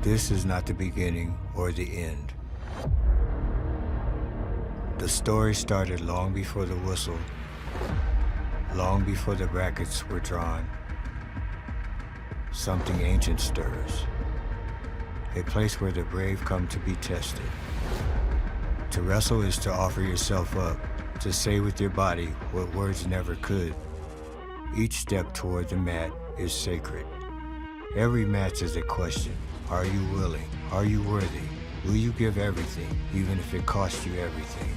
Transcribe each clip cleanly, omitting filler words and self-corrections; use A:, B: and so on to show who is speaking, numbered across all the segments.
A: This is not the beginning or the end. The story started long before the whistle, long before the brackets were drawn. Something ancient stirs, a place where the brave come to be tested. To wrestle is to offer yourself up, to say with your body what words never could. Each step toward the mat is sacred. Every match is a question. Are you willing? Are you worthy? Will you give everything, even if it costs you everything?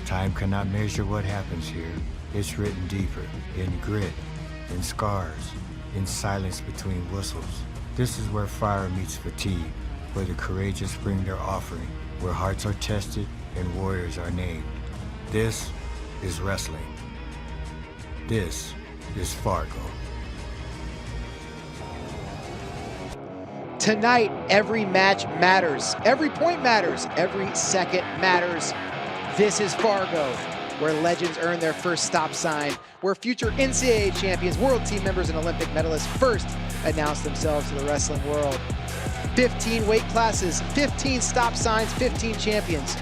A: Time cannot measure what happens here. It's written deeper, in grit, in scars, in silence between whistles. This is where fire meets fatigue, where the courageous bring their offering, where hearts are tested and warriors are named. This is wrestling. This is Fargo.
B: Tonight, every match matters. Every point matters. Every second matters. This is Fargo, where legends earn their first stop sign, where future NCAA champions, world team members, and Olympic medalists first announce themselves to the wrestling world. 15 weight classes, 15 stop signs, 15 champions.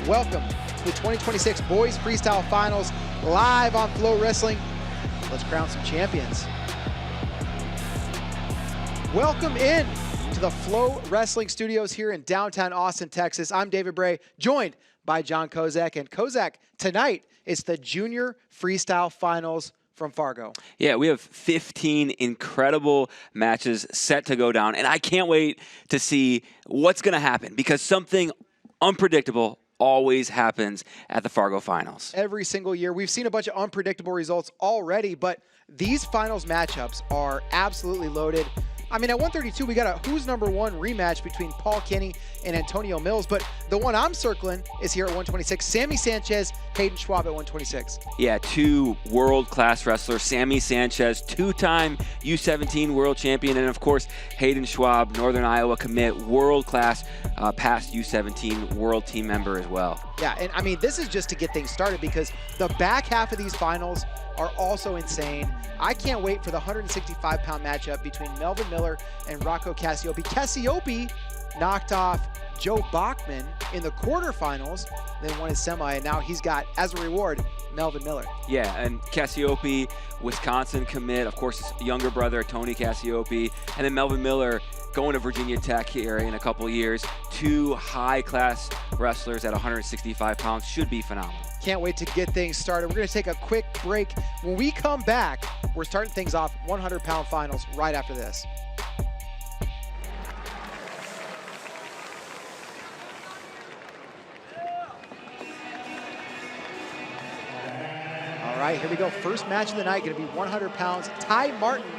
B: Welcome to the 2026 Boys Freestyle Finals, live on FloWrestling. Let's crown some champions. Welcome in to the FloWrestling studios here in downtown Austin, Texas. I'm David Bray, joined by John Kozak. And Kozak, tonight it's the Junior Freestyle Finals from Fargo.
C: Yeah, we have 15 incredible matches set to go down, and I can't wait to see what's going to happen because something unpredictable always happens at the Fargo Finals.
B: Every single year. We've seen a bunch of unpredictable results already, but these finals matchups are absolutely loaded. I mean, at 132, we got a who's number one rematch between Paul Kenny and Antonio Mills, but the one I'm circling is here at 126. Sammy Sanchez, Hayden Schwab at 126.
C: Yeah, two world-class wrestlers. Sammy Sanchez, two-time U17 world champion, and of course, Hayden Schwab, Northern Iowa commit, world-class past U17 world team member as well.
B: Yeah, and I mean, this is just to get things started because the back half of these finals are also insane. I can't wait for the 165-pound matchup between Melvin Miller and Rocco Cassiope. Cassiope knocked off Joe Bachman in the quarterfinals, then won his semi, and now he's got, as a reward, Melvin Miller.
C: Yeah, and Cassiope, Wisconsin commit, of course, his younger brother, Tony Cassiope, and then Melvin Miller going to Virginia Tech here in a couple years. Two high-class wrestlers at 165 pounds should be phenomenal.
B: Can't wait to get things started. We're going to take a quick break. When we come back, we're starting things off 100-pound finals right after this. All right, here we go. First match of the night, going to be 100 pounds. Ty Martin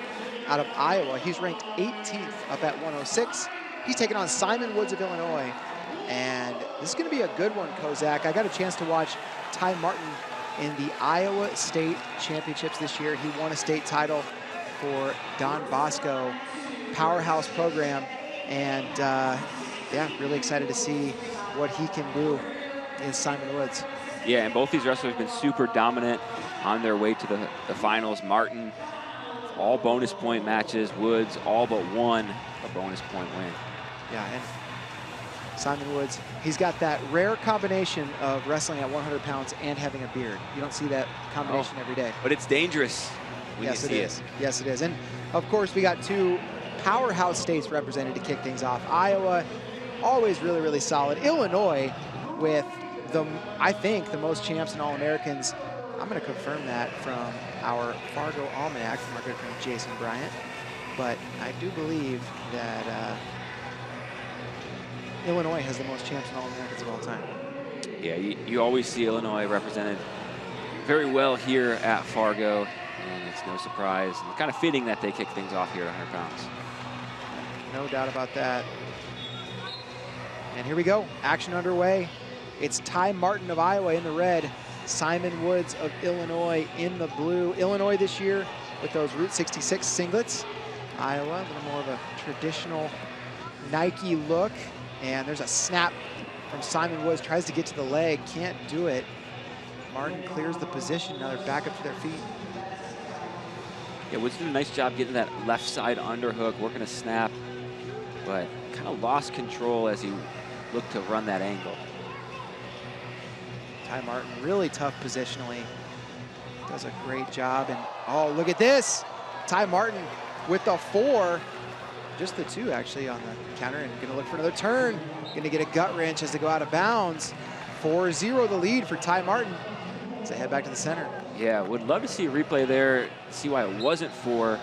B: out of Iowa. He's ranked 18th up at 106. He's taking on Simon Woods of Illinois. And this is going to be a good one, Kozak. I got a chance to watch Ty Martin in the Iowa State Championships this year. He won a state title for Don Bosco powerhouse program. And yeah, really excited to see what he can do in Simon Woods.
C: Yeah, and both these wrestlers have been super dominant on their way to the finals. Martin, all bonus point matches. Woods, all but one a bonus point win.
B: Yeah, and Simon Woods, he's got that rare combination of wrestling at 100 pounds and having a beard. You don't see that combination every day.
C: But it's dangerous when you see it.
B: Yes, it is. And of course, we got two powerhouse states represented to kick things off. Iowa, always really, really solid. Illinois with I think the most champs and All-Americans. I'm going to confirm that from our Fargo Almanac from our good friend Jason Bryant. But I do believe that Illinois has the most champs and All-Americans of all time.
C: Yeah, you always see Illinois represented very well here at Fargo, and it's no surprise. And it's kind of fitting that they kick things off here at 100 pounds.
B: No doubt about that. And here we go, action underway. It's Ty Martin of Iowa in the red, Simon Woods of Illinois in the blue. Illinois this year with those Route 66 singlets. Iowa, a little more of a traditional Nike look. And there's a snap from Simon Woods, tries to get to the leg, can't do it. Martin clears the position, now they're back up to their feet.
C: Yeah, Woods did a nice job getting that left side underhook, working a snap. but kind of lost control as he looked to run that angle.
B: Ty Martin, really tough positionally. Does a great job. And oh, look at this. Ty Martin with the 4. Just the 2 actually on the counter, and gonna look for another turn. Gonna get a gut wrench as they go out of bounds. 4-0 the lead for Ty Martin as they head back to the center.
C: Yeah, would love to see a replay there, see why it wasn't for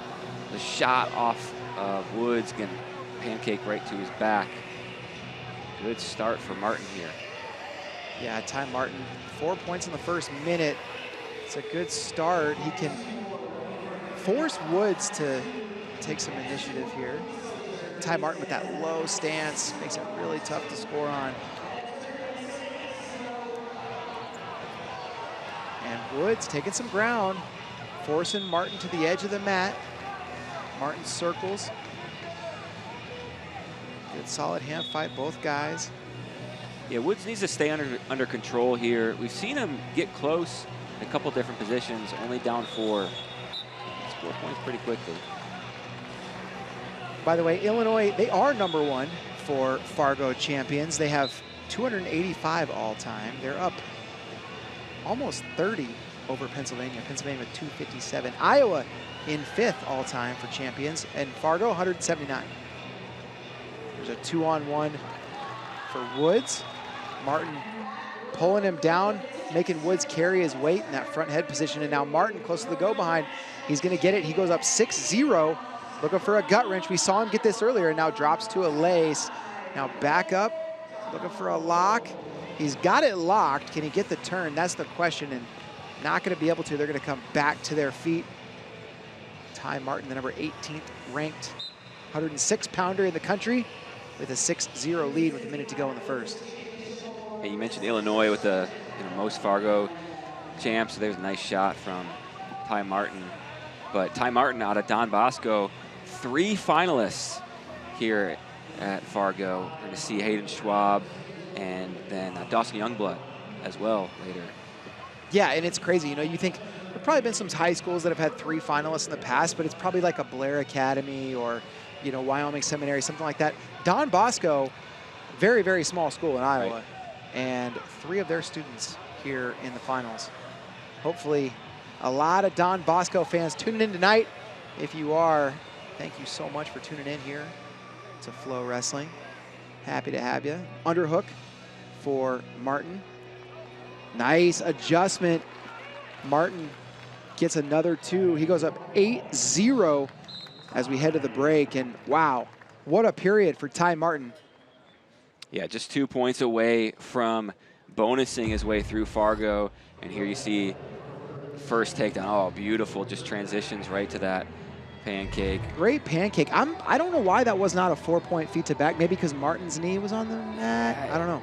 C: the shot off of Woods, getting pancake right to his back. Good start for Martin here.
B: Yeah, Ty Martin, 4 points in the first minute. It's a good start. He can force Woods to take some initiative here. Ty Martin with that low stance makes it really tough to score on. And Woods taking some ground, forcing Martin to the edge of the mat. Martin circles. Good solid hand fight, both guys.
C: Yeah, Woods needs to stay under control here. We've seen him get close in a couple different positions, only down 4. Score points pretty quickly.
B: By the way, Illinois, they are #1 for Fargo champions. They have 285 all-time. They're up almost 30 over Pennsylvania. Pennsylvania with 257. Iowa in 5th all-time for champions, and Fargo 179. There's a 2-on-1 for Woods. Martin pulling him down, making Woods carry his weight in that front head position, and now Martin close to the go behind. He's gonna get it. He goes up 6-0. Looking for a gut wrench. We saw him get this earlier, and now drops to a lace. Now back up, looking for a lock. He's got it locked. Can he get the turn? That's the question, and not gonna be able to. They're gonna come back to their feet. Ty Martin, the number 18th ranked 106-pounder in the country, with a 6-0 lead with a minute to go in the first.
C: Hey, you mentioned Illinois with the most Fargo champs. So there's a nice shot from Ty Martin. But Ty Martin out of Don Bosco, 3 finalists here at Fargo. We're going to see Hayden Schwab and then Dawson Youngblood as well later.
B: Yeah, and it's crazy. You know, you think there've probably been some high schools that have had 3 finalists in the past, but it's probably like a Blair Academy or, you know, Wyoming Seminary, something like that. Don Bosco, very, very small school in Iowa,
C: right,
B: and 3 of their students here in the finals. Hopefully, a lot of Don Bosco fans tuning in tonight. If you are, thank you so much for tuning in here to FloWrestling. Happy to have you. Underhook for Martin. Nice adjustment. Martin gets another 2. He goes up 8-0 as we head to the break. And wow, what a period for Ty Martin.
C: Yeah, just 2 points away from bonusing his way through Fargo. And here you see first takedown. Oh, beautiful. Just transitions right to that pancake.
B: Great pancake. I don't know why that was not a 4-point feet to back. Maybe because Martin's knee was on the mat. I don't know.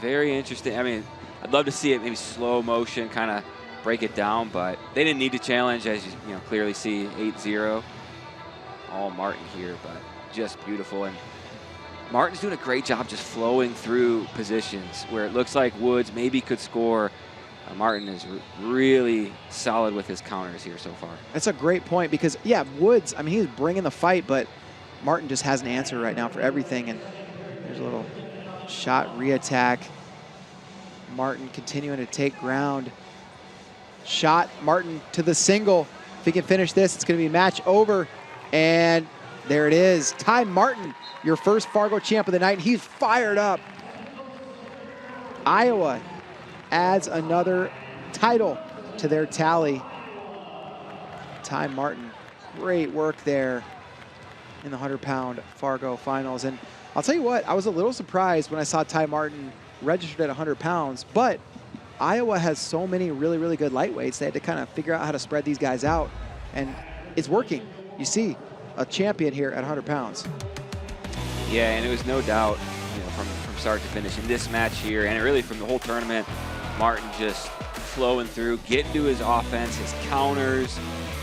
C: Very interesting. I mean, I'd love to see it maybe slow motion, kind of break it down, but they didn't need to challenge, as you know, clearly see 8-0. All Martin here, but just beautiful. And Martin's doing a great job just flowing through positions where it looks like Woods maybe could score. Martin is really solid with his counters here so far.
B: That's a great point because, yeah, Woods, I mean, he's bringing the fight, but Martin just has an answer right now for everything. And there's a little shot re-attack. Martin continuing to take ground. Shot, Martin to the single. If he can finish this, it's going to be match over. And there it is. Ty Martin, your first Fargo champ of the night. He's fired up. Iowa adds another title to their tally. Ty Martin, great work there in the 100-pound Fargo finals. And I'll tell you what, I was a little surprised when I saw Ty Martin registered at 100 pounds, but Iowa has so many really, really good lightweights. They had to kind of figure out how to spread these guys out, and it's working. You see a champion here at 100 pounds.
C: Yeah, and it was no doubt, you know, from start to finish in this match here, and really from the whole tournament, Martin just flowing through, getting to his offense, his counters,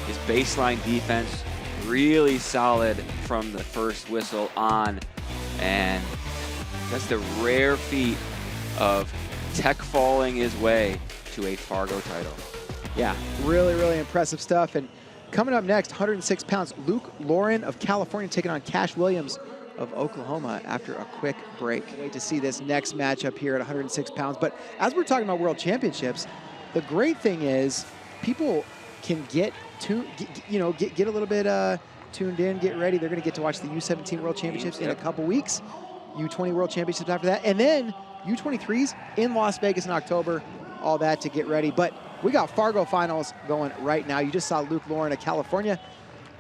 C: his baseline defense, really solid from the first whistle on. And that's the rare feat of tech falling his way to a Fargo title.
B: Yeah, really, really impressive stuff. And coming up next, 106 pounds, Luke Lauren of California taking on Cash Williams of Oklahoma after a quick break. Wait to see this next matchup here at 106 pounds. But as we're talking about world championships, the great thing is people can get a little bit tuned in, get ready. They're going to get to watch the U17 World Championships in a couple weeks, U20 World Championships after that, and then U23s in Las Vegas in October. All that to get ready. But we got Fargo finals going right now. You just saw Luke Lauren of California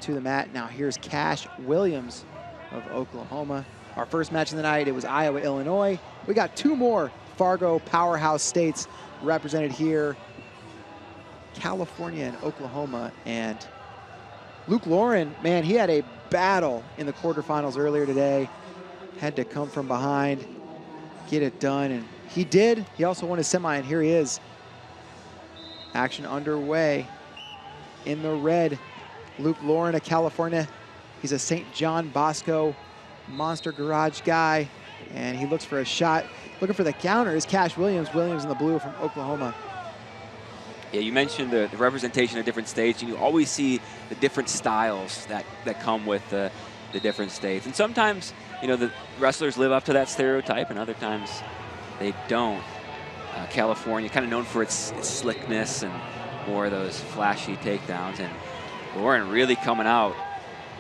B: to the mat. Now here's Cash Williams of Oklahoma. Our first match of the night, it was Iowa, Illinois. We got two more Fargo powerhouse states represented here, California and Oklahoma. And Luke Lauren, man, he had a battle in the quarterfinals earlier today. Had to come from behind, get it done, and he did. He also won his semi, and here he is. Action underway in the red. Luke Lauren of California. He's a St. John Bosco Monster Garage guy, and he looks for a shot. Looking for the counter is Cash Williams. Williams in the blue from Oklahoma.
C: Yeah, you mentioned the representation of different states, and you always see the different styles that come with the different states. And sometimes, you know, the wrestlers live up to that stereotype, and other times they don't. California, kind of known for its slickness and more of those flashy takedowns, and Lauren really coming out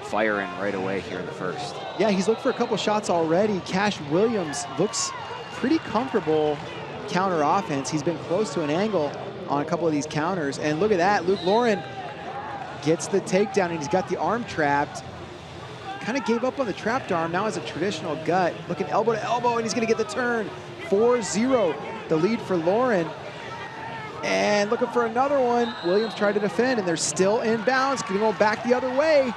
C: firing right away here in the first.
B: Yeah, he's looked for a couple shots already. Cash Williams looks pretty comfortable counter offense. He's been close to an angle on a couple of these counters, and look at that. Luke Lauren gets the takedown, and he's got the arm trapped. Kind of gave up on the trapped arm, now has a traditional gut. Looking elbow to elbow, and he's gonna get the turn. 4-0, the lead for Lauren. And looking for another one. Williams tried to defend, and they're still in bounds. Gonna go back the other way.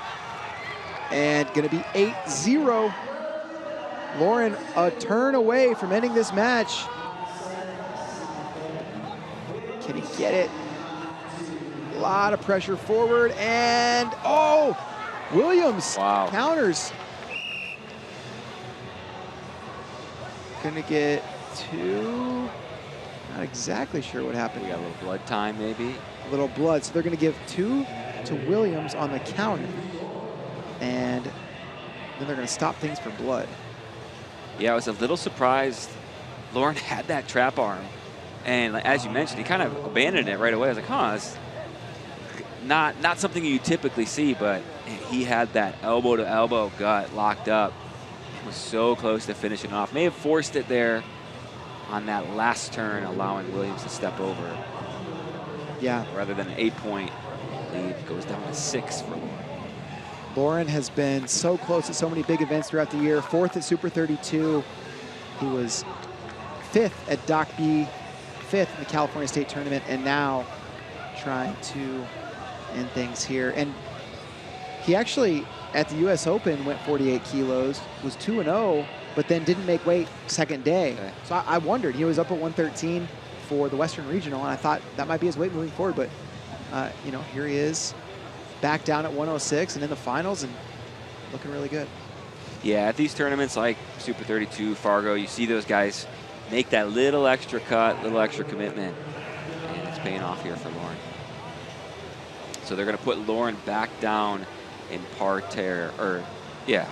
B: And gonna be 8-0. Lauren a turn away from ending this match. Can he get it? A lot of pressure forward, and oh! Williams counters. Gonna get two. Not exactly sure what happened.
C: We got a little blood time, maybe.
B: A little blood. So they're gonna give two to Williams on the counter. And then they're gonna stop things for blood.
C: Yeah, I was a little surprised Lauren had that trap arm. And as you mentioned, he kind of abandoned it right away. I was like, huh, it's not something you typically see, but he had that elbow to elbow gut locked up. He was so close to finishing off. May have forced it there on that last turn, allowing Williams to step over.
B: Yeah.
C: Rather than an 8-point lead, goes down to 6 for Lauren.
B: Lauren has been so close at so many big events throughout the year. 4th at Super 32. He was 5th at Doc B, 5th in the California State Tournament, and now trying to end things here. And he actually, at the US Open, went 48 kilos, was 2-0, but then didn't make weight second day. Okay. So I wondered, he was up at 113 for the Western Regional, and I thought that might be his weight moving forward, but you know, here he is, back down at 106 and in the finals and looking really good.
C: Yeah, at these tournaments like Super 32, Fargo, you see those guys make that little extra cut, little extra commitment, and it's paying off here for Lauren. So they're going to put Lauren back down in parterre, or yeah.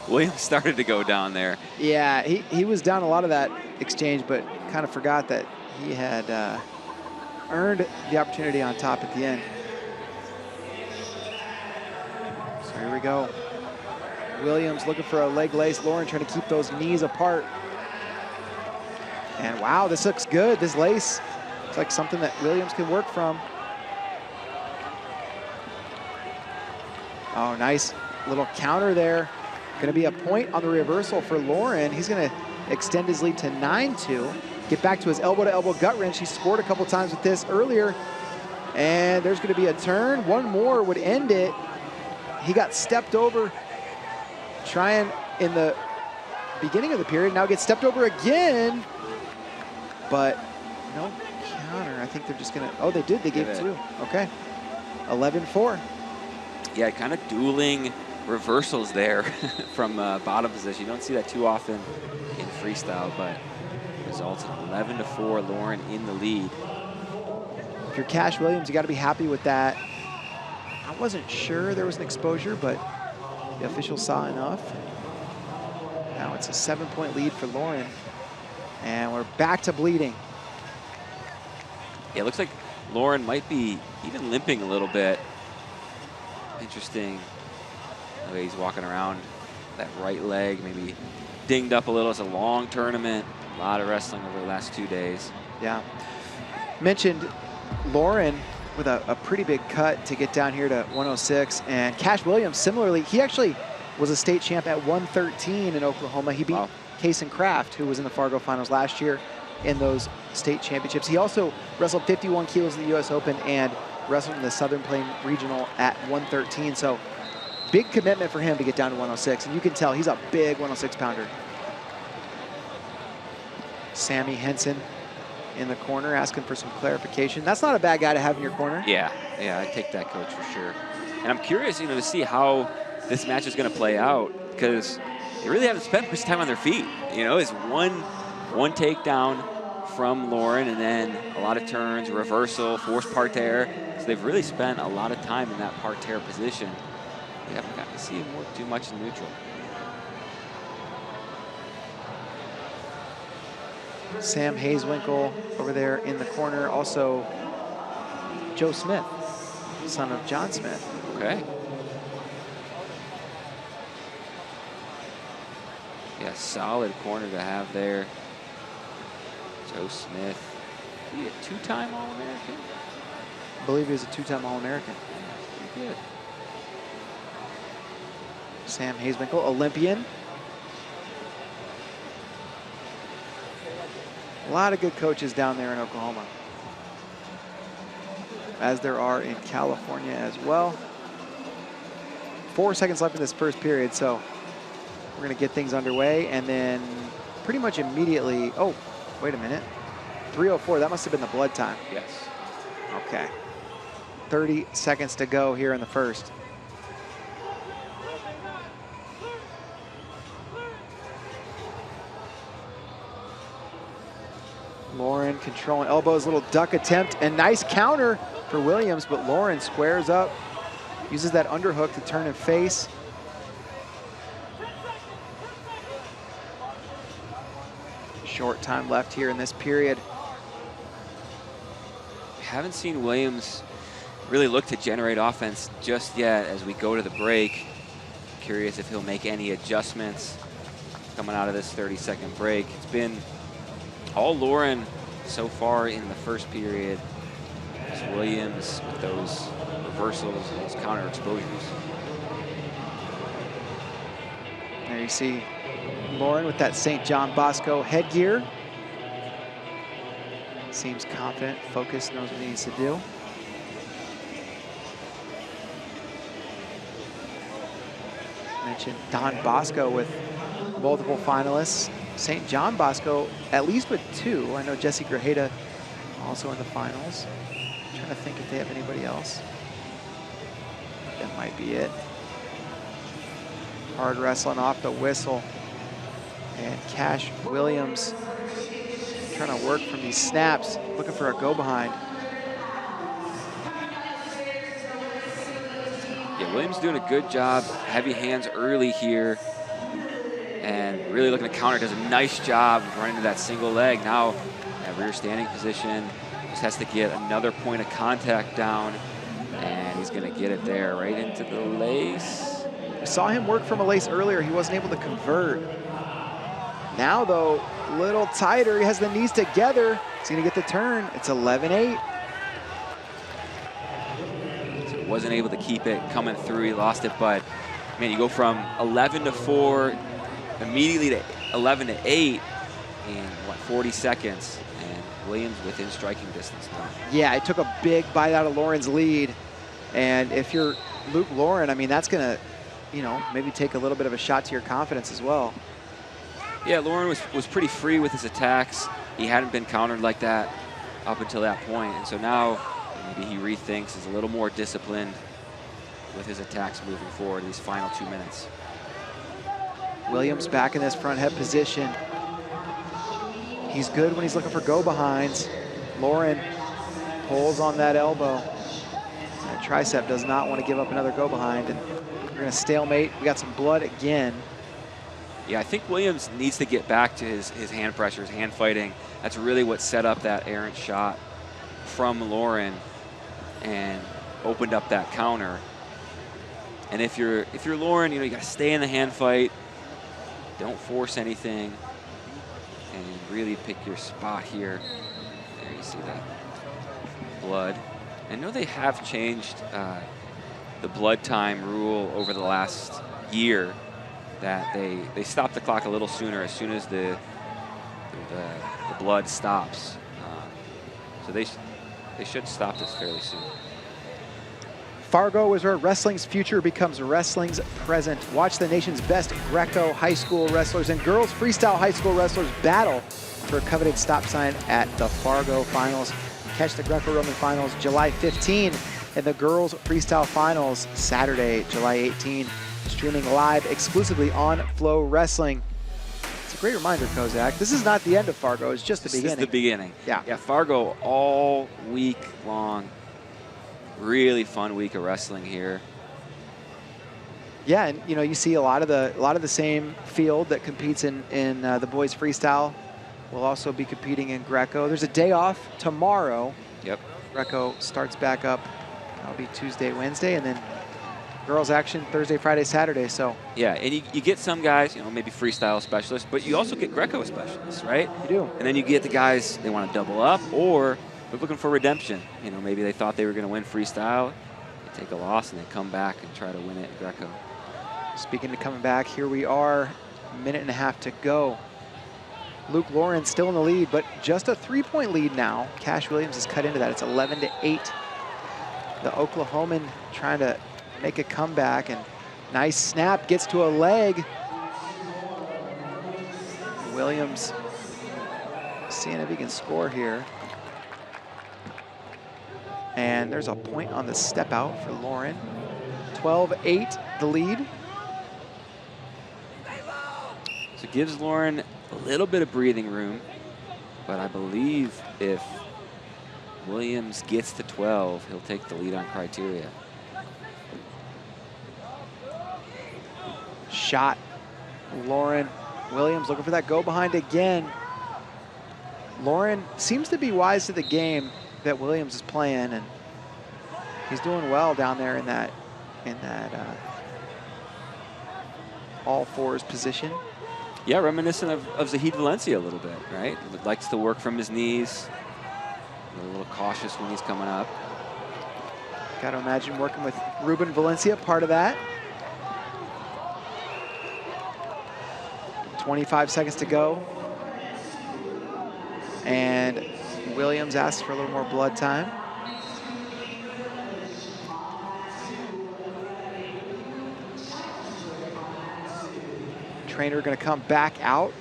C: Williams started to go down there.
B: Yeah, he was down a lot of that exchange, but kind of forgot that he had earned the opportunity on top at the end. So here we go. Williams looking for a leg lace. Lauren trying to keep those knees apart. And wow, this looks good. This lace looks like something that Williams can work from. Oh, nice little counter there. Gonna be a point on the reversal for Lauren. He's gonna extend his lead to 9-2. Get back to his elbow-to-elbow gut wrench. He scored a couple times with this earlier. And there's gonna be a turn. One more would end it. He got stepped over trying in the beginning of the period. Now gets stepped over again. But no counter. I think they're just gonna, oh, they did, they gave two. Okay, 11-4.
C: Yeah, kind of dueling reversals there from bottom position. You don't see that too often in freestyle, but results in 11-4, Lauren in the lead.
B: If you're Cash Williams, you got to be happy with that. I wasn't sure there was an exposure, but the official saw enough. Now it's a 7-point lead for Lauren. And we're back to bleeding.
C: Yeah, it looks like Lauren might be even limping a little bit. Interesting the way he's walking around. That right leg maybe dinged up a little. It's a long tournament. A lot of wrestling over the last 2 days.
B: Yeah. Mentioned Lauren with a pretty big cut to get down here to 106. And Cash Williams, similarly, he actually was a state champ at 113 in Oklahoma. He beat Kason Kraft, who was in the Fargo finals last year in those state championships. He also wrestled 51 kilos in the U.S. Open and wrestled in the Southern Plain Regional at 113. So big commitment for him to get down to 106. And you can tell he's a big 106 pounder. Sammy Henson in the corner asking for some clarification. That's not a bad guy to have in your corner.
C: Yeah, I'd take that, coach, for sure. And I'm curious, to see how this match is going to play out, because they really haven't spent much time on their feet. It's one takedown from Lauren, and then a lot of turns, reversal, forced parterre. So they've really spent a lot of time in that parterre position. We haven't gotten to see him work too much in neutral.
B: Sam Hazewinkle over there in the corner. Also, Joe Smith, son of John Smith.
C: Okay. Yeah, solid corner to have there. Joe Smith. Is he a two-time All-American?
B: I believe he was a two-time All-American.
C: Yeah, pretty good.
B: Sam Hazewinkle, Olympian. A lot of good coaches down there in Oklahoma, as there are in California as well. 4 seconds left in this first period, so we're going to get things underway, and then pretty much immediately, oh, wait a minute, 3:04, that must have been the blood time.
C: Yes.
B: Okay. 30 seconds to go here in the first. Lauren controlling elbows, little duck attempt, and nice counter for Williams, but Lauren squares up, uses that underhook to turn and face. Short time left here in this period.
C: We haven't seen Williams really look to generate offense just yet as we go to the break. Curious if he'll make any adjustments coming out of this 30-second break. It's been all Lauren so far in the first period. It's Williams with those reversals, those counter exposures.
B: There you see Lauren with that St. John Bosco headgear. Seems confident, focused, knows what he needs to do. Mentioned Don Bosco with multiple finalists. St. John Bosco, at least with 2. I know Jesse Grajeda also in the finals. I'm trying to think if they have anybody else. That might be it. Hard wrestling off the whistle. And Cash Williams trying to work from these snaps, looking for a go behind.
C: Yeah, Williams doing a good job. Heavy hands early here. And really looking to counter, does a nice job running to that single leg. Now, that rear standing position, just has to get another point of contact down, and he's gonna get it there, right into the lace.
B: We saw him work from a lace earlier. He wasn't able to convert. Now though, a little tighter. He has the knees together. He's gonna get the turn. It's 11-8.
C: So wasn't able to keep it coming through. He lost it, but man, you go from 11-4 immediately to 11-8 in what, 40 seconds, and Williams within striking distance now.
B: Yeah, it took a big bite out of Lauren's lead, and if you're Luke Lauren, I mean, that's gonna, maybe take a little bit of a shot to your confidence as well.
C: Yeah, Lauren was pretty free with his attacks. He hadn't been countered like that up until that point, and so now maybe he rethinks, is a little more disciplined with his attacks moving forward these final 2 minutes.
B: Williams back in this front head position. He's good when he's looking for go-behinds. Lauren pulls on that elbow. That tricep does not want to give up another go-behind, and we're gonna stalemate. We got some blood again.
C: Yeah, I think Williams needs to get back to his hand pressures, hand fighting. That's really what set up that errant shot from Lauren and opened up that counter. And if you're Lauren, you got to stay in the hand fight. Don't force anything, and really pick your spot here. There you see that blood. I know they have changed the blood time rule over the last year, that they stop the clock a little sooner as soon as the blood stops. So they should stop this fairly soon.
B: Fargo is where wrestling's future becomes wrestling's present. Watch the nation's best Greco high school wrestlers and girls freestyle high school wrestlers battle for a coveted stop sign at the Fargo Finals. Catch the Greco-Roman Finals July 15 and the girls freestyle finals Saturday, July 18. Streaming live exclusively on FloWrestling. It's a great reminder, Kozak. This is not the end of Fargo. It's just the beginning.
C: This is the beginning.
B: Yeah.
C: Yeah, Fargo all week long. Really fun week of wrestling here.
B: Yeah, and you see a lot of the same field that competes in the boys freestyle will also be competing in Greco. There's a day off tomorrow.
C: Yep.
B: Greco starts back up. That'll be Tuesday, Wednesday, and then girls action Thursday, Friday, Saturday. So
C: yeah, and you get some guys, maybe freestyle specialists, but you also get Greco specialists, right?
B: You do.
C: And then you get the guys, they want to double up, or they're looking for redemption. Maybe they thought they were going to win freestyle, they take a loss, and they come back and try to win it in Greco.
B: Speaking of coming back, here we are, a minute and a half to go. Luke Lauren still in the lead, but just a 3-point lead now. Cash Williams has cut into that. It's 11-8. The Oklahoman trying to make a comeback, and nice snap, gets to a leg. Williams seeing if he can score here. And there's a point on the step out for Lauren. 12-8 the lead.
C: So it gives Lauren a little bit of breathing room, but I believe if Williams gets to 12, he'll take the lead on criteria.
B: Shot. Lauren. Williams looking for that go behind again. Lauren seems to be wise to the game that Williams is playing, and he's doing well down there in that all fours position.
C: Yeah, reminiscent of Zahid Valencia a little bit, right? Likes to work from his knees. A little cautious when he's coming up.
B: Got to imagine working with Ruben Valencia, part of that. 25 seconds to go. And Williams asks for a little more blood time. Trainer going to come back out.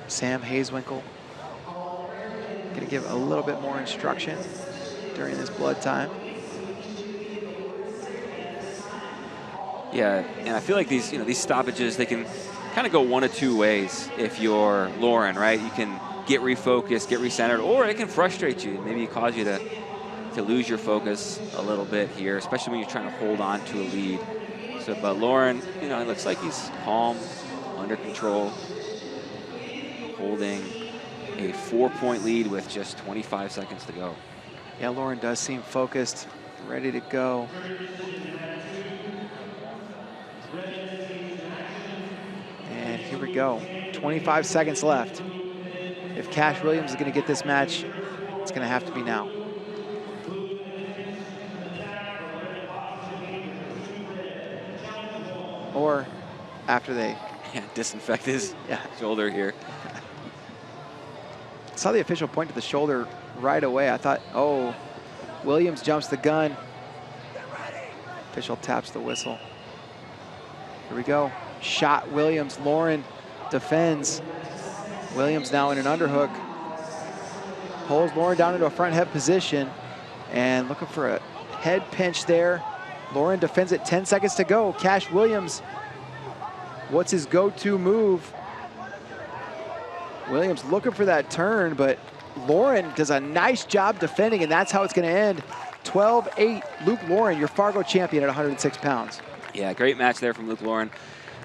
B: Sam Hazewinkle going to give a little bit more instruction during this blood time.
C: Yeah, and I feel like these stoppages, they can kind of go one of two ways if you're Lauren, right? You can get refocused, get recentered, or it can frustrate you, maybe cause you to lose your focus a little bit here, especially when you're trying to hold on to a lead. So, but Lauren, it looks like he's calm, under control, holding a 4-point lead with just 25 seconds to go.
B: Yeah, Lauren does seem focused, ready to go. And here we go, 25 seconds left. If Cash Williams is going to get this match, it's going to have to be now. Or after they
C: disinfect his shoulder here.
B: Saw the official point to the shoulder right away. I thought, oh, Williams jumps the gun. Official taps the whistle. Here we go. Shot Williams. Lauren defends. Williams now in an underhook. Pulls Lauren down into a front head position and looking for a head pinch there. Lauren defends it, 10 seconds to go. Cash Williams, what's his go-to move? Williams looking for that turn, but Lauren does a nice job defending, and that's how it's going to end. 12-8, Luke Lauren, your Fargo champion at 106 pounds.
C: Yeah, great match there from Luke Lauren.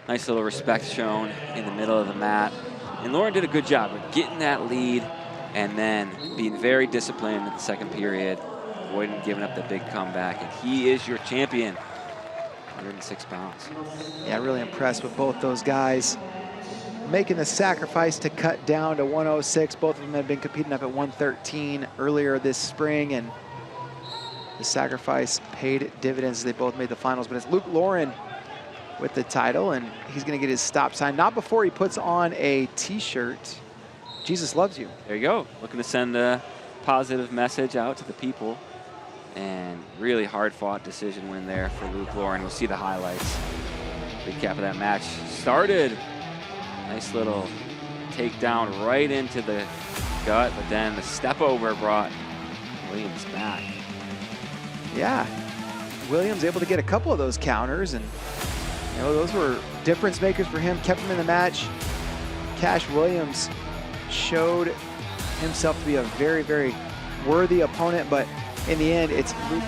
C: Nice little respect shown in the middle of the mat. And Lauren did a good job of getting that lead and then being very disciplined in the second period, avoiding giving up the big comeback. And he is your champion, 106 pounds.
B: Yeah, really impressed with both those guys making the sacrifice to cut down to 106. Both of them had been competing up at 113 earlier this spring, and the sacrifice paid dividends. They both made the finals, but it's Luke Lauren with the title, and he's going to get his stop sign. Not before he puts on a T-shirt. Jesus loves you.
C: There you go. Looking to send a positive message out to the people. And really hard-fought decision win there for Luke Lauren. We'll see the highlights. Recap of that match. Started. Nice little takedown right into the gut, but then the step over brought Williams back.
B: Yeah, Williams able to get a couple of those counters, and you know, those were difference makers for him, kept him in the match. Cash Williams showed himself to be a very, very worthy opponent, but in the end, it's Luke.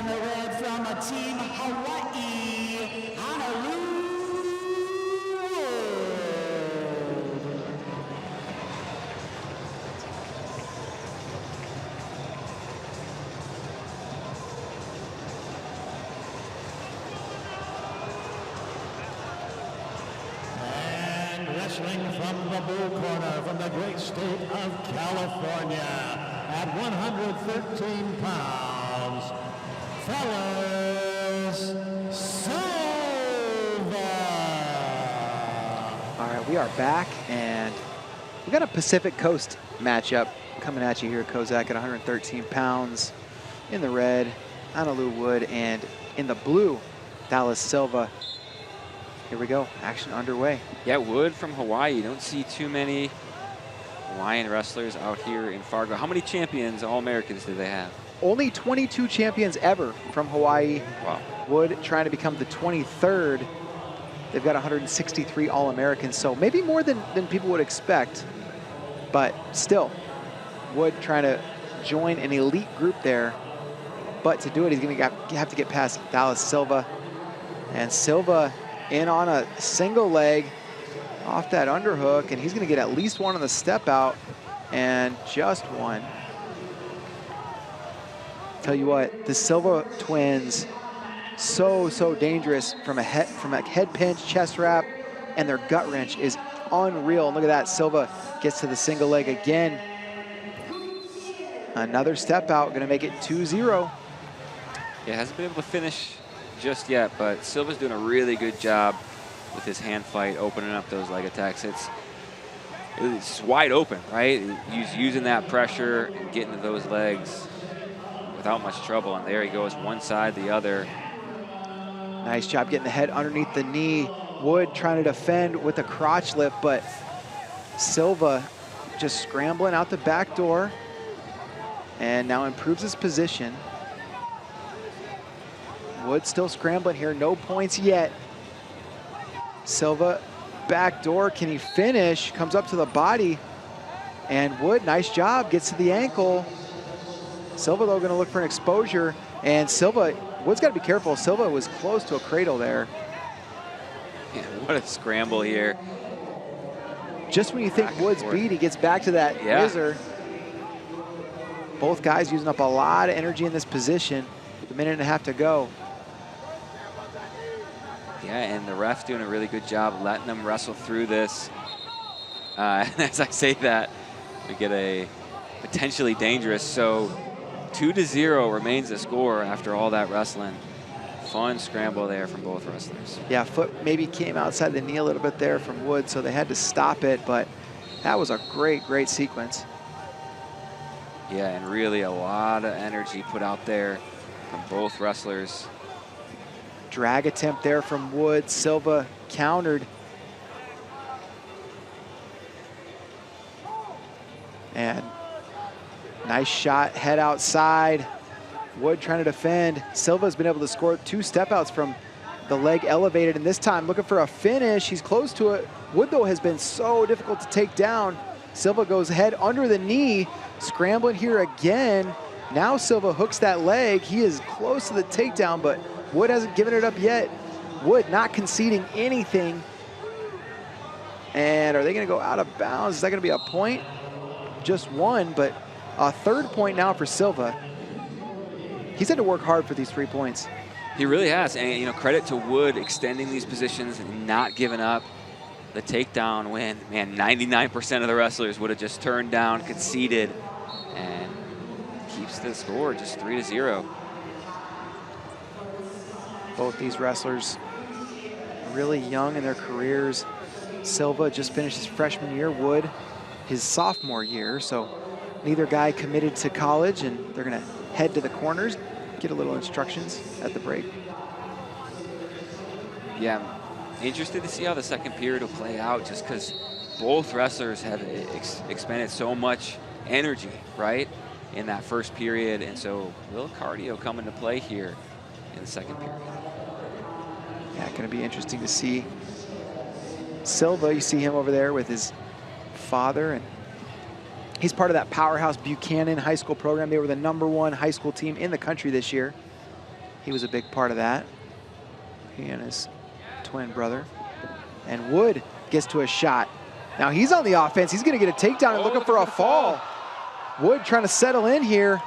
D: Wrestling from the blue corner from the great state of California at 113 pounds, Fellas Silva.
B: All right, we are back, and we got a Pacific Coast matchup coming at you here at Kozak at 113 pounds. In the red, Analu Wood, and in the blue, Dallas Silva. Here we go, action underway.
C: Yeah, Wood from Hawaii. You don't see too many Hawaiian wrestlers out here in Fargo. How many champions, All-Americans, do they have?
B: Only 22 champions ever from Hawaii.
C: Wow.
B: Wood trying to become the 23rd. They've got 163 All-Americans, so maybe more than people would expect. But still, Wood trying to join an elite group there. But to do it, he's going to have to get past Dallas Silva. And Silva in on a single leg off that underhook, and he's going to get at least one on the step out, and just one. Tell you what, the Silva twins, so dangerous from a head pinch, chest wrap, and their gut wrench is unreal. And look at that, Silva gets to the single leg again. Another step out, going to make it 2-0.
C: Yeah, hasn't been able to finish just yet, but Silva's doing a really good job with his hand fight, opening up those leg attacks. It's wide open, right? He's using that pressure and getting to those legs without much trouble, and there he goes, one side, the other.
B: Nice job getting the head underneath the knee. Wood trying to defend with a crotch lift, but Silva just scrambling out the back door, and now improves his position. Wood still scrambling here, no points yet. Silva, back door, can he finish? Comes up to the body, and Wood, nice job, gets to the ankle. Silva, though, gonna look for an exposure, and Silva, Wood's gotta be careful. Silva was close to a cradle there.
C: Yeah, what a scramble here.
B: Just when you think Wood's beat, he gets back to that whizzer. Both guys using up a lot of energy in this position. A minute and a half to go.
C: Yeah, and the ref's doing a really good job letting them wrestle through this. And as I say that, we get a potentially dangerous. So 2-0 remains the score after all that wrestling. Fun scramble there from both wrestlers.
B: Yeah, foot maybe came outside the knee a little bit there from Wood, so they had to stop it, but that was a great sequence.
C: Yeah, and really a lot of energy put out there from both wrestlers.
B: Drag attempt there from Wood. Silva countered. And nice shot, head outside. Wood trying to defend. Silva's been able to score 2 step outs from the leg elevated, and this time looking for a finish. He's close to it. Wood, though, has been so difficult to take down. Silva goes head under the knee, scrambling here again. Now Silva hooks that leg. He is close to the takedown, but Wood hasn't given it up yet. Wood not conceding anything. And are they going to go out of bounds? Is that going to be a point? Just one, but a third point now for Silva. He's had to work hard for these 3 points.
C: He really has, and you know, credit to Wood extending these positions and not giving up. The takedown win, man, 99% of the wrestlers would have just turned down, conceded, and keeps the score just 3-0.
B: Both these wrestlers really young in their careers. Silva just finished his freshman year, Wood his sophomore year, so neither guy committed to college, and they're gonna head to the corners, get a little instructions at the break.
C: Yeah, I'm interested to see how the second period will play out, just because both wrestlers have expended so much energy, right, in that first period, and so will cardio come into play here in the second period.
B: Yeah, gonna be interesting to see. Silva, you see him over there with his father, and he's part of that powerhouse Buchanan high school program. They were the #1 high school team in the country this year. He was a big part of that. He and his twin brother. And Wood gets to a shot. Now he's on the offense. He's gonna get a takedown and looking for a fall. Wood trying to settle in here.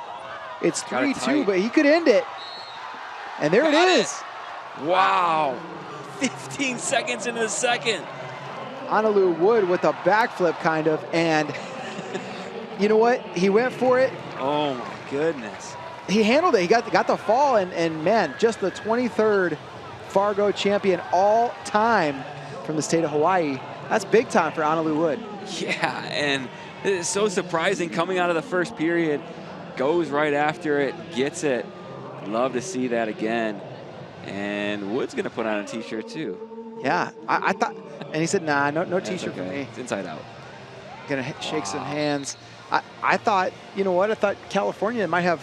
B: It's 3-2, but he could end it. And there it is.
C: Wow, 15 seconds into the second.
B: Honolulu Wood with a backflip kind of, and you know what? He went for it.
C: Oh my goodness.
B: He handled it. He got the fall, and man, just the 23rd Fargo champion all time from the state of Hawaii. That's big time for Honolulu Wood.
C: Yeah, and it's so surprising coming out of the first period, goes right after it, gets it. Love to see that again. And Wood's gonna put on a t-shirt too.
B: Yeah, I thought, and he said, nah, no t-shirt for me.
C: It's inside out.
B: Gonna shake some hands. I thought, you know what? I thought California might have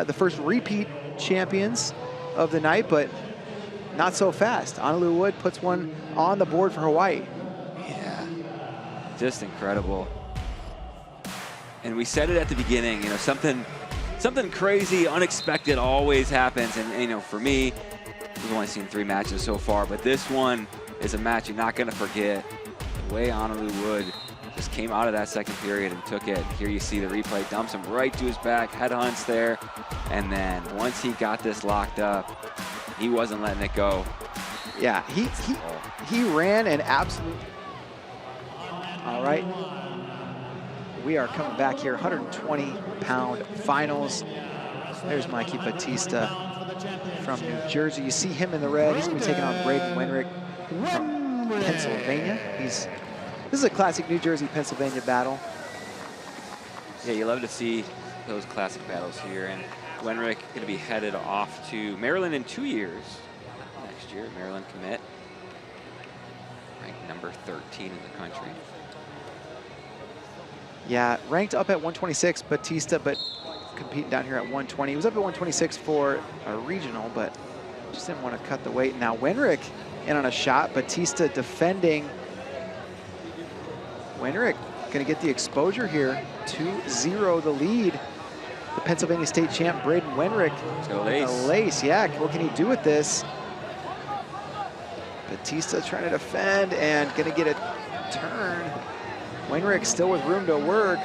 B: the first repeat champions of the night, but not so fast. Honolulu Wood puts one on the board for Hawaii.
C: Yeah, just incredible. And we said it at the beginning, you know, something crazy, unexpected always happens. And you know, for me, we've only seen 3 matches so far, but this one is a match you're not gonna forget. The way Honolulu Wood just came out of that second period and took it. Here you see the replay, dumps him right to his back, headhunts there. And then once he got this locked up, he wasn't letting it go.
B: Yeah, he ran an absolute. All right. We are coming back here, 120-pound finals. There's Mikey Batista from New Jersey. You see him in the red. He's going to be taking on Braden Wenrick from Pennsylvania. This is a classic New Jersey-Pennsylvania battle.
C: Yeah, you love to see those classic battles here. And Wenrick going to be headed off to Maryland in 2 years. Next year, Maryland commit. Ranked number 13 in the country.
B: Yeah, ranked up at 126, Batista, but competing down here at 120. He was up at 126 for a regional, but just didn't want to cut the weight. Now Wenrick in on a shot. Batista defending. Wenrick going to get the exposure here. 2-0 the lead. The Pennsylvania State champ, Braden Wenrick.
C: A
B: lace, yeah. What can he do with this? Batista trying to defend and going to get a turn. Wenrick still with room to work.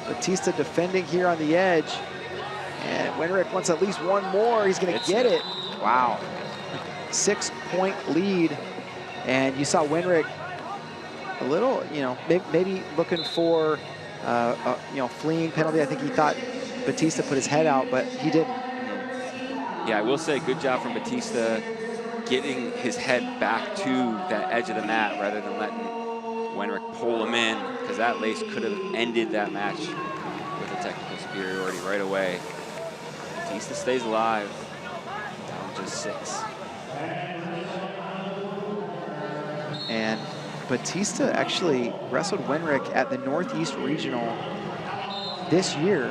B: Batista defending here on the edge. And Wenrick wants at least one more. He's going to get it. Wow. 6-point lead. And you saw Wenrick a little, you know, maybe looking for, you know, fleeing penalty. I think he thought Batista put his head out, but he didn't.
C: Yeah, I will say good job from Batista getting his head back to that edge of the mat rather than letting Wenrick pull him in, because that lace could have ended that match with a technical superiority right away. Batista stays alive, down just 6.
B: And Batista actually wrestled Wenrick at the Northeast Regional this year.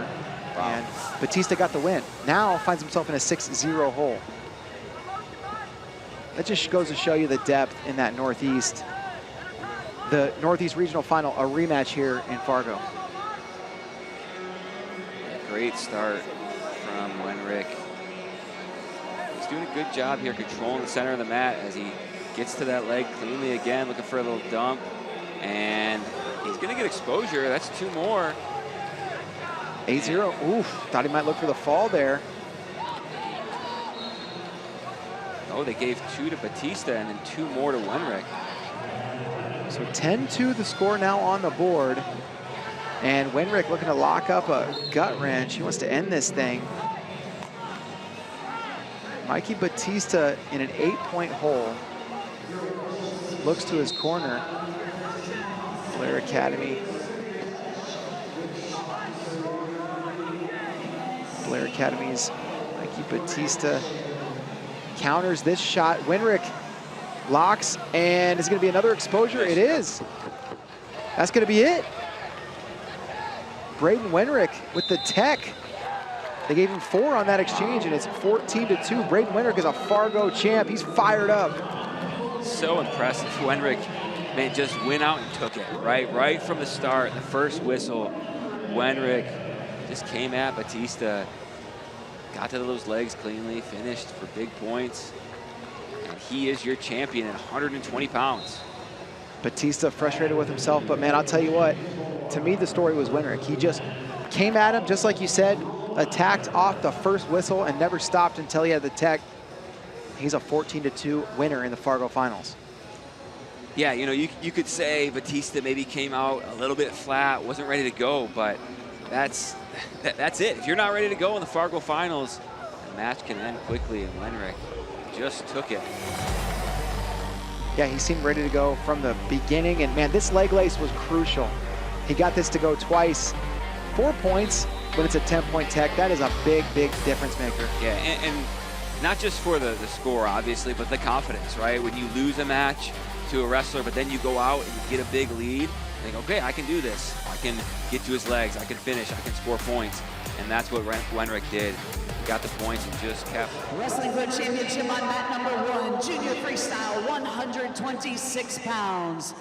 B: Wow. And Batista got the win. Now finds himself in a 6-0 hole. That just goes to show you the depth in that Northeast. The Northeast Regional Final, a rematch here in Fargo.
C: Great start from Wenrick. These doing a good job here controlling the center of the mat as he gets to that leg cleanly again, looking for a little dump. And he's going to get exposure. That's 2 more.
B: 8-0. Oof, thought he might look for the fall there.
C: Oh, they gave 2 to Batista and then 2 more to Wenrick.
B: So 10-2 the score now on the board. And Wenrick looking to lock up a gut wrench. He wants to end this thing. Mikey Batista in an 8-point hole. Looks to his corner. Blair Academy. Blair Academy's Mikey Batista counters this shot. Wenrick locks, and it's going to be another exposure. It is. That's going to be it. Braden Wenrick with the tech. They gave him 4 on that exchange, and it's 14-2. Braden Wenrick is a Fargo champ. He's fired up.
C: So impressive. Wenrick, man, just went out and took it, right from the start. The first whistle, Wenrick just came at Batista, got to those legs cleanly, finished for big points. And he is your champion at 120 pounds.
B: Batista frustrated with himself, but man, I'll tell you what, to me the story was Wenrick. He just came at him, just like you said, attacked off the first whistle and never stopped until he had the tech. He's a 14-2 winner in the Fargo finals.
C: Yeah, you know, you could say Batista maybe came out a little bit flat, wasn't ready to go, but that's it. If you're not ready to go in the Fargo finals, the match can end quickly, and Wenrick just took it.
B: Yeah, he seemed ready to go from the beginning, and man, this leg lace was crucial. He got this to go twice. 4 points when it's a 10-point tech. That is a big, big difference maker.
C: Yeah, and not just for the score, obviously, but the confidence, right? When you lose a match to a wrestler, but then you go out and you get a big lead, you think, okay, I can do this. I can get to his legs, I can finish, I can score points. And that's what Wenrick did. He got the points and just kept.
E: Wrestling for the championship on mat number 1, junior freestyle, 126 pounds.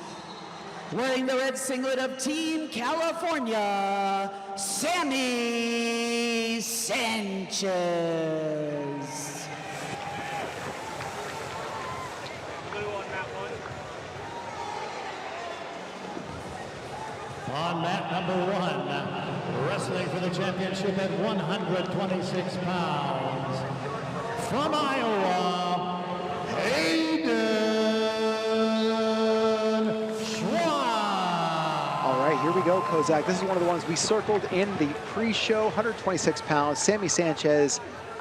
E: Wearing the red singlet of Team California, Sammy Sanchez.
D: On mat number 1, wrestling for the championship at 126 pounds, from Iowa, Hayden Schwab.
B: All right, here we go, Kozak. This is one of the ones we circled in the pre-show, 126 pounds, Sammy Sanchez,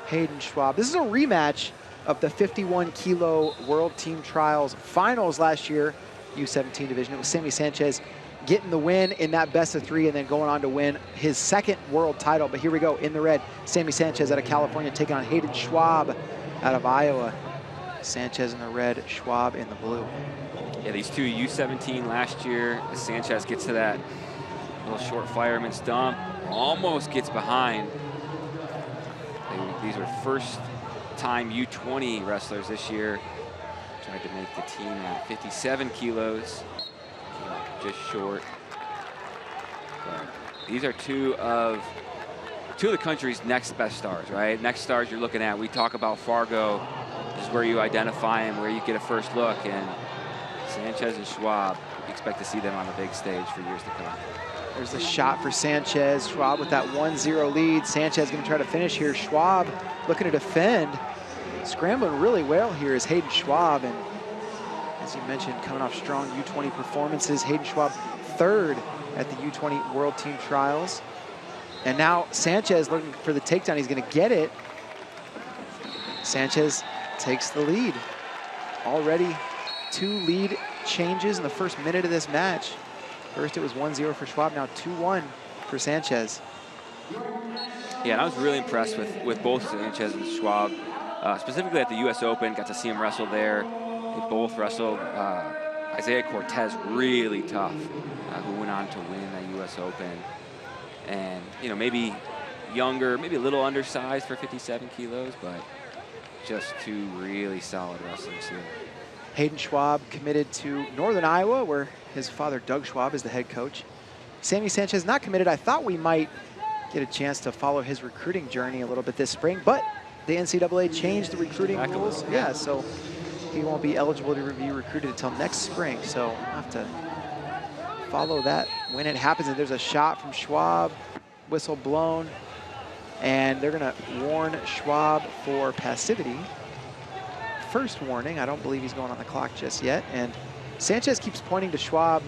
B: Hayden Schwab. This is a rematch of the 51-kilo World Team Trials finals last year, U17 division. It was Sammy Sanchez getting the win in that best of 3 and then going on to win his 2nd world title. But here we go, in the red, Sammy Sanchez out of California taking on Hayden Schwab out of Iowa. Sanchez in the red, Schwab in the blue.
C: Yeah, these two U17 last year. Sanchez gets to that little short fireman's dump, almost gets behind. These are first-time U20 wrestlers this year. Tried to make the team at 57 kilos. Just short. But these are two of the country's next best stars, right? Next stars you're looking at. We talk about Fargo. This is where you identify them, where you get a first look. And Sanchez and Schwab, you expect to see them on the big stage for years to come.
B: There's the shot for Sanchez. Schwab with that 1-0 lead. Sanchez going to try to finish here. Schwab looking to defend. Scrambling really well here is Hayden Schwab. And as you mentioned, coming off strong U20 performances, Hayden Schwab 3rd at the U20 World Team Trials. And now Sanchez looking for the takedown. He's going to get it. Sanchez takes the lead. Already 2 lead changes in the first minute of this match. First it was 1-0 for Schwab, now 2-1 for Sanchez.
C: Yeah, and I was really impressed with both Sanchez and Schwab, specifically at the US Open. Got to see him wrestle there. They both wrestled Isaiah Cortez really tough, who went on to win that US Open. And, you know, maybe younger, maybe a little undersized for 57 kilos, but just 2 really solid wrestlers here.
B: Hayden Schwab committed to Northern Iowa, where his father, Doug Schwab, is the head coach. Sammy Sanchez not committed. I thought we might get a chance to follow his recruiting journey a little bit this spring, but the NCAA changed the recruiting
C: Back a
B: rules.
C: little.
B: Yeah, so he won't be eligible to be recruited until next spring. So we'll have to follow that when it happens. And there's a shot from Schwab, whistle blown, and they're gonna warn Schwab for passivity. First warning, I don't believe he's going on the clock just yet. And Sanchez keeps pointing to Schwab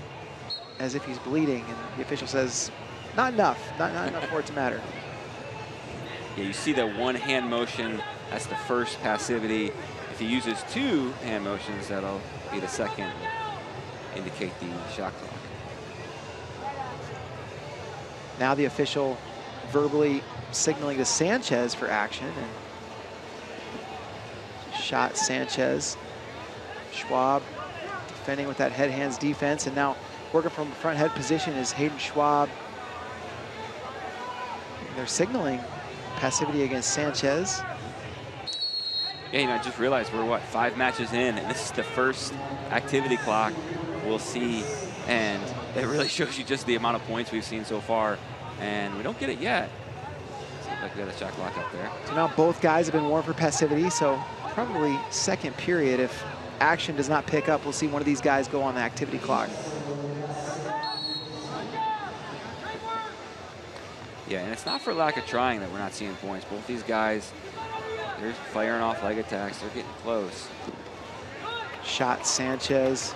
B: as if he's bleeding, and the official says, not enough, not enough for it to matter.
C: Yeah, you see that one hand motion, that's the first passivity. If he uses two hand motions, that'll be the second, indicate the shot clock.
B: Now the official verbally signaling to Sanchez for action, and shot Sanchez. Schwab defending with that head hands defense, and now working from front head position is Hayden Schwab. They're signaling passivity against Sanchez.
C: Yeah, you know, I just realized we're, what, 5 matches in, and this is the first activity clock we'll see, and it really shows you just the amount of points we've seen so far, and we don't get it yet. Seems like we got a shot clock up there.
B: So now both guys have been warned for passivity, so probably second period. If action does not pick up, we'll see one of these guys go on the activity clock.
C: Yeah, and it's not for lack of trying that we're not seeing points. Both these guys, they're firing off leg attacks. They're getting close.
B: Shot Sanchez.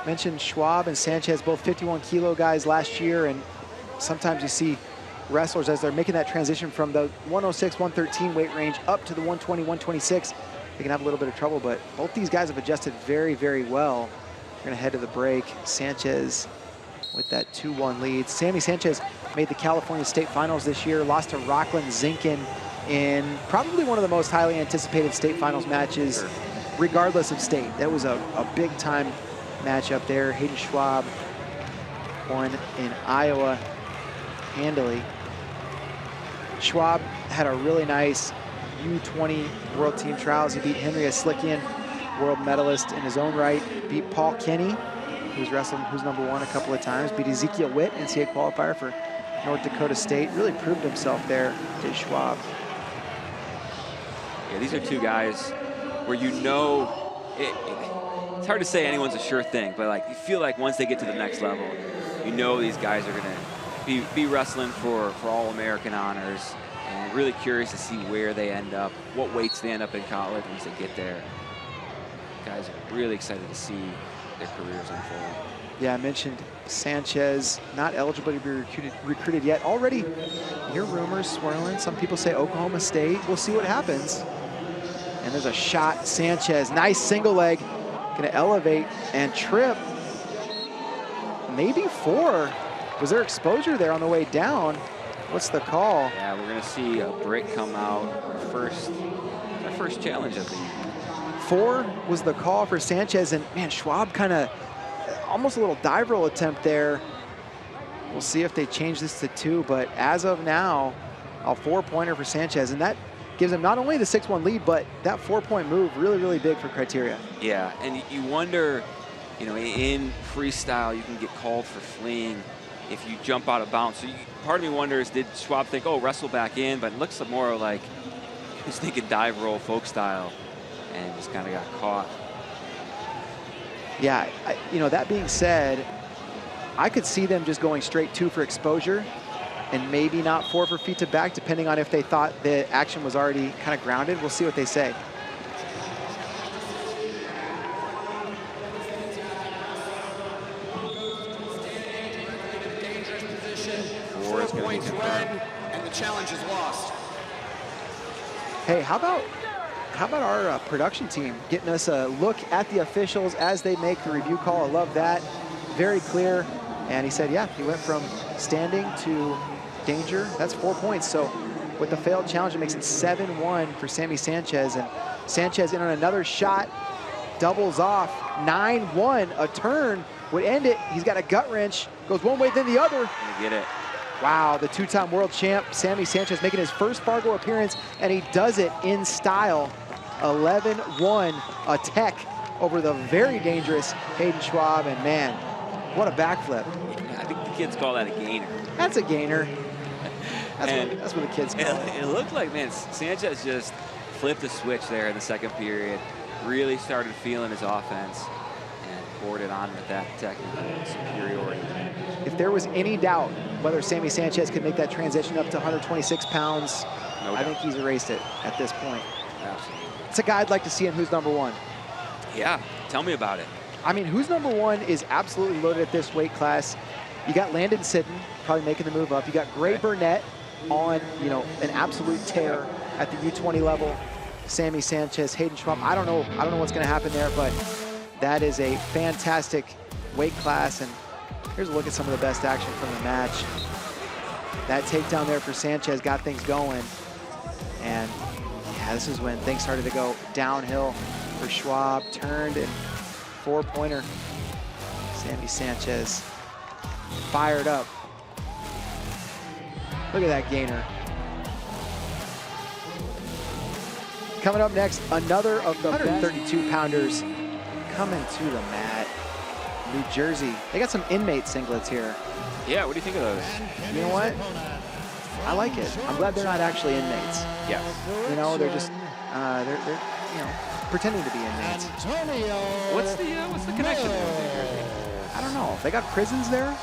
B: Mentioned Schwab and Sanchez, both 51 kilo guys last year, and sometimes you see wrestlers as they're making that transition from the 106, 113 weight range up to the 120, 126. They can have a little bit of trouble, but both these guys have adjusted very, very well. We're gonna head to the break. Sanchez with that 2-1 lead. Sammy Sanchez made the California State Finals this year, lost to Rockland Zinkin in probably one of the most highly anticipated state finals matches, regardless of state. That was a big time matchup there. Hayden Schwab won in Iowa handily. Schwab had a really nice U20 World Team Trials. He beat Henry Aslikian, world medalist in his own right, beat Paul Kenny, who's #1 a couple of times, beat Ezekiel Witt, NCAA qualifier for North Dakota State. Really proved himself there, did Schwab.
C: Yeah, these are two guys where you know, it's hard to say anyone's a sure thing, but like you feel like once they get to the next level, you know these guys are gonna be wrestling for All-American honors, and really curious to see where they end up, what weights they end up in college once they get there. Guys are really excited to see their careers unfold.
B: Yeah, I mentioned Sanchez not eligible to be recruited yet. Already, you hear rumors swirling. Some people say Oklahoma State. We'll see what happens. And there's a shot. Sanchez, nice single leg. Gonna elevate and trip. Maybe 4. Was there exposure there on the way down? What's the call?
C: Yeah, we're gonna see a break come out. Our first challenge of the evening.
B: 4 was the call for Sanchez, and man, Schwab kind of almost a little dive roll attempt there. We'll see if they change this to 2, but as of now, a 4-pointer for Sanchez, and that gives him not only the 6-1 lead, but that 4-point move really, really big for criteria.
C: Yeah, and you wonder, you know, in freestyle, you can get called for fleeing if you jump out of bounds. So part of me wonders, did Schwab think, oh, wrestle back in? But it looks more like he's thinking dive roll folk style and just kind of got caught.
B: Yeah, you know, that being said, I could see them just going straight 2 for exposure and maybe not 4 for feet to back, depending on if they thought the action was already kind of grounded. We'll see what they say.
F: Points red, and the challenge is lost.
B: Hey, how about our production team getting us a look at the officials as they make the review call? I love that. Very clear. And he said, yeah, he went from standing to danger. That's 4 points. So with the failed challenge, it makes it 7-1 for Sammy Sanchez. And Sanchez in on another shot, doubles off, 9-1. A turn would end it. He's got a gut wrench, goes one way, then the other.
C: Get it.
B: Wow, the 2-time world champ, Sammy Sanchez, making his first Fargo appearance, and he does it in style. 11-1, a tech over the very dangerous Hayden Schwab, and man, what a backflip.
C: I think the kids call that a gainer.
B: That's a gainer. That's what the kids call it.
C: It looked like, man, Sanchez just flipped the switch there in the second period, really started feeling his offense, and poured it on with that technical superiority.
B: If there was any doubt whether Sammy Sanchez could make that transition up to 126 pounds, I think he's erased it at this point.
C: Absolutely.
B: It's a guy I'd like to see in Who's Number One.
C: Yeah, tell me about it.
B: I mean, Who's Number One is absolutely loaded at this weight class. You got Landon Sitten probably making the move up. You got Gray Burnett on, you know, an absolute tear at the U20 level. Sammy Sanchez, Hayden Schwab. I don't know what's going to happen there, but that is a fantastic weight class. And here's a look at some of the best action from the match. That takedown there for Sanchez got things going. And yeah, this is when things started to go downhill for Schwab. Turned and four-pointer. Sammy Sanchez fired up. Look at that gainer. Coming up next, another of the 132-pounders coming to the mat. New Jersey. They got some inmate singlets here.
C: Yeah, what do you think of those?
B: You know what? I like it. I'm glad they're not actually inmates.
C: Yeah.
B: You know, they're just they're you know, pretending to be inmates.
C: What's the connection there with New Jersey?
B: I don't know. They got prisons there?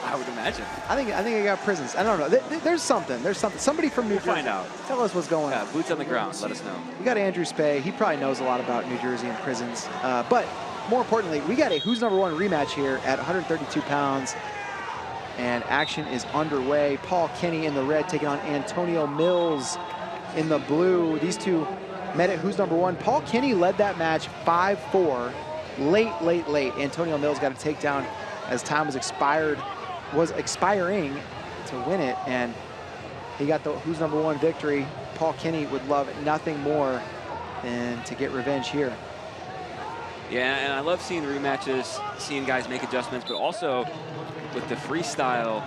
C: I would imagine.
B: I think they got prisons. I don't know. There's something. There's something. Somebody from New Jersey.
C: Find out.
B: Tell us what's going on.
C: Boots on the ground. Let us know.
B: We got Andrew Spey. He probably knows a lot about New Jersey and prisons. But more importantly, we got a Who's Number One rematch here at 132 pounds. And action is underway. Paul Kenny in the red taking on Antonio Mills in the blue. These two met at Who's Number One. Paul Kenny led that match 5-4. Late. Antonio Mills got a takedown as time was expiring to win it, and he got the Who's Number One victory. Paul Kenny would love nothing more than to get revenge here.
C: Yeah, and I love seeing the rematches, seeing guys make adjustments, but also with the freestyle,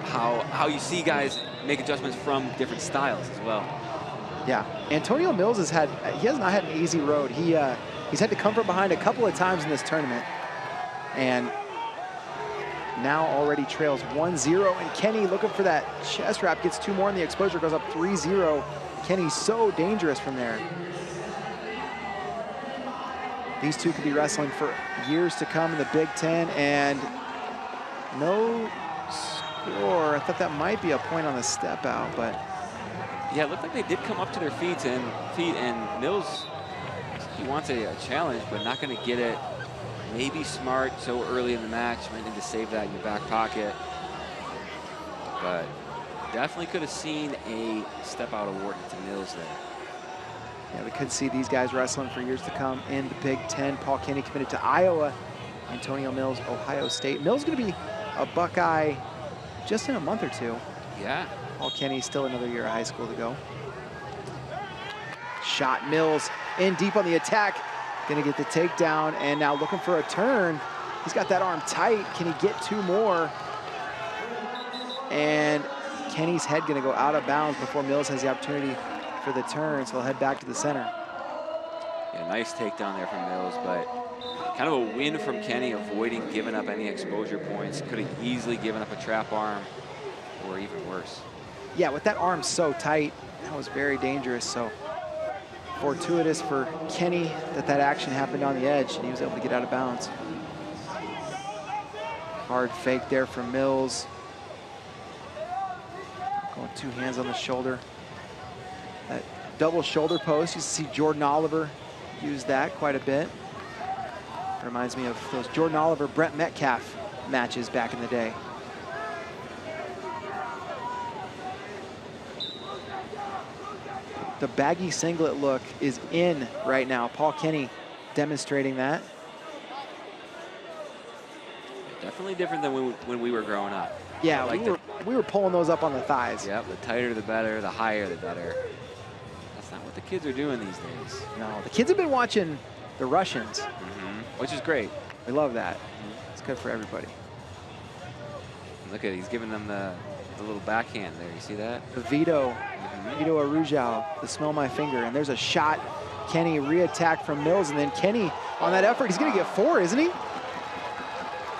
C: how you see guys make adjustments from different styles as well.
B: Yeah, Antonio Mills he has not had an easy road. He's had to come from behind a couple of times in this tournament, and now already trails 1-0, and Kenny looking for that chest wrap, gets two more, and the exposure goes up 3-0. Kenny's so dangerous from there. These two could be wrestling for years to come in the Big Ten, and no score. I thought that might be a point on the step out, but
C: yeah, it looked like they did come up to their feet, and Mills, he wants a challenge, but not going to get it. Maybe smart so early in the match, might need to save that in your back pocket. But definitely could have seen a step out award to Mills there.
B: yeah, we could see these guys wrestling for years to come in the Big Ten. Paul Kenny committed to Iowa. Antonio Mills, Ohio State. Mills going to be a Buckeye just in a month or two.
C: Yeah.
B: Paul Kenny still another year of high school to go. Shot Mills in deep on the attack. Gonna get the takedown, and now looking for a turn. He's got that arm tight. Can he get two more? And Kenny's head gonna go out of bounds before Mills has the opportunity for the turn, so he'll head back to the center.
C: Yeah, nice takedown there from Mills, but kind of a win from Kenny, avoiding giving up any exposure points. Could have easily given up a trap arm, or even worse.
B: Yeah, with that arm so tight, that was very dangerous. So fortuitous for Kenny that action happened on the edge and he was able to get out of bounds. Hard fake there for Mills. Going two hands on the shoulder. That double shoulder post, you see Jordan Oliver use that quite a bit. Reminds me of those Jordan Oliver, Brent Metcalf matches back in the day. The baggy singlet look is in right now. Paul Kenny demonstrating that.
C: Definitely different than when we were growing up.
B: Yeah, we were pulling those up on the thighs.
C: Yep, the tighter the better, the higher the better. That's not what the kids are doing these days.
B: No, the kids have been watching the Russians.
C: Which is great.
B: We love that. It's good for everybody.
C: Look at it, he's giving them the little backhand there. You see that?
B: The Vito Arujau, the smell my finger. And there's a shot. Kenny re-attack from Mills. And then Kenny on that effort, he's going to get four, isn't he?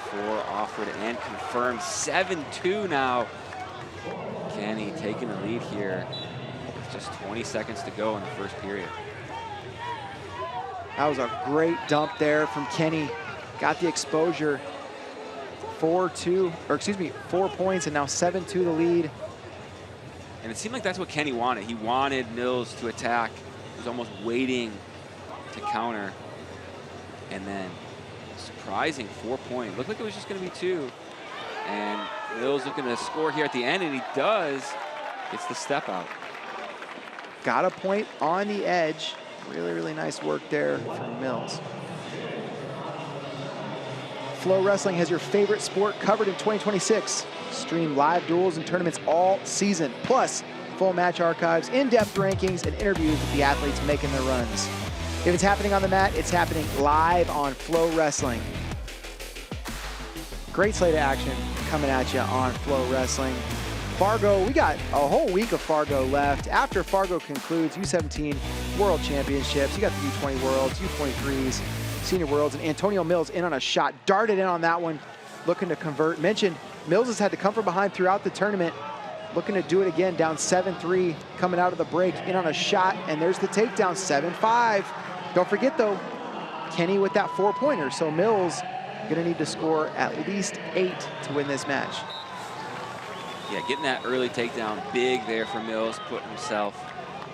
C: Four offered and confirmed. 7-2 now Kenny taking the lead here with just 20 seconds to go in the first period.
B: That was a great dump there from Kenny. Got the exposure. 4 points, and now 7-2 the lead.
C: And it seemed like that's what Kenny wanted. He wanted Mills to attack. He was almost waiting to counter. And then surprising 4-point. Looked like it was just going to be 2. And Mills looking to score here at the end, and he does. Gets the step out.
B: Got a point on the edge. Really, really nice work there from Mills. FloWrestling has your favorite sport covered in 2026. Stream live duels and tournaments all season, plus full match archives, in-depth rankings, and interviews with the athletes making their runs. If it's happening on the mat, it's happening live on FloWrestling. Great slate of action coming at you on FloWrestling. Fargo, we got a whole week of Fargo left. After Fargo concludes U17 World Championships, you got the U20 Worlds, U23s, Senior Worlds, and Antonio Mills in on a shot, darted in on that one, looking to convert. Mentioned Mills has had to come from behind throughout the tournament, looking to do it again, down 7-3, coming out of the break, in on a shot, and there's the takedown, 7-5. Don't forget though, Kenny with that 4-pointer, so Mills gonna need to score at least 8 to win this match.
C: Yeah, getting that early takedown big there for Mills, putting himself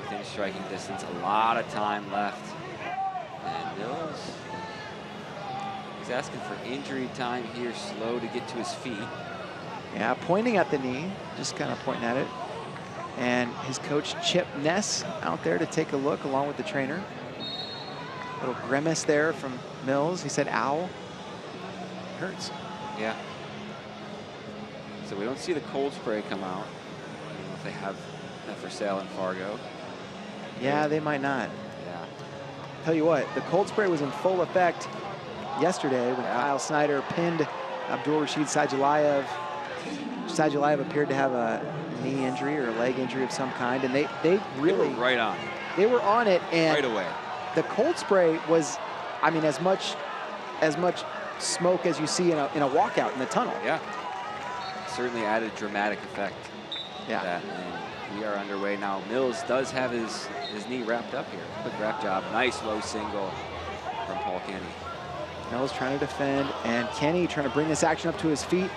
C: within striking distance. A lot of time left. And Mills, he's asking for injury time here, slow to get to his feet.
B: Yeah, pointing at the knee, just kind of pointing at it. And his coach, Chip Ness, out there to take a look along with the trainer. Little grimace there from Mills. He said, ow. Hurts.
C: Yeah. So we don't see the cold spray come out. I don't know if they have that for sale in Fargo.
B: Yeah, they might not.
C: Yeah.
B: Tell you what, the cold spray was in full effect yesterday when Kyle Snyder pinned Abdul Rashid Sajalayev. Sajalayev appeared to have a knee injury or a leg injury of some kind, and they really
C: were right on.
B: They were on it, and
C: right away.
B: The cold spray was, I mean, as much smoke as you see in a walkout in the tunnel.
C: Yeah. Certainly added dramatic effect.
B: Yeah.
C: That, and we are underway now. Mills does have his knee wrapped up here. Quick wrap job. Nice low single from Paul Kenny.
B: Mills trying to defend, and Kenny trying to bring this action up to his feet.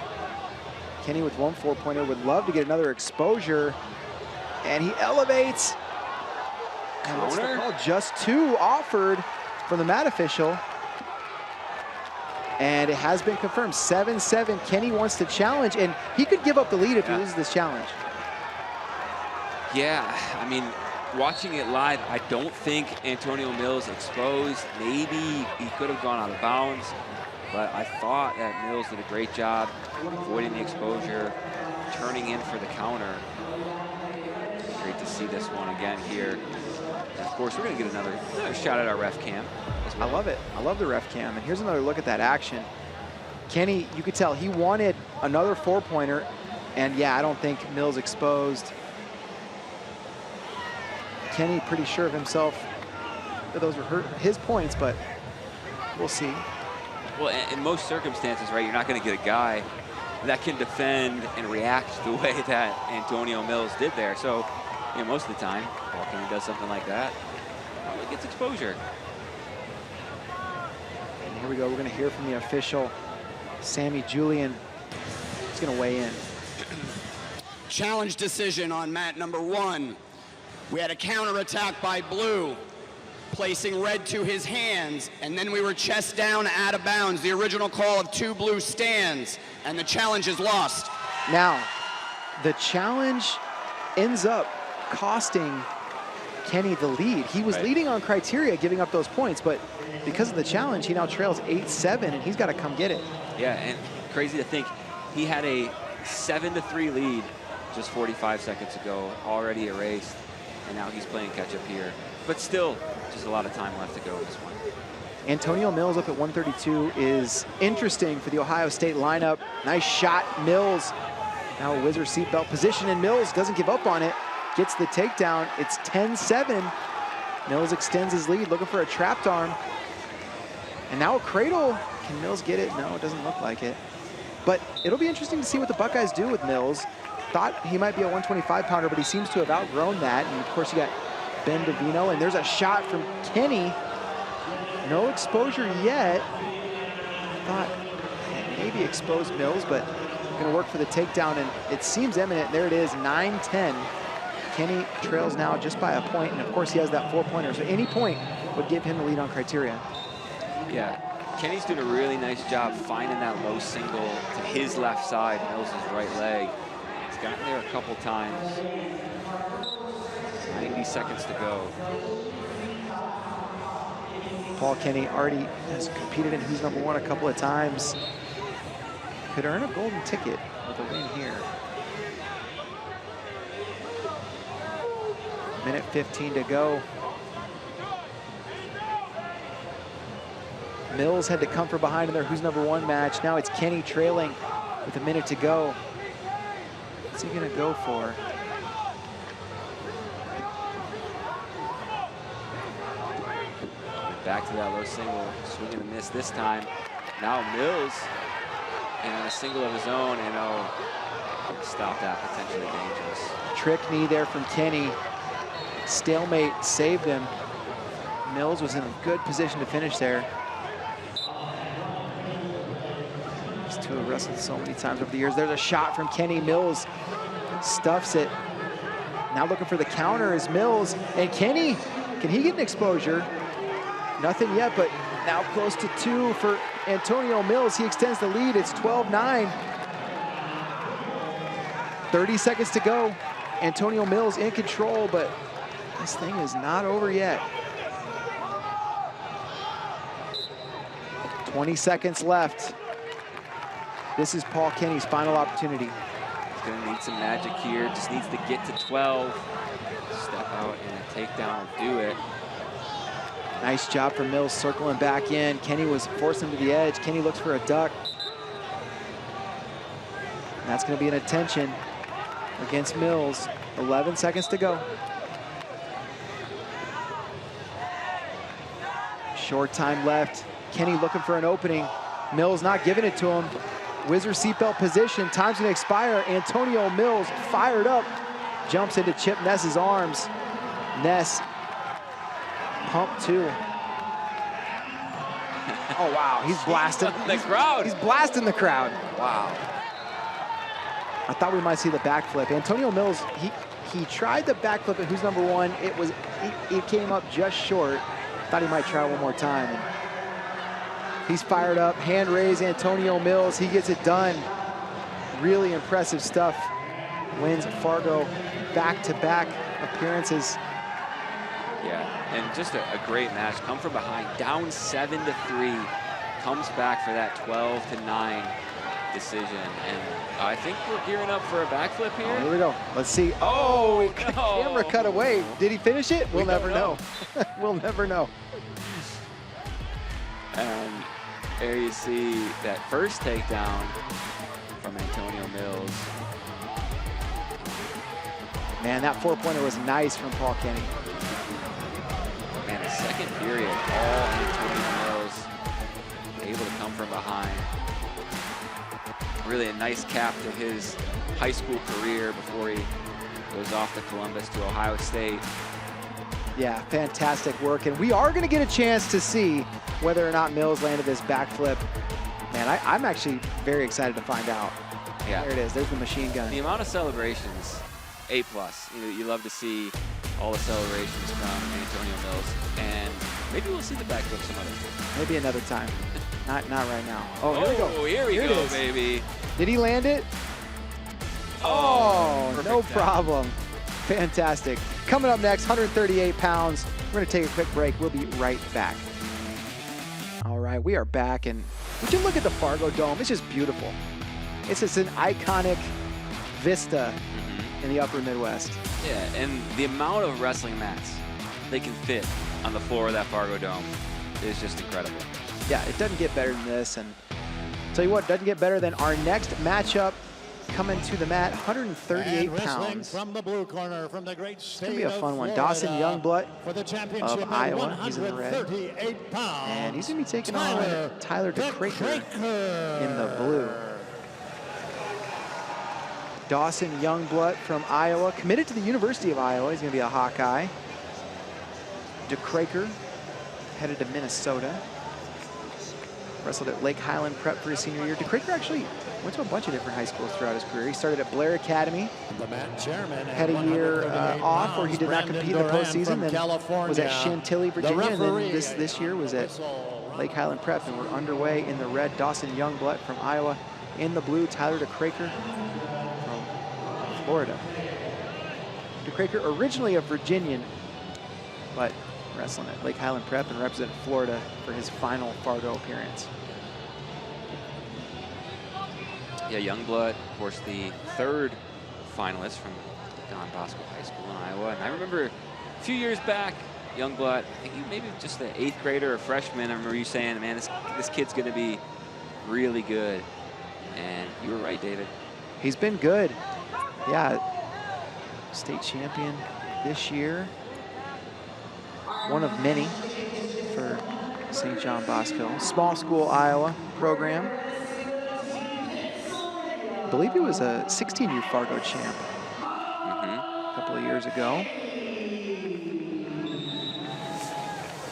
B: Kenny with 1 4-pointer would love to get another exposure, and he elevates. And what's the call? Just 2 offered from the mat official. And it has been confirmed, 7-7. Kenny wants to challenge, and he could give up the lead if he loses this challenge.
C: Yeah, I mean, watching it live, I don't think Antonio Mills exposed. Maybe he could have gone out of bounds, but I thought that Mills did a great job avoiding the exposure, turning in for the counter. Great to see this one again here. And of course, we're going to get another shot at our ref cam as well.
B: I love it. I love the ref cam. And here's another look at that action. Kenny, you could tell he wanted another 4-pointer. And yeah, I don't think Mills exposed. Kenny pretty sure of himself that those were his points, but we'll see.
C: Well, in most circumstances, right, you're not going to get a guy that can defend and react the way that Antonio Mills did there. So, you know, most of the time, Paul Kenny does something like that, probably gets exposure.
B: And here we go. We're going to hear from the official, Sammy Julian. He's going to weigh in.
F: Challenge decision on mat number 1. We had a counterattack by blue, placing red to his hands, and then we were chest down out of bounds. The original call of 2 blue stands, and the challenge is lost.
B: Now, the challenge ends up costing Kenny the lead. He was leading on criteria, giving up those points, but because of the challenge, he now trails 8-7, and he's got to come get it.
C: Yeah, and crazy to think, he had a 7-3 lead just 45 seconds ago, already erased, and now he's playing catch up here. But still, just a lot of time left to go in this one.
B: Antonio Mills up at 132 is interesting for the Ohio State lineup. Nice shot, Mills. Now a whizzer seatbelt position, and Mills doesn't give up on it. Gets the takedown. It's 10-7. Mills extends his lead, looking for a trapped arm. And now a cradle. Can Mills get it? No, it doesn't look like it. But it'll be interesting to see what the Buckeyes do with Mills. thought he might be a 125-pounder, but he seems to have outgrown that. And of course, you got Ben DeVino, and there's a shot from Kenny. No exposure yet. Thought maybe exposed Mills, but going to work for the takedown, and it seems imminent. There it is, 9-10. Kenny trails now just by a point, and of course he has that 4-pointer, so any point would give him the lead on criteria.
C: Yeah, Kenny's doing a really nice job finding that low single to his left side, Mills' right leg. He's gotten there a couple times. 90 seconds to go.
B: Paul Kenny already has competed in Who's Number One a couple of times. Could earn a golden ticket with a win here. Minute 15 to go. Mills had to come from behind in their Who's Number One match. Now it's Kenny trailing with a minute to go. What's he gonna go for?
C: Back to that low single, swing and a miss this time. Now Mills, and a single of his own, and stop that, potentially dangerous.
B: Trick knee there from Kenny. Stalemate saved him. Mills was in a good position to finish there. These two have wrestled so many times over the years. There's a shot from Kenny. Mills stuffs it. Now looking for the counter is Mills, and Kenny, can he get an exposure? Nothing yet, but now close to 2 for Antonio Mills. He extends the lead. It's 12-9. 30 seconds to go. Antonio Mills in control, but this thing is not over yet. 20 seconds left. This is Paul Kenny's final opportunity.
C: He's gonna need some magic here. Just needs to get to 12. Step out and a takedown will do it.
B: Nice job for Mills circling back in. Kenny was forced him to the edge. Kenny looks for a duck. And that's going to be an attention against Mills. 11 seconds to go. Short time left. Kenny looking for an opening. Mills not giving it to him. Wizard seatbelt position. Time's going to expire. Antonio Mills fired up. Jumps into Chip Ness's arms. Ness. Pump 2. Oh, wow, he's blasting.
C: The crowd.
B: He's blasting the crowd.
C: Wow.
B: I thought we might see the backflip. Antonio Mills, he tried the backflip at Who's Number One. It came up just short. Thought he might try one more time. And he's fired up. Hand raise, Antonio Mills. He gets it done. Really impressive stuff. Wins Fargo back-to-back appearances.
C: Yeah, and just a great match. Come from behind, down 7-3, comes back for that 12-9 decision. And I think we're gearing up for a backflip here.
B: Oh, here we go. Let's see. Oh,
C: no.
B: Camera cut away. Did he finish it? We'll never know. We'll never know.
C: And there you see that first takedown from Antonio Mills.
B: Man, that 4-pointer was nice from Paul Kenny.
C: Man, the second period, all Antonio Mills able to come from behind. Really a nice cap to his high school career before he goes off to Columbus to Ohio State.
B: Yeah, fantastic work. And we are going to get a chance to see whether or not Mills landed this backflip. Man, I'm actually very excited to find out.
C: Yeah.
B: There it is. There's the machine gun.
C: The amount of celebrations, A+. You love to see all the celebrations from Antonio Mills, and maybe we'll see the backflip some other time.
B: Maybe another time. Not right now. Oh, here we go.
C: Here we go, baby.
B: Did he land it? Oh, no problem. Fantastic. Coming up next, 138 pounds. We're going to take a quick break. We'll be right back. All right, we are back, and would you look at the Fargo Dome? It's just beautiful. It's just an iconic vista in the upper Midwest.
C: Yeah, and the amount of wrestling mats they can fit on the floor of that Fargo Dome is just incredible.
B: Yeah, it doesn't get better than this. And tell you what, it doesn't get better than our next matchup coming to the mat, 138 pounds.
D: From the blue corner, from the great state
B: It's going to be a fun one.
D: Florida,
B: Dawson Youngblood
D: for the championship
B: of Iowa. He's in the red.
D: 138 pounds.
B: And he's going to be taking on Tyler DeCraker in the blue. Dawson Youngblood from Iowa, committed to the University of Iowa. He's going to be a Hawkeye. DeKraker headed to Minnesota. Wrestled at Lake Highland Prep for his senior year. DeKraker actually went to a bunch of different high schools throughout his career. He started at Blair Academy, had a year off where he did not compete in the postseason, then was at Chantilly, Virginia, and then this year was at Lake Highland Prep, and we're underway in the red. Dawson Youngblood from Iowa. In the blue, Tyler DeKraker from Florida. DeKraker, originally a Virginian, but wrestling at Lake Highland Prep and represented Florida for his final Fargo appearance.
C: Yeah, Youngblood, of course, the third finalist from Don Bosco High School in Iowa. And I remember a few years back, Youngblood, I think he maybe just an 8th grader or freshman. I remember you saying, man, this kid's going to be really good. And you were right, David.
B: He's been good. Yeah, state champion this year. One of many for St. John Bosco. Small school Iowa program. I believe he was a 16U Fargo champ a couple of years ago.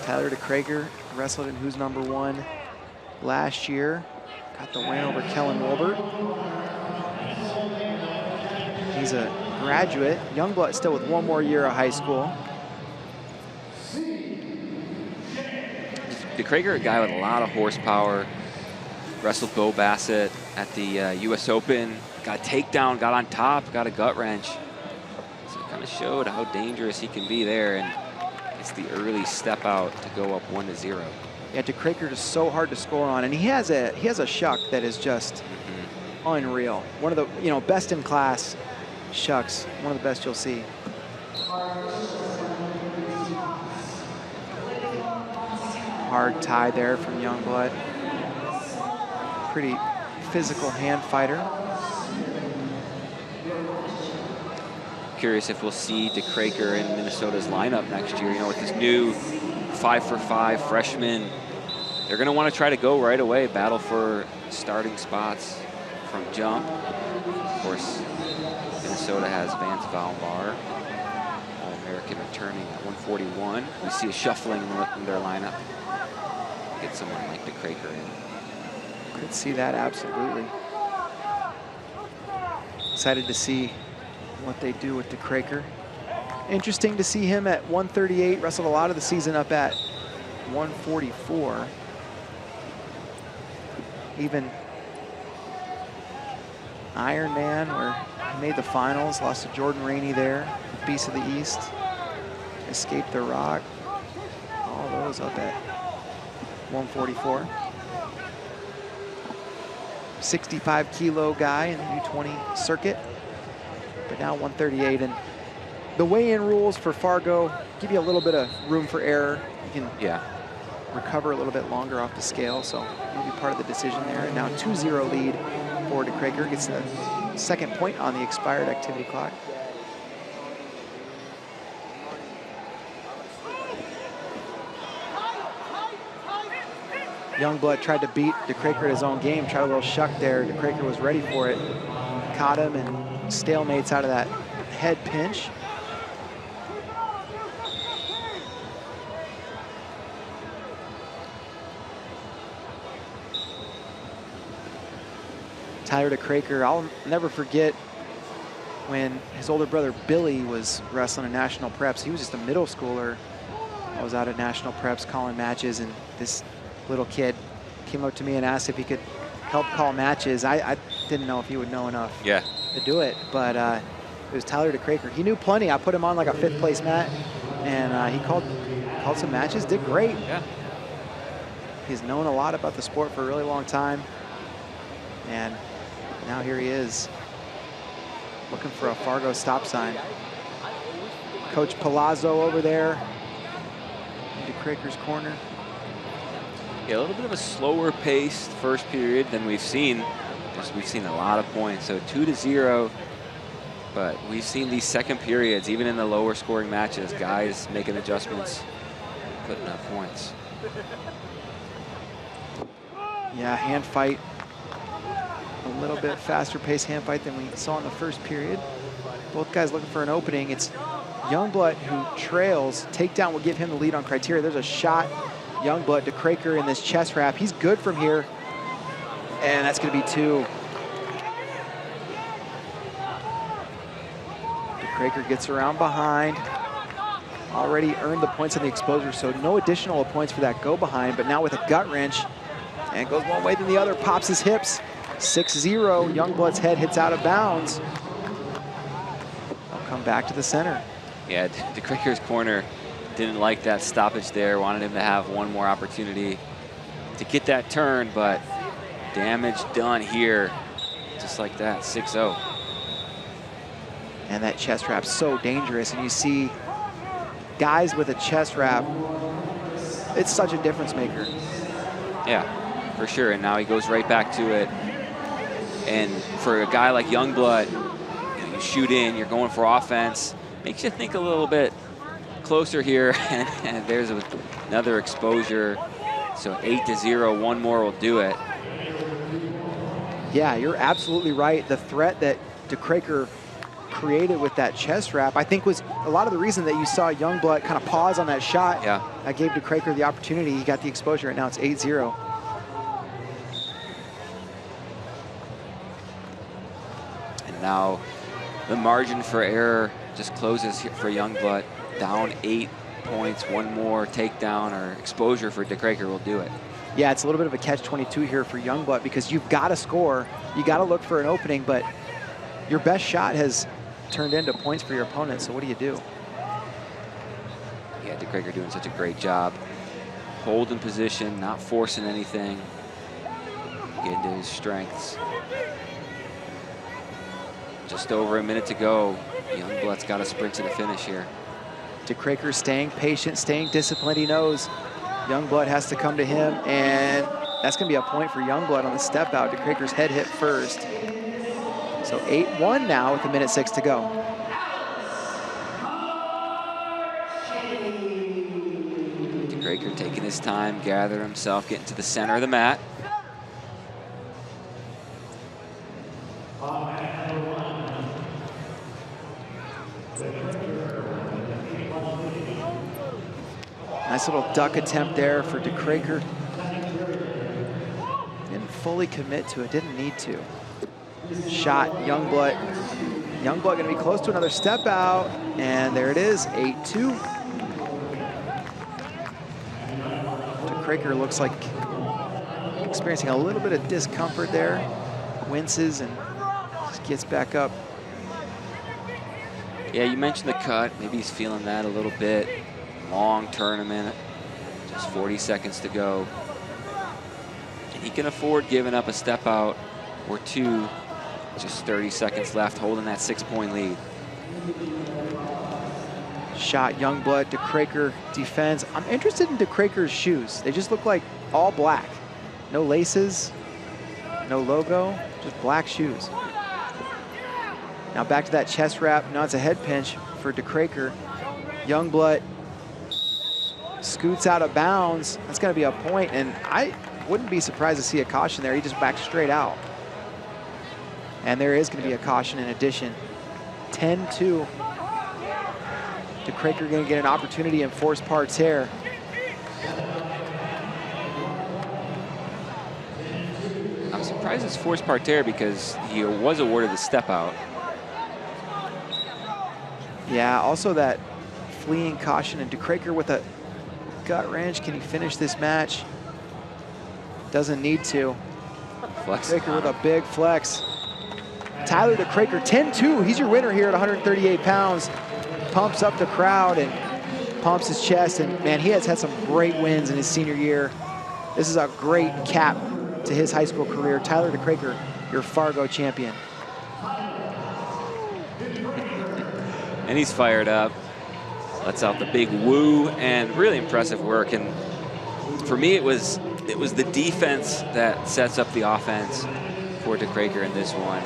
B: Tyler DeKraker wrestled in Who's Number One last year. Got the win over Kellen Wilbert. He's a graduate. Youngblood still with one more year of high school.
C: DeKraker, a guy with a lot of horsepower, wrestled Bo Bassett at the U.S. Open, got a takedown, got on top, got a gut wrench. So it kind of showed how dangerous he can be there, and it's the early step out to go up 1-0.
B: Yeah, DeKraker is so hard to score on, and he has a shuck that is just unreal. One of the best in class shucks, one of the best you'll see. Hard tie there from Youngblood. Pretty physical hand fighter.
C: Curious if we'll see DeKraker in Minnesota's lineup next year. You know, with this new 5-for-5 freshman, they're going to want to try to go right away, battle for starting spots from jump. Of course, Minnesota has Vance Valbar, All-American returning at 141. We see a shuffling in their lineup. Get someone like DeKraker in.
B: Could see that, absolutely. Excited to see what they do with DeKraker. Interesting to see him at 138, wrestled a lot of the season up at 144. Even Iron Man, where he made the finals, lost to Jordan Rainey there, Beast of the East, Escape the Rock, all those up at 144. 65-kilo guy in the U20 circuit, but now 138. And the weigh-in rules for Fargo give you a little bit of room for error. You can recover a little bit longer off the scale, so maybe part of the decision there. And now 2-0 lead for DeKraker, gets the second point on the expired activity clock. Youngblood tried to beat DeKraker at his own game, tried a little shuck there. DeKraker was ready for it. Caught him and stalemates out of that head pinch. Tyler DeKraker, I'll never forget when his older brother Billy was wrestling in national preps. He was just a middle schooler. I was out at national preps calling matches, and this little kid came up to me and asked if he could help call matches. I didn't know if he would know enough to do it, but it was Tyler DeKraker. He knew plenty. I put him on like a 5th place mat, and he called some matches, did great.
C: Yeah.
B: He's known a lot about the sport for a really long time, and now here he is looking for a Fargo stop sign. Coach Palazzo over there in DeKraker's corner.
C: Yeah, a little bit of a slower paced first period than we've seen. We've seen a lot of points, so 2-0. But we've seen these second periods, even in the lower scoring matches, guys making adjustments, putting up points.
B: Yeah, hand fight. A little bit faster paced hand fight than we saw in the first period. Both guys looking for an opening. It's Youngblood who trails. Takedown will give him the lead on criteria. There's a shot. Youngblood to Craker in this chest wrap. He's good from here. And that's going to be 2. Craker gets around behind. Already earned the points on the exposure, so no additional points for that go behind, but now with a gut wrench, and goes one way than the other, pops his hips. 6-0, Youngblood's head hits out of bounds. They'll come back to the center.
C: Yeah, DeCraker's corner didn't like that stoppage there, wanted him to have one more opportunity to get that turn, but damage done here, just like that, 6-0.
B: And that chest wrap's so dangerous, and you see guys with a chest wrap, it's such a difference maker.
C: Yeah, for sure, and now he goes right back to it. And for a guy like Youngblood, you shoot in, you're going for offense, makes you think a little bit closer here, and there's another exposure. So 8-0, one more will do it.
B: Yeah, you're absolutely right. The threat that DeCraker created with that chest wrap, I think was a lot of the reason that you saw Youngblood kind of pause on that shot.
C: Yeah.
B: That gave DeCraker the opportunity. He got the exposure, and now it's 8-0.
C: And now the margin for error just closes here for Youngblood. Down 8 points, one more takedown or exposure for DeCraker will do it.
B: Yeah, it's a little bit of a catch-22 here for Youngblood because you've got to score. You got to look for an opening, but your best shot has turned into points for your opponent, so what do you do?
C: Yeah, DeCraker doing such a great job. Holding position, not forcing anything. Getting to his strengths. Just over a minute to go. Youngblood's got to sprint to the finish here.
B: DeCraker staying patient, staying disciplined. He knows Youngblood has to come to him, and that's going to be a point for Youngblood on the step out. DeCraker's head hit first. So 8-1 now with 1:06 to go.
C: DeCraker taking his time, gathering himself, getting to the center of the mat.
B: Nice little duck attempt there for DeCraker. Didn't fully commit to it, didn't need to. Shot, Youngblood. Youngblood gonna be close to another step out, and there it is, 8-2. DeCraker looks like experiencing a little bit of discomfort there. Winces and just gets back up.
C: Yeah, you mentioned the cut. Maybe he's feeling that a little bit. Long tournament, just 40 seconds to go. And he can afford giving up a step out or two. Just 30 seconds left, holding that 6-point lead.
B: Shot, Youngblood, DeCraker defends. I'm interested in DeCraker's shoes. They just look like all black. No laces, no logo, just black shoes. Now back to that chest wrap. Now it's a head pinch for DeCraker. Youngblood scoots out of bounds. That's going to be a point, and I wouldn't be surprised to see a caution there. He just backed straight out. And there is going to be a caution in addition. 10-2. DeCraker going to get an opportunity in forced parterre.
C: I'm surprised it's forced parterre because he was awarded the step out.
B: Yeah, also that fleeing caution, and DeCraker with a gut wrench. Can he finish this match? Doesn't need to.
C: Flex.
B: DeCraker with a big flex. Tyler DeCraker, 10-2. He's your winner here at 138 pounds. Pumps up the crowd and pumps his chest. And man, he has had some great wins in his senior year. This is a great cap to his high school career. Tyler DeCraker, your Fargo champion.
C: And he's fired up. Lets out the big woo, and really impressive work. And for me, it was the defense that sets up the offense for DeCraker in this one.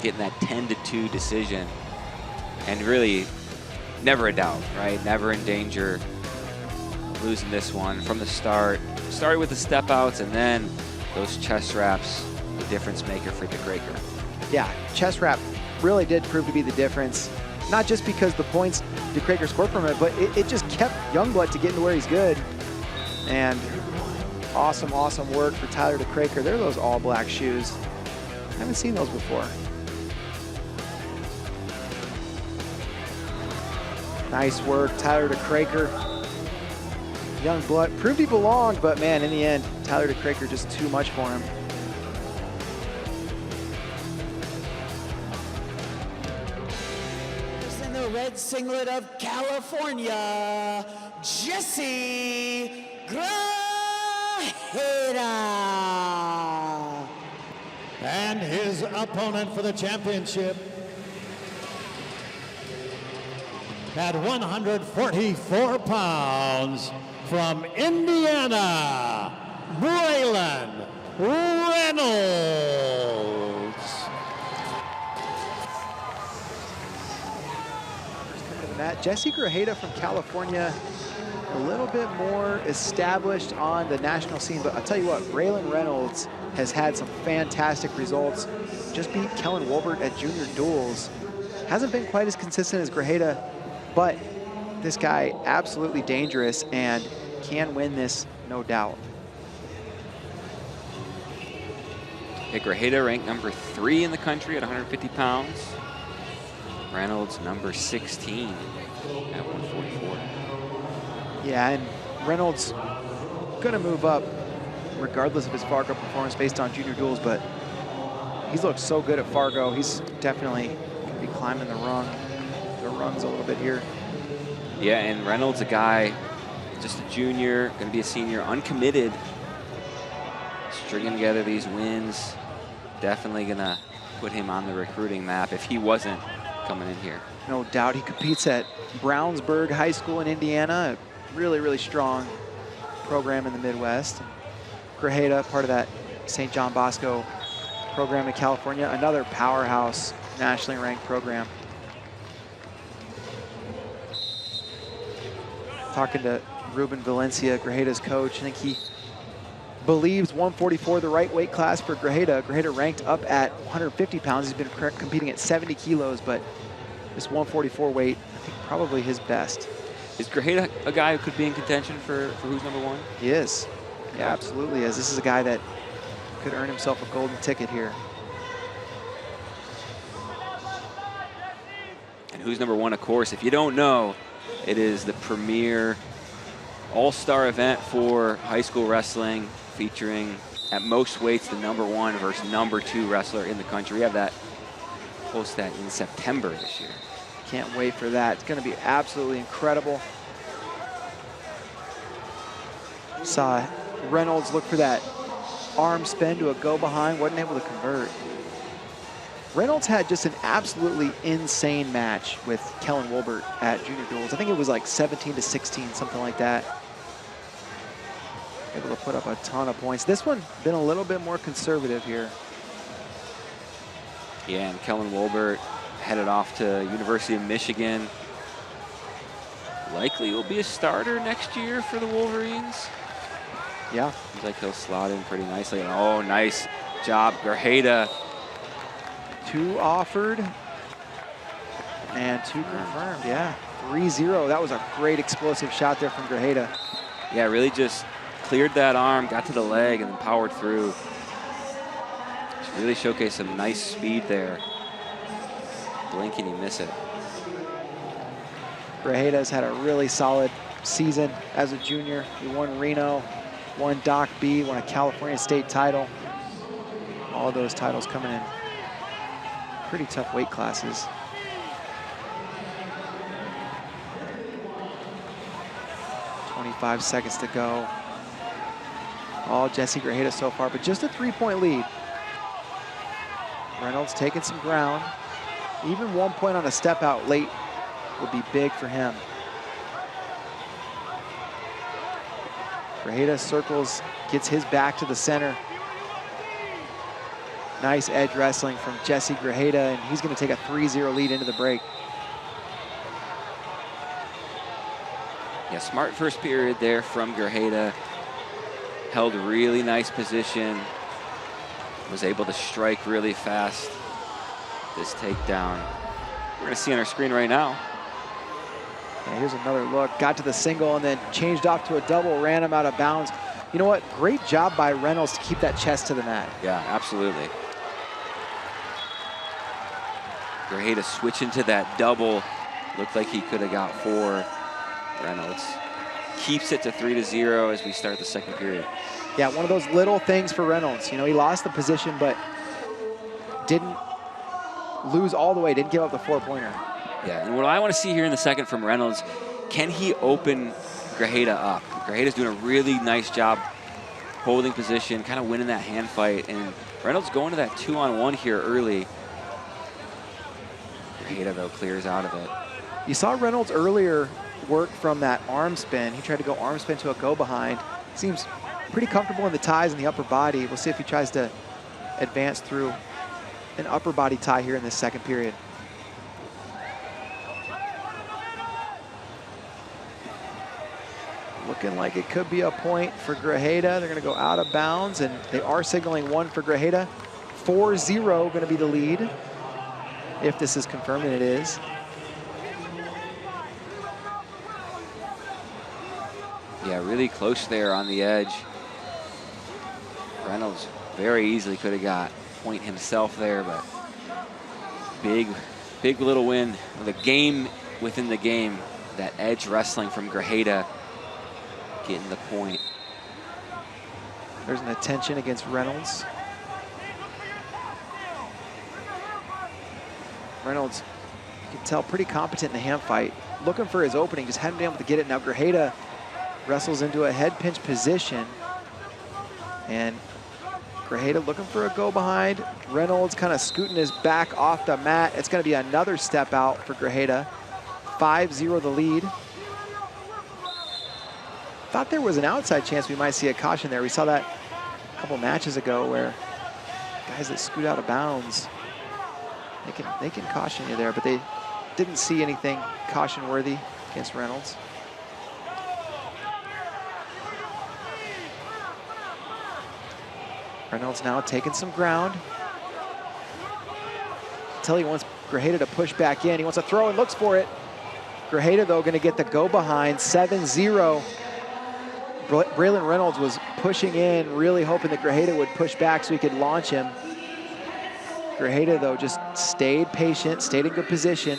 C: Getting that 10-2 decision, and really never a doubt, right? Never in danger losing this one from the start. Started with the step outs and then those chest wraps the difference maker for Dakota.
B: Yeah, chest wrap really did prove to be the difference. Not just because the points Dakota scored from it, but it just kept Youngblood to get into where he's good. And awesome, awesome work for Tyler Dakota. They're those all black shoes. I haven't seen those before. Nice work, Tyler Dakota. Youngblood proved he belonged, but man, in the end, Tyler Dakota just too much for him.
E: In the red singlet of California, Jesse Grajeda.
D: And his opponent for the championship at 144 pounds from Indiana, Braylon Reynolds.
B: Matt, Jesse Grajeda from California, a little bit more established on the national scene, but I'll tell you what, Braylon Reynolds has had some fantastic results. Just beat Kellen Wolbert at junior duels. Hasn't been quite as consistent as Grajeda, but this guy absolutely dangerous and can win this, no doubt.
C: Yeah, Grajeda ranked number 3 in the country at 150 pounds. Reynolds number 16 at 144.
B: Yeah, and Reynolds gonna move up regardless of his Fargo performance based on junior duels, but he's looked so good at Fargo. He's definitely gonna be climbing the rungs a little bit here.
C: Yeah, and Reynolds, a guy, just a junior, gonna be a senior, uncommitted, stringing together these wins. Definitely gonna put him on the recruiting map if he wasn't coming in here.
B: No doubt. He competes at Brownsburg High School in Indiana, a really, really strong program in the Midwest. Grajeda, part of that St. John Bosco program in California, another powerhouse nationally ranked program. Talking to Ruben Valencia, Grajeda's coach, I think he believes 144 the right weight class for Grajeda. Grajeda ranked up at 150 pounds. He's been competing at 70 kilos, but this 144 weight, I think probably his best.
C: Is Grajeda a guy who could be in contention for who's number 1?
B: He is. Yeah, absolutely is. This is a guy that could earn himself a golden ticket here.
C: And who's number 1, of course, if you don't know, it is the premier all-star event for high school wrestling, featuring at most weights the number 1 versus number 2 wrestler in the country. We have that, post that in September this year.
B: Can't wait for that. It's going to be absolutely incredible. Saw Reynolds look for that arm spin to a go behind, wasn't able to convert. Reynolds had just an absolutely insane match with Kellen Wolbert at junior duels. I think it was like 17-16, something like that. Able to put up a ton of points. This one been a little bit more conservative here.
C: Yeah, and Kellen Wolbert headed off to University of Michigan. Likely will be a starter next year for the Wolverines.
B: Yeah.
C: Seems like he'll slot in pretty nicely. Oh, nice job, Grajeda.
B: 2 offered and 2 confirmed, yeah. 3-0, that was a great explosive shot there from Grajeda.
C: Yeah, really just cleared that arm, got to the leg, and then powered through. Just really showcased some nice speed there. Blink and you miss it.
B: Grajeda's had a really solid season as a junior. He won Reno, won Doc B, won a California state title. All those titles coming in pretty tough weight classes. .25 seconds to go. All Jesse Grajeda so far, but just a 3-point lead. Reynolds taking some ground. Even 1 point on a step out late would be big for him. Grajeda circles, gets his back to the center. Nice edge wrestling from Jesse Grajeda, and he's going to take a 3-0 lead into the break.
C: Yeah, smart first period there from Grajeda. Held a really nice position. was able to strike really fast. This takedown, we're gonna see on our screen right now.
B: Yeah, here's another look. Got to the single and then changed off to a double, ran him out of bounds. You know what? Great job by Reynolds to keep that chest to the mat.
C: Yeah, absolutely. Grajeda switching to that double. Looked like he could have got 4. Reynolds keeps it to 3-0 as we start the second period.
B: Yeah, one of those little things for Reynolds. You know, he lost the position, but didn't lose all the way, didn't give up the 4-pointer.
C: Yeah, and what I want to see here in the second from Reynolds, can he open Grajeda up? Grajeda's doing a really nice job holding position, kind of winning that hand fight, and Reynolds going to that 2-on-1 here early. Grajeda, though, clears out of it.
B: You saw Reynolds earlier work from that arm spin. He tried to go arm spin to a go behind. Seems pretty comfortable in the ties in the upper body. We'll see if he tries to advance through an upper body tie here in this second period. Looking like it could be a point for Grajeda. They're gonna go out of bounds, and they are signaling 1 for Grajeda. 4-0 gonna be the lead, if this is confirmed, and it is.
C: Yeah, really close there on the edge. Reynolds very easily could have got point himself there, but big little win. The game within the game, that edge wrestling from Grajeda getting the point.
B: There's an attention against Reynolds. Reynolds, you can tell, pretty competent in the hand fight. Looking for his opening, just hadn't been able to get it. Now Grajeda wrestles into a head pinch position. And Grajeda looking for a go behind. Reynolds kind of scooting his back off the mat. It's going to be another step out for Grajeda. 5-0 the lead. Thought there was an outside chance we might see a caution there. We saw that a couple matches ago where guys that scoot out of bounds, they can caution you there, but they didn't see anything caution worthy against Reynolds. Reynolds now taking some ground. Until he wants Grajeda to push back in. He wants to throw and looks for it. Grajeda, though, going to get the go behind. 7-0. Braylon Reynolds was pushing in, really hoping that Grajeda would push back so he could launch him. Grajeda, though, just stayed patient, stayed in good position.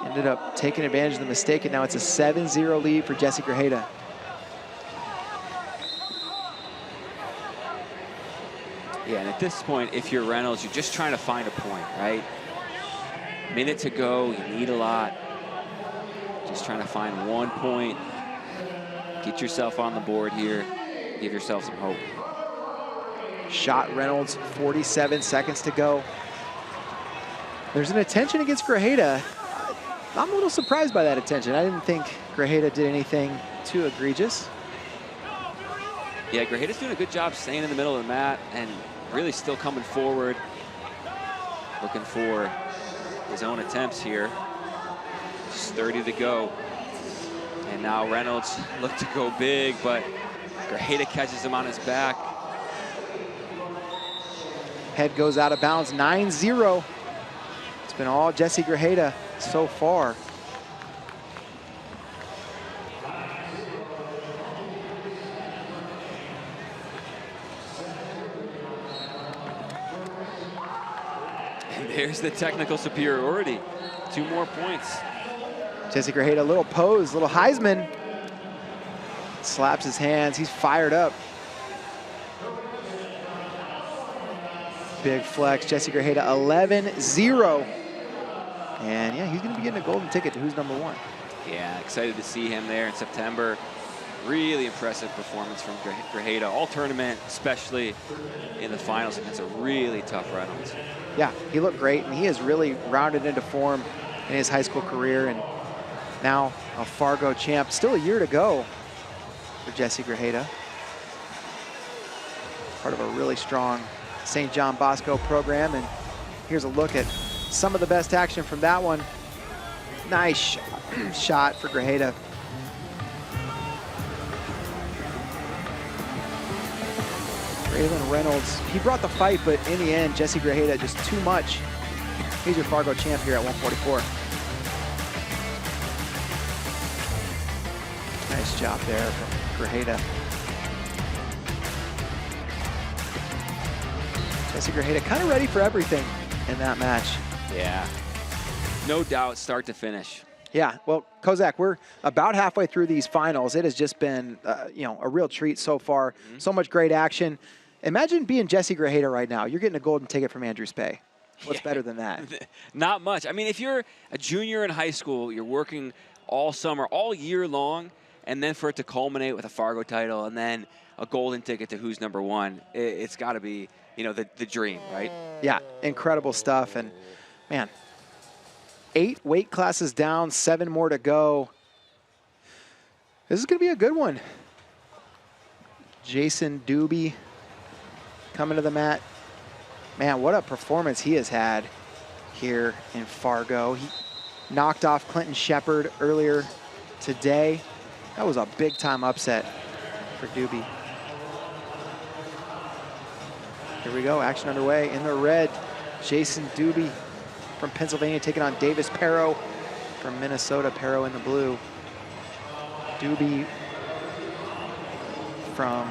B: Ended up taking advantage of the mistake, and now it's a 7-0 lead for Jesse Grajeda.
C: Yeah, and at this point, if you're Reynolds, you're just trying to find a point, right? Minute to go, you need a lot. Just trying to find 1 point. Get yourself on the board here. Give yourself some hope.
B: Shot Reynolds, 47 seconds to go. There's an attention against Grajeda. I'm a little surprised by that attention. I didn't think Grajeda did anything too egregious.
C: Yeah, Grajeda's doing a good job staying in the middle of the mat and really still coming forward, looking for his own attempts here. Just 30 to go. And now Reynolds looked to go big, but Grajeda catches him on his back.
B: Head goes out of bounds, 9-0. It's been all Jesse Grajeda so far.
C: And there's the technical superiority. 2 more points.
B: Jesse Grajeda, a little pose, little Heisman. Slaps his hands, he's fired up. Big flex, Jesse Grajeda, 11-0. And yeah, he's gonna be getting a golden ticket to who's number 1.
C: Yeah, excited to see him there in September. Really impressive performance from Grajeda, all tournament, especially in the finals against a really tough Reynolds.
B: Yeah, he looked great, and he has really rounded into form in his high school career, and now a Fargo champ. Still a year to go for Jesse Grajeda. Part of a really strong St. John Bosco program, and here's a look at some of the best action from that one. Nice shot for Grajeda. Braylon Reynolds, he brought the fight, but in the end, Jesse Grajeda just too much. He's your Fargo champ here at 144. Nice job there from Grajeda. Jesse Grajeda kind of ready for everything in that match.
C: Yeah, no doubt, start to finish.
B: Yeah, well, Kozak, we're about halfway through these finals. It has just been, you know, a real treat so far. So much great action. Imagine being Jesse Grajeda right now. You're getting a golden ticket from Andrew Spey. What's better than that?
C: Not much. I mean, if you're a junior in high school, you're working all summer, all year long, and then for it to culminate with a Fargo title and then a golden ticket to who's number one, it's got to be, you know, the dream, right?
B: Yeah, incredible stuff. And, man, 8 weight classes down, 7 more to go. This is going to be a good one. Jason Doobie coming to the mat. Man, what a performance he has had here in Fargo. He knocked off Clinton Shepard earlier today. That was a big-time upset for Doobie. Here we go, action underway. In the red, Jason Doobie from Pennsylvania taking on Davis Perro from Minnesota. Perro in the blue. Doobie from,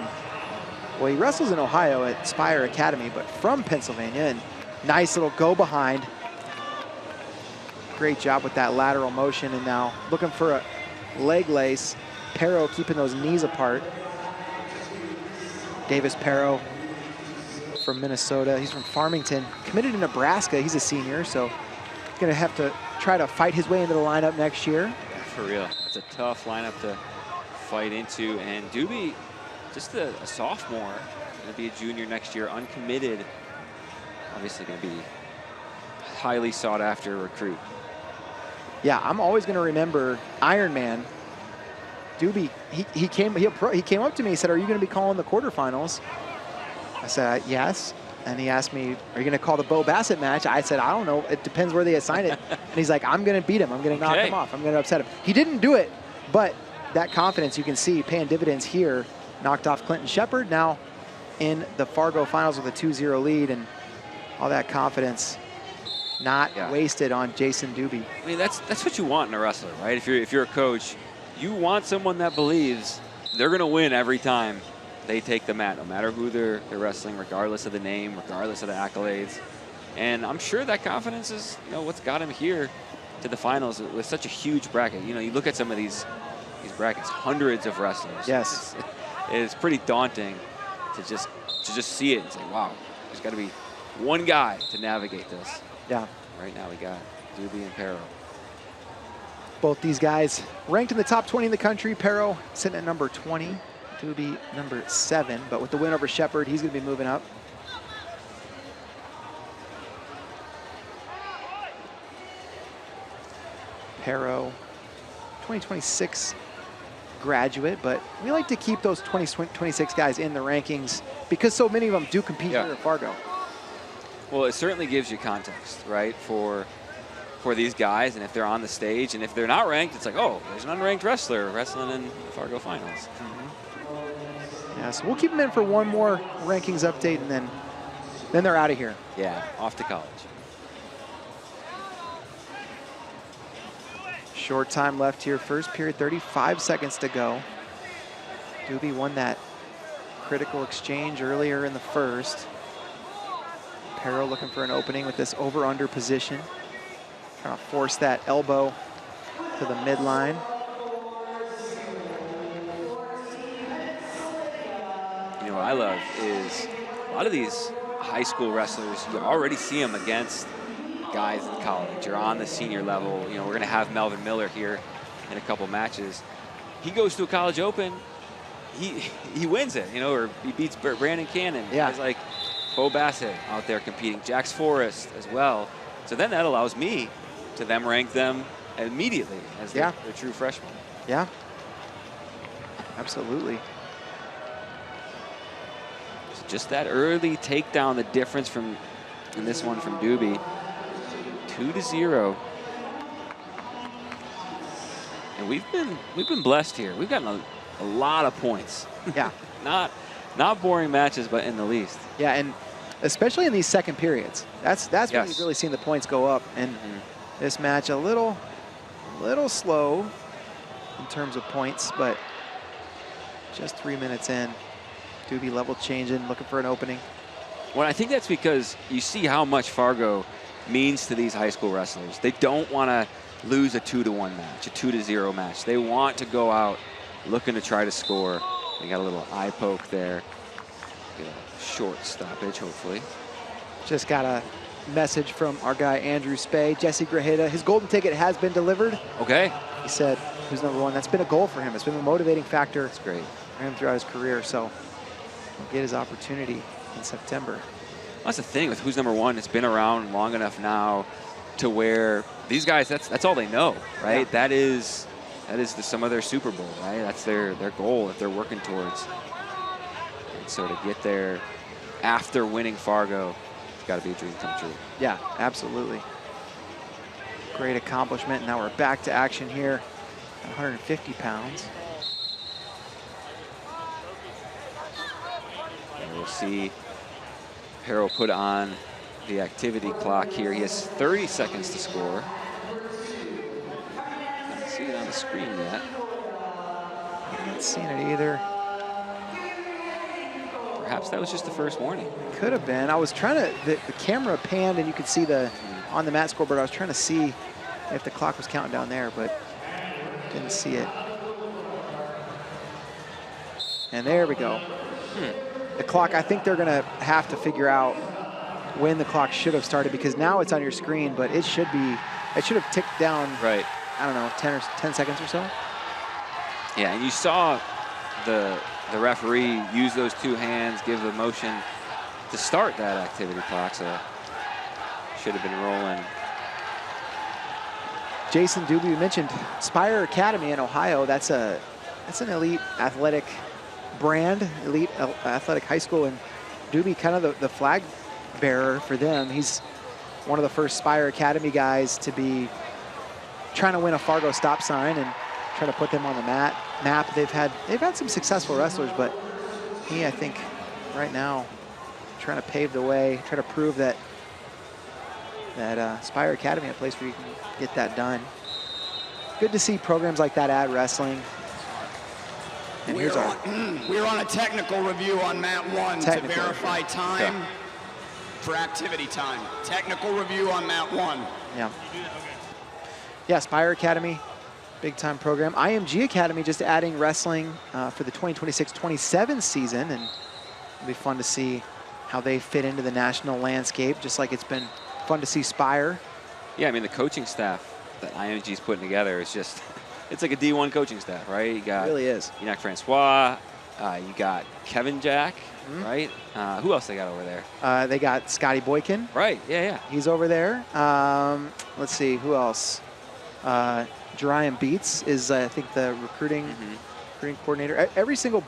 B: well, he wrestles in Ohio at Spire Academy, but from Pennsylvania, and nice little go behind. Great job with that lateral motion, and now looking for a leg lace. Perro keeping those knees apart. Davis Perro from Minnesota. He's from Farmington, committed to Nebraska. He's a senior, so he's gonna have to try to fight his way into the lineup next year.
C: Yeah, for real. It's a tough lineup to fight into, and Doobie, just a sophomore, gonna be a junior next year, uncommitted. Obviously gonna be highly sought after recruit.
B: Yeah, I'm always gonna remember Iron Man. Doobie, he came up to me, he said, "Are you gonna be calling the quarterfinals?" I said, "Yes." And he asked me, "Are you gonna call the Bo Bassett match?" I said, "I don't know, it depends where they assign it." And he's like, "I'm gonna beat him, I'm gonna knock him off, I'm gonna upset him." He didn't do it, but that confidence you can see paying dividends here. Knocked off Clinton Shepard, now in the Fargo finals with a 2-0 lead, and all that confidence not wasted on Jason Doobie.
C: I mean, that's what you want in a wrestler, right? If you're a coach, you want someone that believes they're gonna win every time they take the mat, no matter who they're wrestling, regardless of the name, regardless of the accolades. And I'm sure that confidence is, you know, what's got him here to the finals with such a huge bracket. You know, you look at some of these brackets, hundreds of wrestlers.
B: Yes.
C: It's pretty daunting to just see it and say, wow, there's got to be one guy to navigate this.
B: Yeah.
C: Right now we got Doobie and Perro.
B: Both these guys ranked in the top 20 in the country. Perro sitting at number 20. Doobie number 7, but with the win over Shepard, he's going to be moving up. Perro, 2026 graduate, but we like to keep those 2026 guys in the rankings because so many of them do compete here at Fargo.
C: Well, it certainly gives you context, right, for these guys, and if they're on the stage, and if they're not ranked, it's like, oh, there's an unranked wrestler wrestling in the Fargo finals.
B: Yeah, so we'll keep them in for one more rankings update, and then they're out of here.
C: Yeah, off to college.
B: Short time left here. First period, 35 seconds to go. Doobie won that critical exchange earlier in the first. Perro looking for an opening with this over-under position. Trying to force that elbow to the midline.
C: You know what I love is a lot of these high school wrestlers, you already see them against guys in college. You're on the senior level. You know, we're going to have Melvin Miller here in a couple matches. He goes to a college open, he wins it, you know, or he beats Brandon Cannon.
B: Yeah.
C: Guys like Bo Bassett out there competing, Jax Forrest as well. So then that allows me to then rank them immediately as their true freshmen.
B: Yeah, absolutely.
C: So just that early takedown, the difference from in this one from Doobie, 2-0. And we've been blessed here. We've gotten a lot of points.
B: Yeah.
C: Not Not boring matches, but in the least.
B: Yeah, and especially in these second periods. That's when
C: Yes.
B: you've really seen the points go up. And this match a little slow in terms of points, but just 3 minutes in. Doobie level changing, looking for an opening.
C: Well, I think that's because you see how much Fargo means to these high school wrestlers. They don't want to lose a 2-1 match, a 2-0 match. They want to go out looking to try to score. They got a little eye poke there. Get a short stoppage, hopefully.
B: Just got a message from our guy Andrew Spey, Jesse Grajeda. His golden ticket has been delivered.
C: Okay.
B: He said, who's number 1? That's been a goal for him. It's been a motivating factor
C: That's great.
B: for him throughout his career. So he'll get his opportunity in September.
C: That's the thing with who's number 1. It's been around long enough now to where these guys, that's all they know, right?
B: Yeah.
C: That is some of their Super Bowl, right? That's their goal that they're working towards. And so to get there after winning Fargo, it's got to be a dream come true.
B: Yeah, absolutely. Great accomplishment. Now we're back to action here at 150 pounds.
C: And we'll see Harrow put on the activity clock here. He has 30 seconds to score. Can't see it on the screen yet.
B: I'm not seeing it either.
C: Perhaps that was just the first warning.
B: Could have been. I was trying to, the camera panned and you could see on the mat scoreboard, I was trying to see if the clock was counting down there, but didn't see it. And there we go. The clock, I think they're gonna have to figure out when the clock should have started, because now it's on your screen, but it should have ticked down,
C: Right.
B: I don't know, 10 seconds or so.
C: Yeah, and you saw the referee use those two hands, give the motion to start that activity clock, so should have been rolling.
B: Jason Doobie, you mentioned Spire Academy in Ohio. That's an elite athletic brand, elite athletic high school, and Doobie kind of the flag bearer for them. He's one of the first Spire Academy guys to be trying to win a Fargo stop sign and try to put them on the map. They've had some successful wrestlers, but he, I think, right now, trying to pave the way, try to prove that Spire Academy, a place where you can get that done. Good to see programs like that at wrestling. And here's our
F: We're on a technical review on mat 1 to
B: Technical
F: verify
B: review.
F: time
C: Okay.
F: for activity time. Technical review on mat 1.
B: yeah, Spire Academy, big time program. IMG Academy just adding wrestling for the 2026-27 season, and it'll be fun to see how they fit into the national landscape, just like it's been fun to see Spire.
C: Yeah, I mean, the coaching staff that IMG's putting together is just, it's like a D1 coaching staff, right? You got
B: It really is.
C: Enoch Francois, you got Kevin Jack, right? Who else they got over there?
B: They got Scotty Boykin.
C: Right, yeah.
B: He's over there. Let's see, who else? Jerian Beats is, I think, the recruiting coordinator. Every single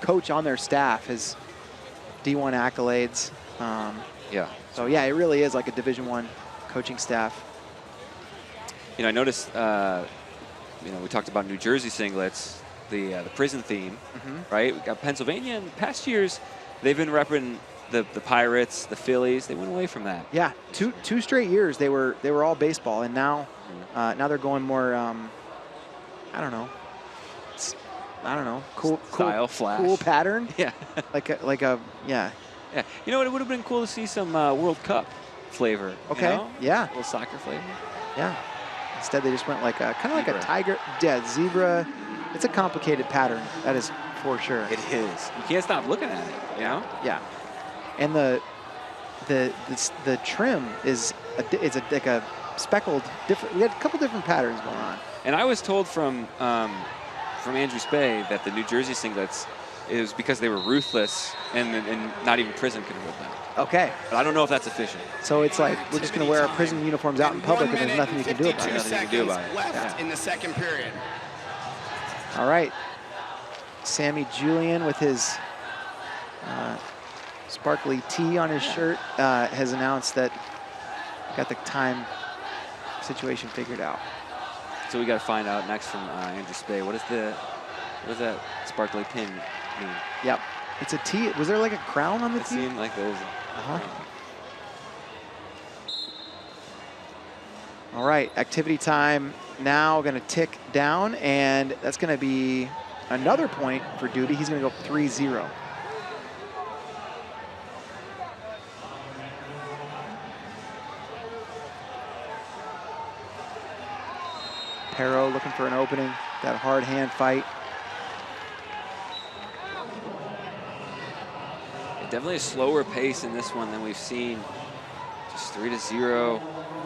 B: coach on their staff has D1 accolades.
C: Yeah.
B: So yeah, it really is like a Division I coaching staff.
C: You know, I noticed, we talked about New Jersey singlets, the prison theme, right? We got Pennsylvania. In past years, they've been repping the Pirates, the Phillies. They went away from that.
B: Yeah, two straight years they were all baseball, and now now they're going more. I don't know. Cool
C: Style, flash.
B: cool pattern.
C: Yeah.
B: like a yeah.
C: Yeah. You know what? It would have been cool to see some World Cup flavor.
B: Okay.
C: You know?
B: Yeah.
C: A little soccer flavor.
B: Yeah. Instead, they just went like a kind of like a
C: Zebra.
B: tiger. Yeah, zebra. It's a complicated pattern. That is for sure.
C: It is. You can't stop looking at it. You know?
B: Yeah. And the trim is like a speckled different. We had a couple different patterns going on.
C: And I was told from Andrew Spey that the New Jersey singlets is because they were ruthless and not even prison could hold them.
B: Okay.
C: But I don't know if that's official.
B: So it's like we're just going to wear our prison uniforms out in public, and there's nothing you can do about it.
C: Nothing you can do about it.
F: Left in the second period.
B: All right. Sammy Julian with his sparkly T on his shirt has announced that got the time situation figured out.
C: So we got to find out next from Andrew Spey. What does that sparkly pin mean?
B: Yep. It's a T. Was there like a crown on the
C: It
B: T?
C: seemed like there was.
B: All right, activity time now going to tick down, and that's going to be another point for Doobie. He's going to go 3-0. Pero looking for an opening, that hard hand fight.
C: Definitely a slower pace in this one than we've seen. Just 3-0,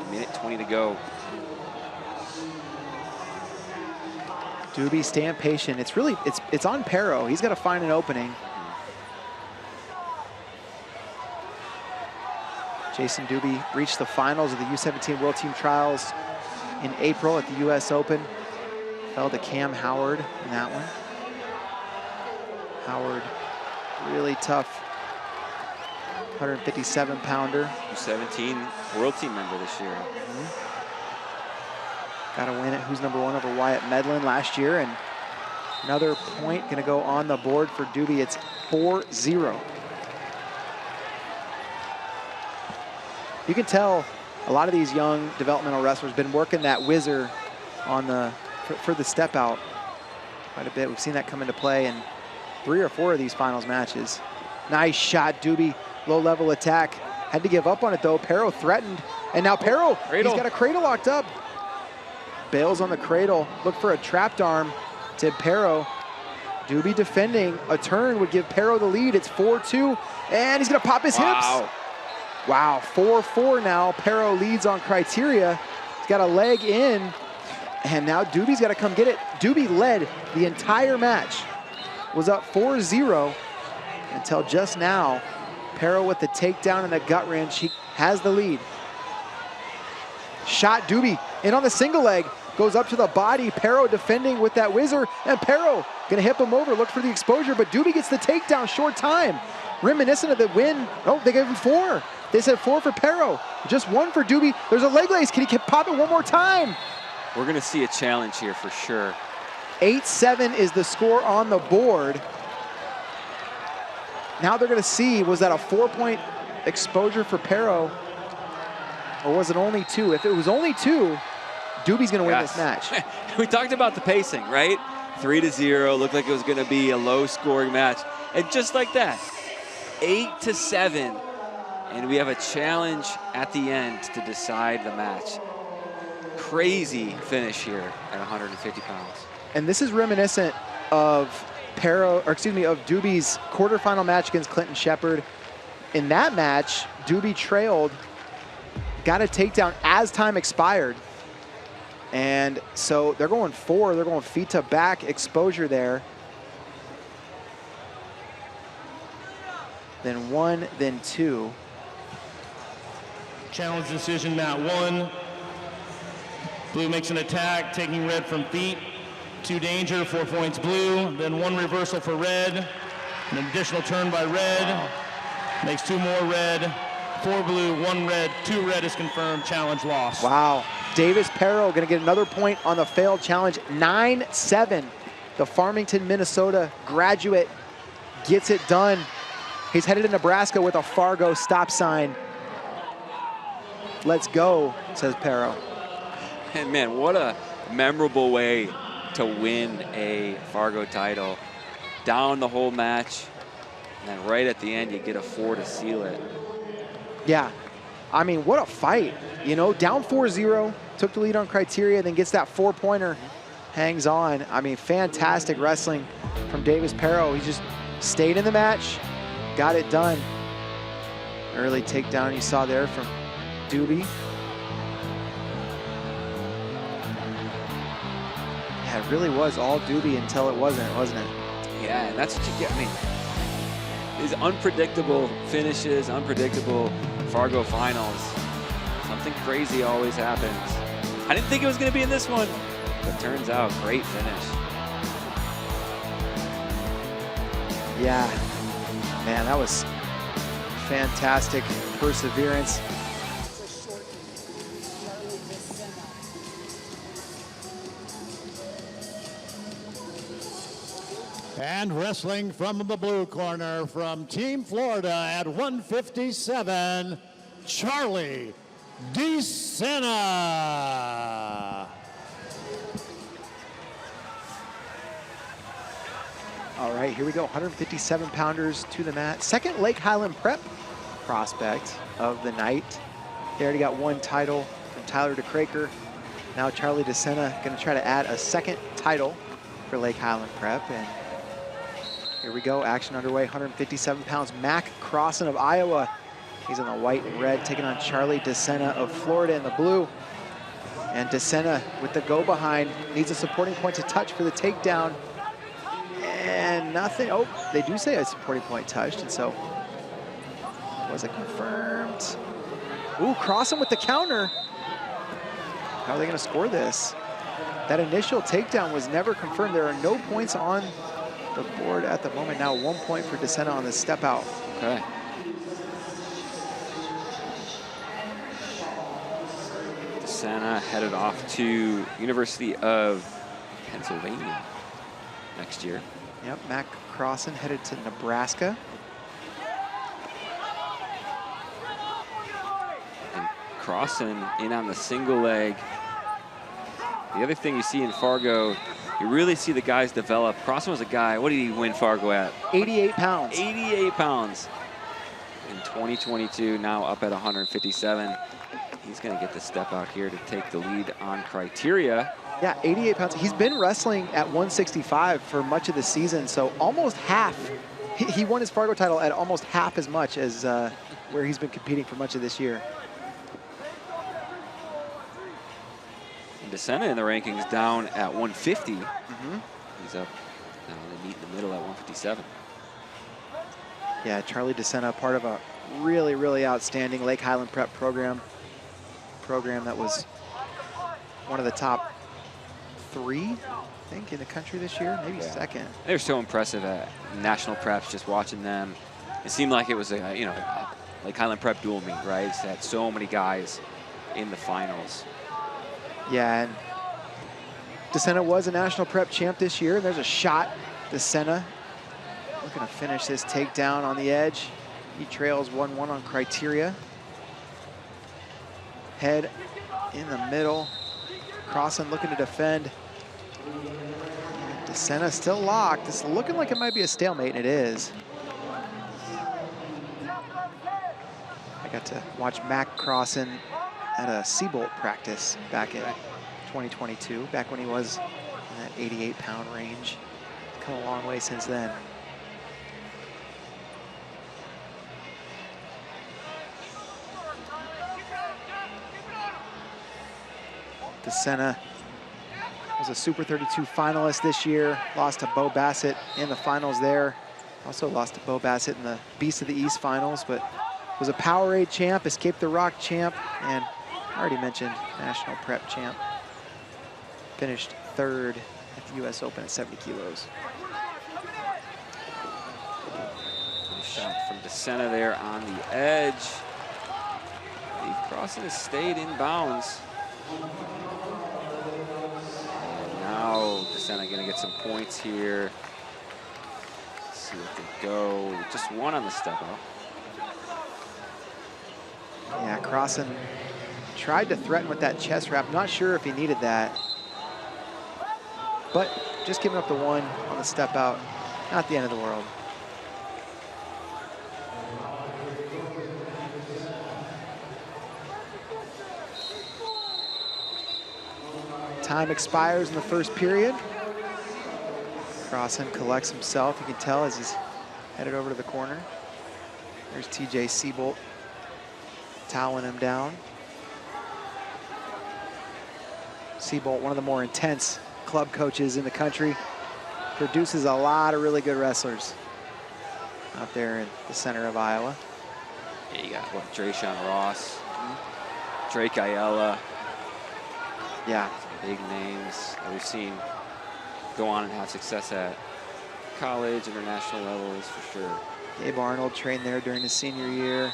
C: minute 20 to go.
B: Doobie staying patient. It's really, it's on Pero. He's got to find an opening. Jason Doobie reached the finals of the U17 World Team Trials in April at the US Open. Fell to Cam Howard in that one. Howard, really tough 157-pounder.
C: U17 World Team member this year.
B: Got to win it. Who's number one over Wyatt Medlin last year, and another point going to go on the board for Doobie. It's 4-0. You can tell a lot of these young developmental wrestlers been working that whizzer on the for the step out quite a bit. We've seen that come into play in 3 or 4 of these finals matches. Nice shot, Doobie. Low level attack. Had to give up on it though. Pero threatened. And now Pero, he's got a cradle locked up. Bails on the cradle. Look for a trapped arm to Pero. Doobie defending. A turn would give Pero the lead. It's 4-2. And he's going to pop his hips. Wow, 4-4 now. Pero leads on criteria. He's got a leg in. And now Doobie's got to come get it. Doobie led the entire match. Was up 4-0 until just now. Pero with the takedown and the gut wrench. He has the lead. Shot Doobie in on the single leg. Goes up to the body. Pero defending with that whizzer. And Pero gonna hip him over. Look for the exposure. But Doobie gets the takedown. Short time. Reminiscent of the win. Oh, they gave him 4. They said 4 for Pero. Just 1 for Doobie. There's a leg lace. Can he pop it one more time?
C: We're gonna see a challenge here for sure.
B: 8-7 is the score on the board. Now they're gonna see, was that a 4-point exposure for Pero? Or was it only 2? If it was only 2, Doobie's gonna win this match.
C: We talked about the pacing, right? 3-0, looked like it was gonna be a low scoring match. And just like that, 8-7. And we have a challenge at the end to decide the match. Crazy finish here at 150 pounds.
B: And this is reminiscent of of Doobie's quarterfinal match against Clinton Shepard. In that match, Doobie trailed, got a takedown as time expired. And so they're going 4, they're going feet to back exposure there. Then 1, then 2.
D: Challenge decision, mat 1. Blue makes an attack, taking red from feet. 2 danger, 4 points blue. Then 1 reversal for red. An additional turn by red. Makes 2 more red. 4 blue, 1 red, 2 red is confirmed. Challenge lost.
B: Wow. Davis Pero gonna get another point on the failed challenge. 9-7. The Farmington, Minnesota graduate gets it done. He's headed to Nebraska with a Fargo stop sign. Let's go, says Pero.
C: And man, what a memorable way to win a Fargo title. Down the whole match, and then right at the end, you get a 4 to seal it.
B: Yeah, I mean, what a fight. You know, down 4-0, took the lead on criteria, then gets that 4-pointer, hangs on. I mean, fantastic wrestling from Davis Pero. He just stayed in the match, got it done. Early takedown you saw there from Doobie. Yeah, it really was all Doobie until it wasn't it?
C: Yeah, and that's what you get. I mean, these unpredictable finishes, unpredictable Fargo finals. Something crazy always happens. I didn't think it was going to be in this one, but turns out, great finish.
B: Yeah, man, that was fantastic perseverance.
G: And wrestling from the blue corner from Team Florida at 157, Charlie DeSena.
B: All right, here we go. 157 pounders to the mat. Second Lake Highland Prep prospect of the night. They already got one title from Tyler DeCraker. Now Charlie DeSena going to try to add a second title for Lake Highland Prep. And here we go, action underway. 157 pounds, Mac Crossan of Iowa. He's in the white and red, taking on Charlie DeSena of Florida in the blue. And DeSena with the go behind, needs a supporting point to touch for the takedown. And nothing. Oh, they do say a supporting point touched, and so was it confirmed? Ooh, Crossan with the counter. How are they going to score this? That initial takedown was never confirmed. There are no points on the board at the moment. Now 1 point for DeSena on the step out.
C: Okay. DeSena headed off to University of Pennsylvania next year.
B: Yep, Mac Crossan headed to Nebraska.
C: And Crossan in on the single leg. The other thing you see in Fargo, you really see the guys develop. Crossan was a guy, what did he win Fargo at?
B: 88 pounds.
C: 88 pounds in 2022, now up at 157. He's going to get the step out here to take the lead on Criteria.
B: Yeah, 88 pounds. He's been wrestling at 165 for much of the season, so almost half. He won his Fargo title at almost half as much as where he's been competing for much of this year.
C: And DeSena in the rankings down at 150. He's up now in the meet in the middle at 157.
B: Yeah, Charlie DeSena, part of a really, really outstanding Lake Highland Prep program that was one of the top 3, I think, in the country this year, maybe second.
C: They're so impressive at national preps, just watching them. It seemed like it was a, Lake Highland Prep dual meet, right? It's had so many guys in the finals.
B: Yeah, and DeSena was a national prep champ this year. There's a shot. DeSena looking to finish this takedown on the edge. He trails 1-1 on Criteria. Head in the middle. Crossan looking to defend. DeSena still locked. It's looking like it might be a stalemate, and it is. I got to watch Mac Crossan at a Seabolt practice back in 2022, back when he was in that 88-pound range. It's come a long way since then. DeSena was a Super 32 finalist this year, lost to Bo Bassett in the finals there. Also lost to Bo Bassett in the Beast of the East finals, but was a Powerade champ, Escape the Rock champ, and I already mentioned national prep champ. Finished 3rd at the US Open at 70 kilos.
C: Nice shot from DeSena there on the edge. Crossan has stayed in bounds. And now DeSena gonna get some points here. Let's see what they go. Just one on the step out.
B: Yeah, Crossan tried to threaten with that chest wrap. Not sure if he needed that. But just giving up the one on the step out, not the end of the world. Time expires in the first period. Crossan collects himself, you can tell, as he's headed over to the corner. There's TJ Seabolt toweling him down. Seabolt, one of the more intense club coaches in the country, produces a lot of really good wrestlers out there in the center of Iowa.
C: Yeah, you got, what, Drayshawn Ross, Drake Ayala.
B: Yeah.
C: Some big names that we've seen go on and have success at college, international levels, for sure.
B: Gabe Arnold trained there during his senior year.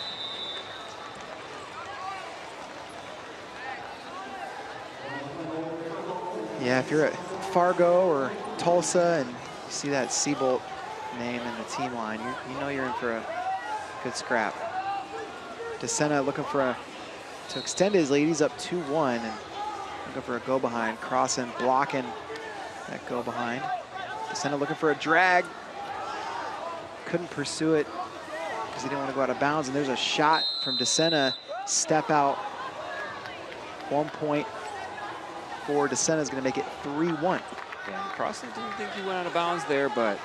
B: Yeah, if you're at Fargo or Tulsa and you see that Seabolt name in the team line, you know you're in for a good scrap. DeSena looking for to extend his lead. He's up 2-1 and looking for a go behind. Crossan blocking that go behind. DeSena looking for a drag. Couldn't pursue it because he didn't want to go out of bounds. And there's a shot from DeSena. Step out. 1 point for DeSena is going to make it 3-1.
C: Yeah, Crossan didn't think he went out of bounds there, but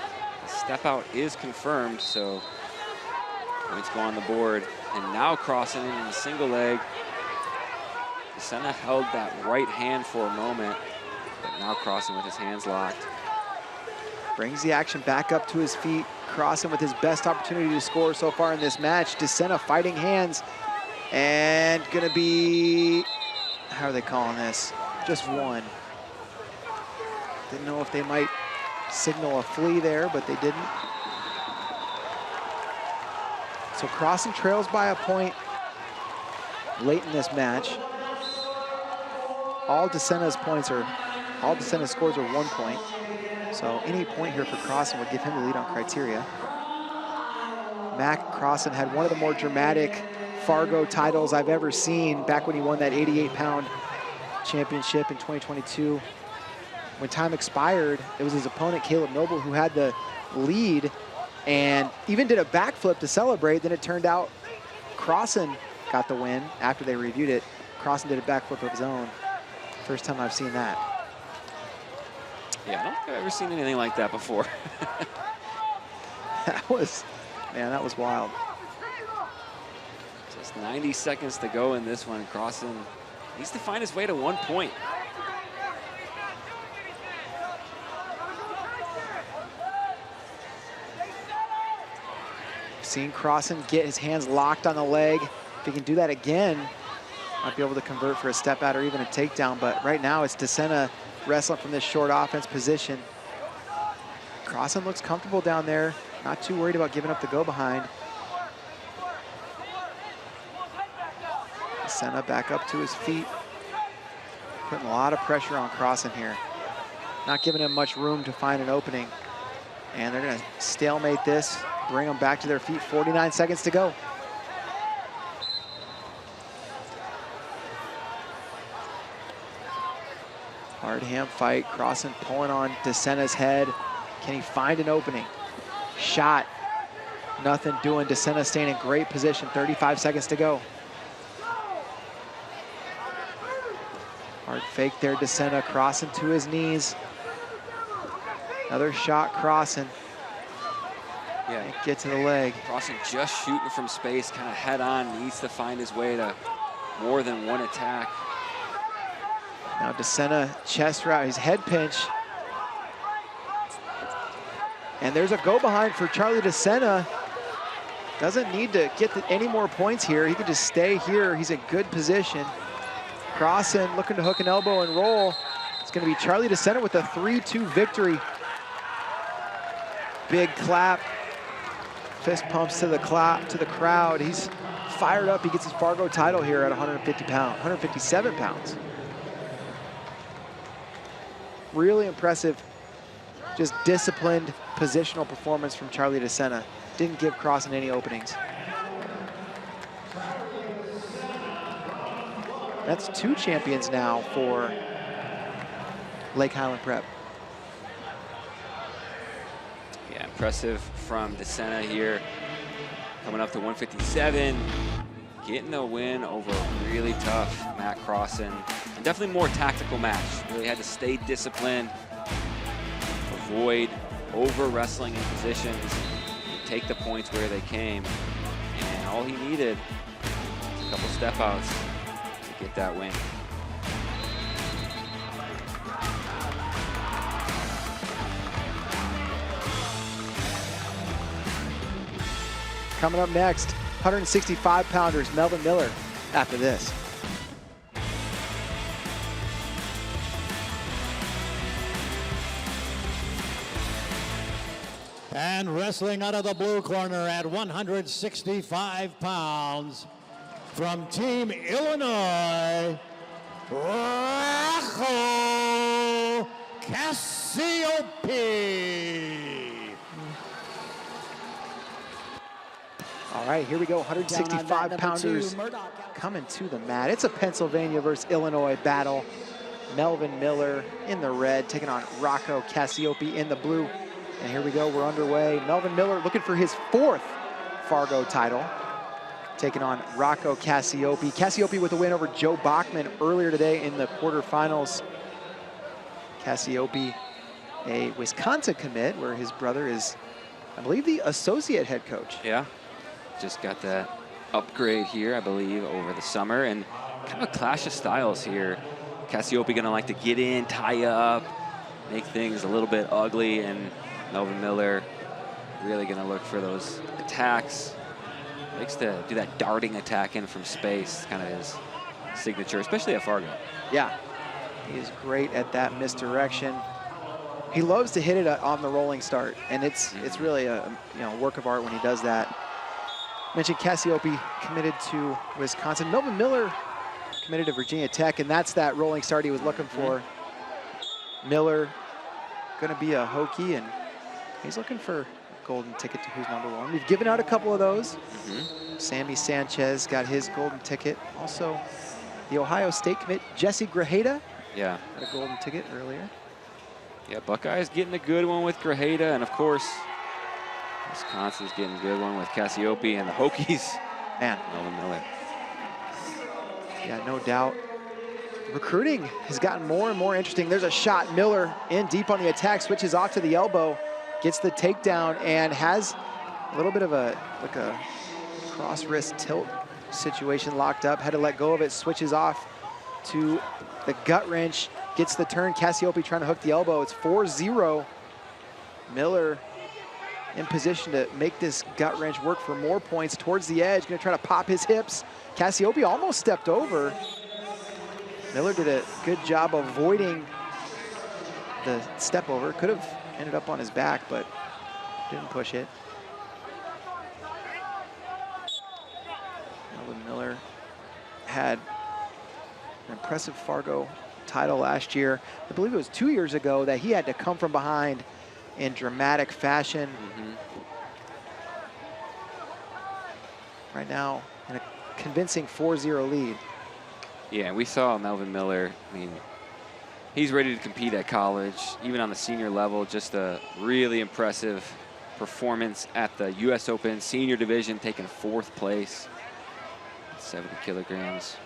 C: the step out is confirmed, so points go on the board. And now Crossan in a single leg. DeSena held that right hand for a moment, but now Crossan with his hands locked.
B: Brings the action back up to his feet. Crossan with his best opportunity to score so far in this match. DeSena fighting hands and gonna be, how are they calling this? Just one. Didn't know if they might signal a flea there, but they didn't. So Crossan trails by a point late in this match. All DeSena's scores are 1 point. So any point here for Crossan would give him the lead on criteria. Mac Crossan had one of the more dramatic Fargo titles I've ever seen back when he won that 88-pound championship in 2022. When time expired, it was his opponent, Caleb Noble, who had the lead and even did a backflip to celebrate. Then it turned out Crossan got the win after they reviewed it. Crossan did a backflip of his own. First time I've seen that.
C: Yeah, I don't think I've ever seen anything like that before.
B: That was wild.
C: Just 90 seconds to go in this one. Crossan needs to find his way to 1 point.
B: Seeing Crossan get his hands locked on the leg. If he can do that again, might be able to convert for a step out or even a takedown. But right now it's DeSena wrestling from this short offense position. Crossan looks comfortable down there. Not too worried about giving up the go behind. DeSena back up to his feet. Putting a lot of pressure on Crossan here. Not giving him much room to find an opening. And they're gonna stalemate this, bring them back to their feet. 49 seconds to go. Hard hand fight. Crossan pulling on DeSena's head. Can he find an opening? Shot. Nothing doing. DeSena staying in great position. 35 seconds to go. Hard fake there, DeSena. Crossan to his knees. Another shot, Crossan.
C: Yeah,
B: Get to the leg.
C: Crossan just shooting from space, kind of head on, needs to find his way to more than one attack.
B: Now DeSena chest route, his head pinch. And there's a go behind for Charlie DeSena. Doesn't need to get any more points here. He could just stay here. He's in good position. Crossan looking to hook an elbow and roll. It's gonna be Charlie DeSena with a 3-2 victory. Big clap. Fist pumps to the crowd. He's fired up. He gets his Fargo title here at 157 pounds. Really impressive, just disciplined positional performance from Charlie DeSena. Didn't give Crossan any openings. That's 2 champions now for Lake Highland Prep.
C: Yeah, impressive from DeSena here. Coming up to 157, getting the win over a really tough Matt Crossan. And definitely more tactical match. Really had to stay disciplined, avoid over wrestling in positions, and take the points where they came. And all he needed was a couple step outs to get that win.
B: Coming up next, 165-pounders Melvin Miller after this.
G: And wrestling out of the blue corner at 165 pounds from Team Illinois, Rocco Cassiope.
B: All right, here we go, 165-pounders coming to the mat. It's a Pennsylvania versus Illinois battle. Melvin Miller in the red, taking on Rocco Cassiope in the blue. And here we go, we're underway. Melvin Miller looking for his 4th Fargo title, taking on Rocco Cassiope. Cassiope with a win over Joe Bachman earlier today in the quarterfinals. Cassiope, a Wisconsin commit, where his brother is, I believe, the associate head coach.
C: Yeah, just got that upgrade here, I believe, over the summer. And kind of a clash of styles here. Cassiope gonna like to get in, tie up, make things a little bit ugly, and Melvin Miller really gonna look for those attacks. Likes to do that darting attack in from space, kind of his signature, especially at Fargo.
B: Yeah, he is great at that misdirection. He loves to hit it on the rolling start, and it's really a work of art when he does that. Mentioned Cassiope committed to Wisconsin. Melvin Miller committed to Virginia Tech, and that's that rolling start he was looking for. Miller going to be a Hokie, and he's looking for a golden ticket to who's number 1. We've given out a couple of those. Sammy Sanchez got his golden ticket. Also, the Ohio State commit, Jesse Grajeda, got a golden ticket earlier.
C: Yeah, Buckeyes getting a good one with Grajeda, and of course, Wisconsin's getting a good one with Cassiope, and the Hokies, Melvin Miller.
B: Yeah, no doubt. Recruiting has gotten more and more interesting. There's a shot. Miller in deep on the attack, switches off to the elbow, gets the takedown, and has a little bit of a cross wrist tilt situation locked up. Had to let go of it, switches off to the gut wrench, gets the turn. Cassiope trying to hook the elbow. It's 4-0. Miller in position to make this gut wrench work for more points towards the edge. Gonna try to pop his hips. Cassiope almost stepped over. Miller did a good job avoiding the step over. Could have ended up on his back, but didn't push it. Melvin Miller had an impressive Fargo title last year. I believe it was 2 years ago that he had to come from behind in dramatic fashion. Right now, in a convincing 4-0 lead.
C: Yeah, we saw Melvin Miller. I mean, he's ready to compete at college, even on the senior level. Just a really impressive performance at the U.S. Open senior division, taking 4th place, 70 kilograms.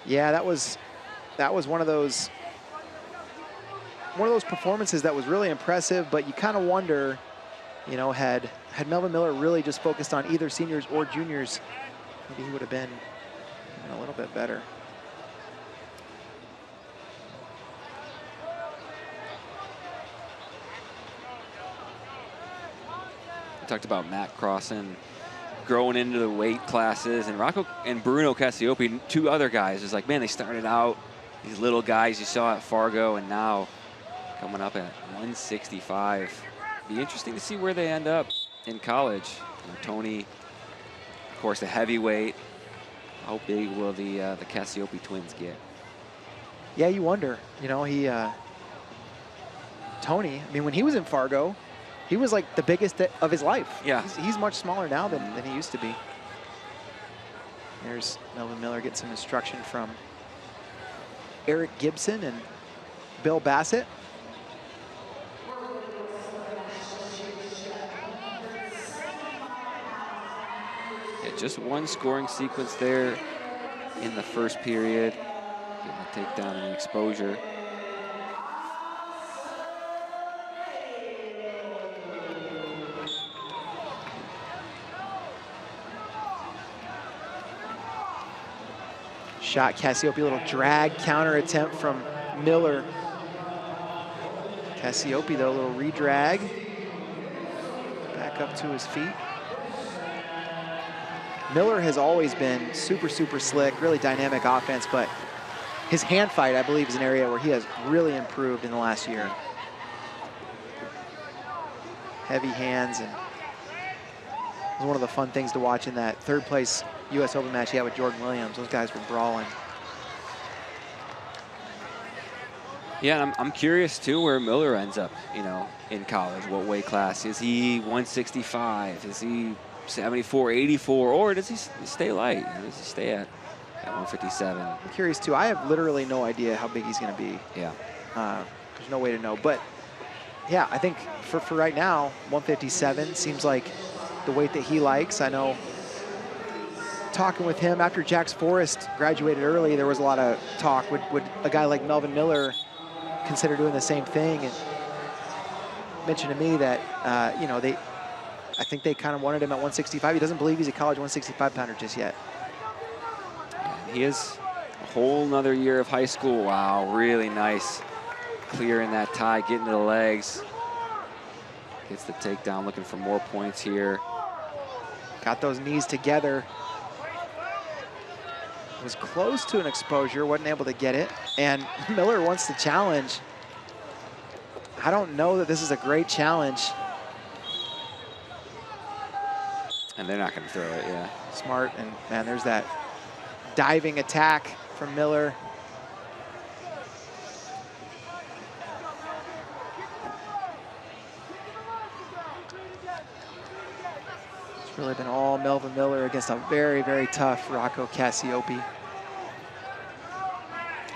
B: Yeah, that was one of those performances that was really impressive, but you kind of wonder, you know, had Melvin Miller really just focused on either seniors or juniors, maybe he would have been a little bit better.
C: We talked about Matt Crossan growing into the weight classes, and Rocco and Bruno Cassiope, 2 other guys, is like, man, they started out these little guys you saw at Fargo, and now coming up at 165. Be interesting to see where they end up in college. You know, Tony, of course, the heavyweight. How big will the Cassiope twins get?
B: Yeah, you wonder. You know, Tony, I mean, when he was in Fargo, he was like the biggest of his life.
C: Yeah.
B: He's much smaller now than he used to be. There's Melvin Miller getting some instruction from Eric Gibson and Bill Bassett.
C: Yeah, just one scoring sequence there in the first period. Getting the takedown and the exposure.
B: Shot Cassiope, a little drag counter attempt from Miller. Cassiope, though, a little re-drag. Back up to his feet. Miller has always been super, super slick, really dynamic offense, but his hand fight, I believe, is an area where he has really improved in the last year. Heavy hands, and it was one of the fun things to watch in that 3rd place U.S. Open match he had with Jordan Williams. Those guys were brawling.
C: Yeah, and I'm curious too where Miller ends up, you know, in college. What weight class? Is he 165? Is he 74, 84, or does he stay light? Does he stay at 157?
B: I'm curious too. I have literally no idea how big he's going to be.
C: Yeah.
B: There's no way to know. But yeah, I think for right now, 157 seems like the weight that he likes. I know talking with him after Jax Forrest graduated early, there was a lot of talk. Would a guy like Melvin Miller consider doing the same thing? And mentioned to me that, you know, I think they kind of wanted him at 165. He doesn't believe he's a college 165 pounder just yet.
C: He is a whole nother year of high school. Wow, really nice. Clearing that tie, getting to the legs. Gets the takedown, looking for more points here.
B: Got those knees together. Was close to an exposure, wasn't able to get it. And Miller wants to challenge. I don't know that this is a great challenge.
C: And they're not going to throw it, yeah.
B: Smart, and man, there's that diving attack from Miller. It's really been all Melvin Miller against a very, very tough Rocco Cassioppi.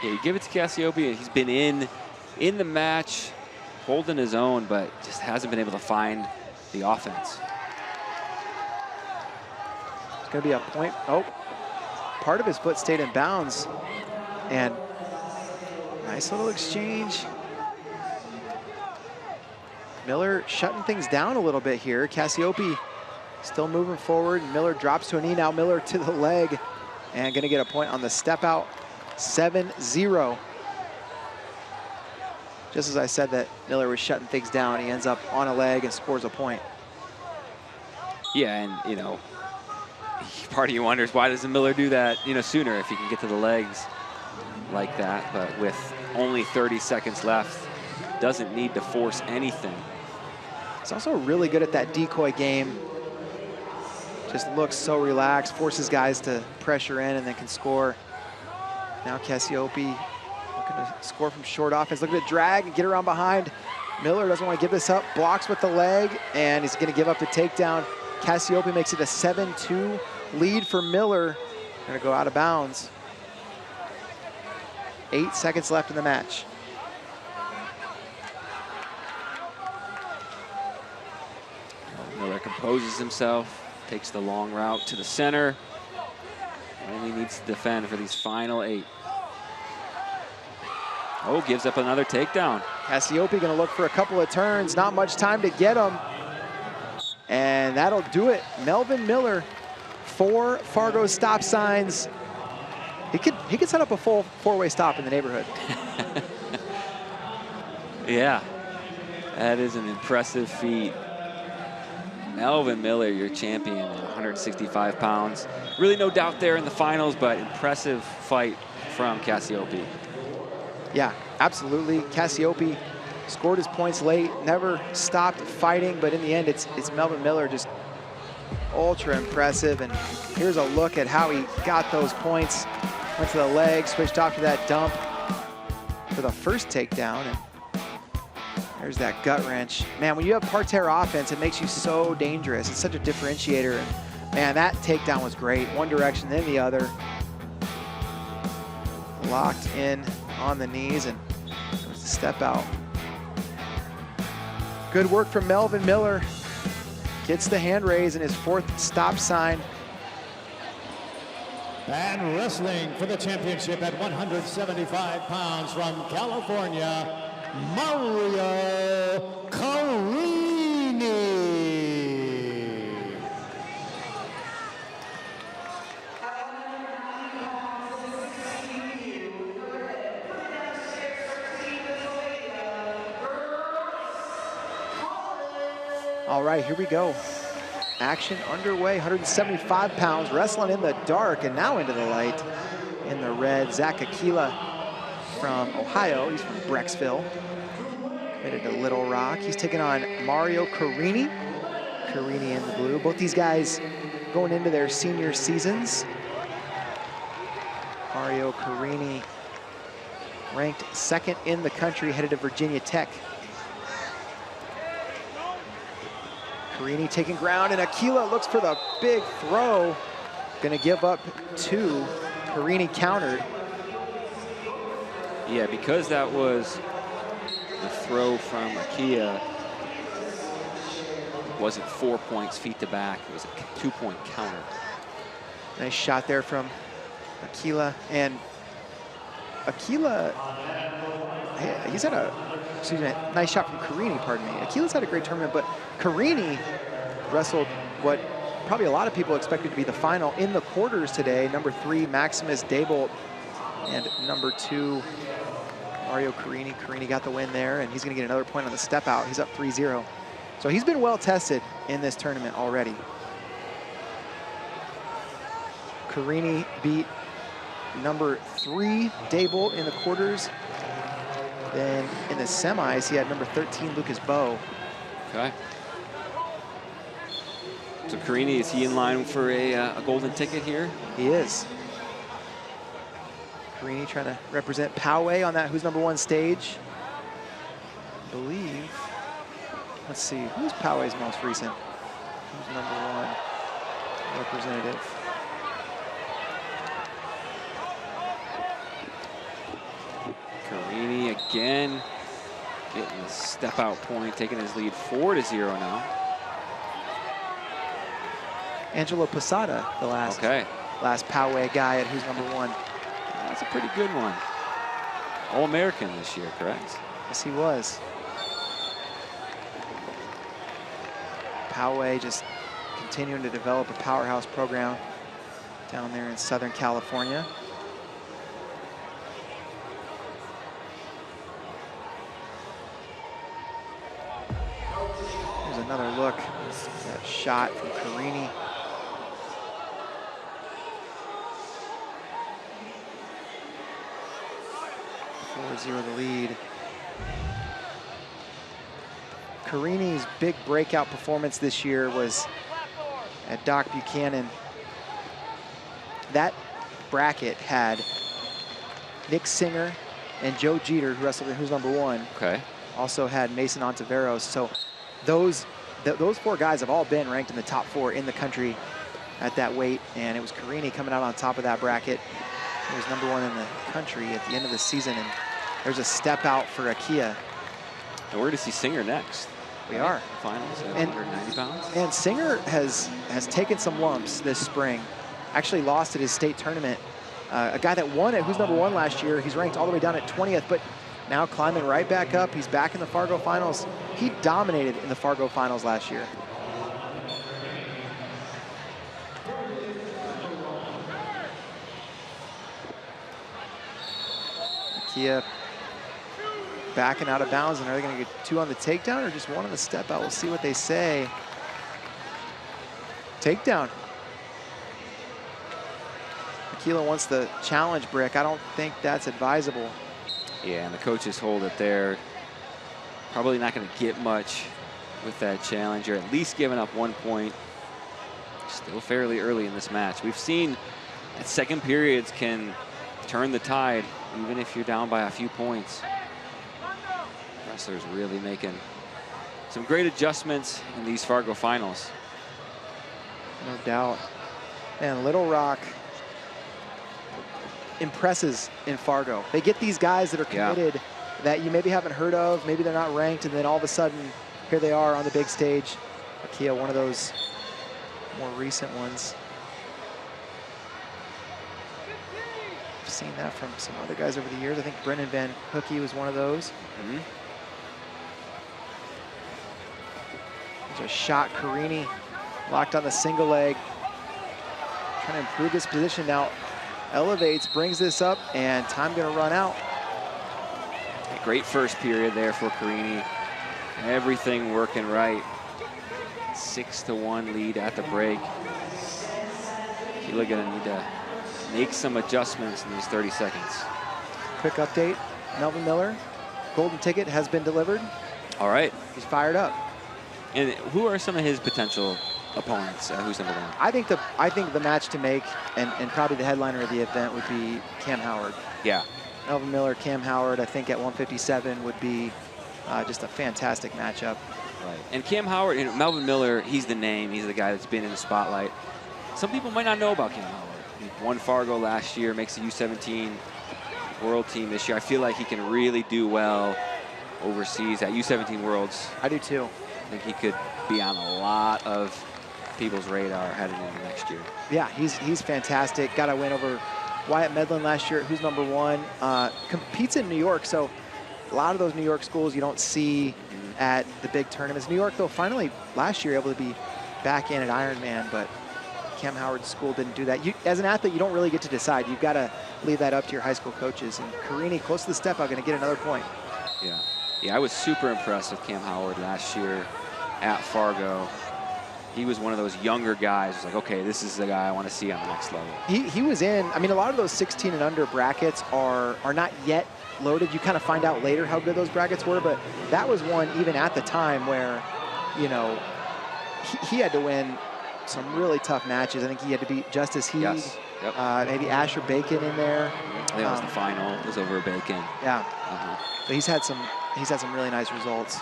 C: Yeah, you give it to Cassioppi, and he's been in the match, holding his own, but just hasn't been able to find the offense.
B: It's going to be a point. Oh, part of his foot stayed in bounds. And nice little exchange. Miller shutting things down a little bit here. Cassioppi still moving forward. Miller drops to a knee now. Miller to the leg and going to get a point on the step out. 7-0. Just as I said that Miller was shutting things down, he ends up on a leg and scores a point.
C: Yeah, and, you know, part of you wonders, why doesn't Miller do that, you know, sooner if he can get to the legs like that? But with only 30 seconds left, doesn't need to force anything.
B: He's also really good at that decoy game. Just looks so relaxed, forces guys to pressure in and then can score. Now Cassioppi looking to score from short offense, looking to drag and get around behind. Miller doesn't want to give this up, blocks with the leg, and he's going to give up the takedown. Cassioppi makes it a 7-2 lead for Miller. Going to go out of bounds. 8 seconds left in the match.
C: Miller composes himself, takes the long route to the center. Only needs to defend for these final 8. Oh, gives up another takedown.
B: Cassioppi going to look for a couple of turns. Not much time to get him. And that'll do it. Melvin Miller, 4 Fargo stop signs. He could set up a full 4-way stop in the neighborhood.
C: Yeah, that is an impressive feat. Melvin Miller, your champion at 165 pounds. Really no doubt there in the finals, but impressive fight from Cassioppi.
B: Yeah, absolutely. Cassioppi scored his points late, never stopped fighting, but in the end, it's Melvin Miller, just ultra impressive. And here's a look at how he got those points. Went to the leg, switched off to that dump for the first takedown. And there's that gut wrench. Man, when you have parterre offense, it makes you so dangerous. It's such a differentiator. And man, that takedown was great. One direction, then the other. Locked in on the knees, and it was a step out. Good work from Melvin Miller. Gets the hand raise in his 4th stop sign.
G: And wrestling for the championship at 175 pounds from California, Mario Carini.
B: All right, here we go. Action underway, 175 pounds, wrestling in the dark and now into the light. In the red, Zach Aquila from Ohio. He's from Brecksville. Committed to Little Rock. He's taking on Mario Carini. Carini in the blue. Both these guys going into their senior seasons. Mario Carini ranked 2nd in the country, headed to Virginia Tech. Carini taking ground, and Aquila looks for the big throw. Gonna give up 2. Carini countered.
C: Yeah, because that was the throw from Aquila. It wasn't 4 points feet to back. It was a 2-point counter.
B: Nice shot there from Aquila. And Aquila, he's had a, excuse me, nice shot from Carini, pardon me. Aquila's had a great tournament, but Carini wrestled what probably a lot of people expected to be the final in the quarters today. Number 3, Maximus Daybolt, and number 2, Mario Carini. Carini got the win there, and he's gonna get another point on the step out. He's up 3-0. So he's been well tested in this tournament already. Carini beat number 3, Daybolt, in the quarters. Then in the semis, he had number 13, Lucas Bowe.
C: Okay. So Carini, is he in line for a golden ticket here?
B: He is. Carini trying to represent Poway on that Who's Number 1 stage. I believe. Let's see, who's Poway's most recent? Who's number 1 representative?
C: Carini again getting the step out point, taking his lead 4-0 now.
B: Angelo Posada, the last Poway guy at Who's Number 1.
C: That's a pretty good one. All-American this year, correct?
B: Yes, he was. Poway just continuing to develop a powerhouse program down there in Southern California. There's another look. That shot from Carini. The lead. Carini's big breakout performance this year was at Doc Buchanan. That bracket had Nick Singer and Joe Jeter, who wrestled in Who's Number 1.
C: Okay.
B: Also had Mason Ontiveros. So those 4 guys have all been ranked in the top 4 in the country at that weight, and it was Carini coming out on top of that bracket. He was number 1 in the country at the end of the season, and there's a step out for Aquila.
C: And we're going to see Singer next.
B: We are.
C: Finals at 190 pounds.
B: And Singer has taken some lumps this spring. Actually lost at his state tournament. A guy that won at Who's Number 1 last year. He's ranked all the way down at 20th, but now climbing right back up. He's back in the Fargo finals. He dominated in the Fargo finals last year. Aquila backing out of bounds, and are they going to get 2 on the takedown or just 1 on the step out? We'll see what they say. Takedown. Aquila wants the challenge brick. I don't think that's advisable.
C: Yeah, and the coaches hold it there. Probably not going to get much with that challenge. You're at least giving up 1 point. Still fairly early in this match. We've seen that second periods can turn the tide, even if you're down by a few points. Wrestlers really making some great adjustments in these Fargo finals.
B: No doubt. And Little Rock impresses in Fargo. They get these guys that are committed that you maybe haven't heard of, maybe they're not ranked, and then all of a sudden, here they are on the big stage. Aquila, one of those more recent ones. I've seen that from some other guys over the years. I think Brennan Van Hookey was one of those.
C: Mm-hmm.
B: There's a shot, Carini locked on the single leg. Trying to improve this position now. Elevates, brings this up, and time gonna run out.
C: A great first period there for Carini. Everything working right. 6-1 lead at the break. Aquila gonna need to make some adjustments in these 30 seconds.
B: Quick update, Melvin Miller, golden ticket has been delivered.
C: All right.
B: He's fired up.
C: And who are some of his potential opponents? Who's number 1?
B: I think the match to make, and probably the headliner of the event, would be Cam Howard.
C: Yeah.
B: Melvin Miller, Cam Howard, I think at 157 would be just a fantastic matchup.
C: Right. And Cam Howard and Melvin Miller, he's the name. He's the guy that's been in the spotlight. Some people might not know about Cam Howard. He won Fargo last year, makes the U17 World Team this year. I feel like he can really do well overseas at U17 Worlds.
B: I do too.
C: I think he could be on a lot of people's radar heading into next year.
B: Yeah, he's fantastic. Got a win over Wyatt Medlin last year, who's #1. Competes in New York, so a lot of those New York schools you don't see at the big tournaments. New York, though, finally last year able to be back in at Ironman, but Cam Howard's school didn't do that. As an athlete, you don't really get to decide. You've got to leave that up to your high school coaches. And Carini, close to the step out, going to get another point.
C: Yeah, I was super impressed with Cam Howard last year at Fargo. He was one of those younger guys who's like, okay, this is the guy I want to see on the next level.
B: He was in, I mean, a lot of those 16 and under brackets are not yet loaded. You kind of find out later how good those brackets were, but that was one even at the time where, you know, he had to win some really tough matches. I think he had to beat Justice Heed,
C: Yes. Yep.
B: maybe Asher Bacon in there.
C: I think that was the final. It was over Bacon.
B: Yeah, but he's had some really nice results.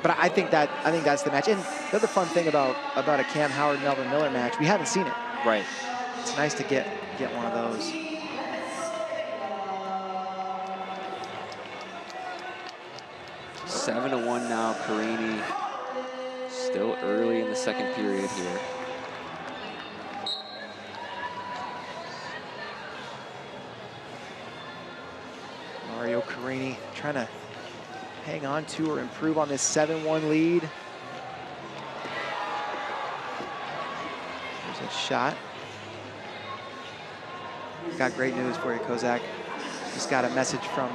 B: But I think that's the match. And the other fun thing about a Cam Howard Melvin Miller match, we haven't seen it.
C: Right.
B: It's nice to get one of those.
C: Seven to 1 now, Carini. Still early in the second period here.
B: Mario Carini trying to hang on to or improve on this 7-1 lead. There's a shot. Got great news for you, Kozak. Just got a message from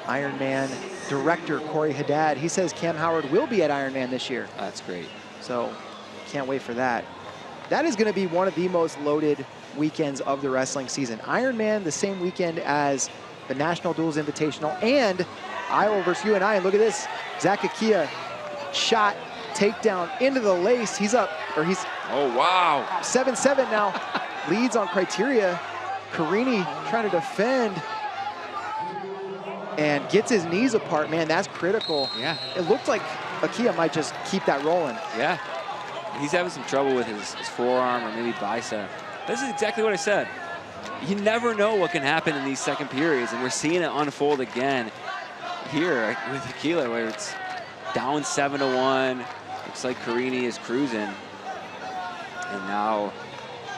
B: Ironman director Corey Haddad. He says Cam Howard will be at Ironman this year.
C: That's great.
B: So can't wait for that. That is going to be one of the most loaded weekends of the wrestling season. Ironman the same weekend as the National Duels Invitational and Iowa versus UNI. And look at this, Zach Akia shot, takedown into the lace. He's up, or he's
C: Oh, wow.
B: 7-7 now. Leads on criteria. Carini trying to defend and gets his knees apart. Man, that's critical.
C: Yeah.
B: It looked like Akia might just keep that rolling.
C: Yeah. He's having some trouble with his forearm or maybe bicep. This is exactly what I said. You never know what can happen in these second periods, and we're seeing it unfold again here with Aquila, where it's down 7-1. Looks like Carini is cruising, and now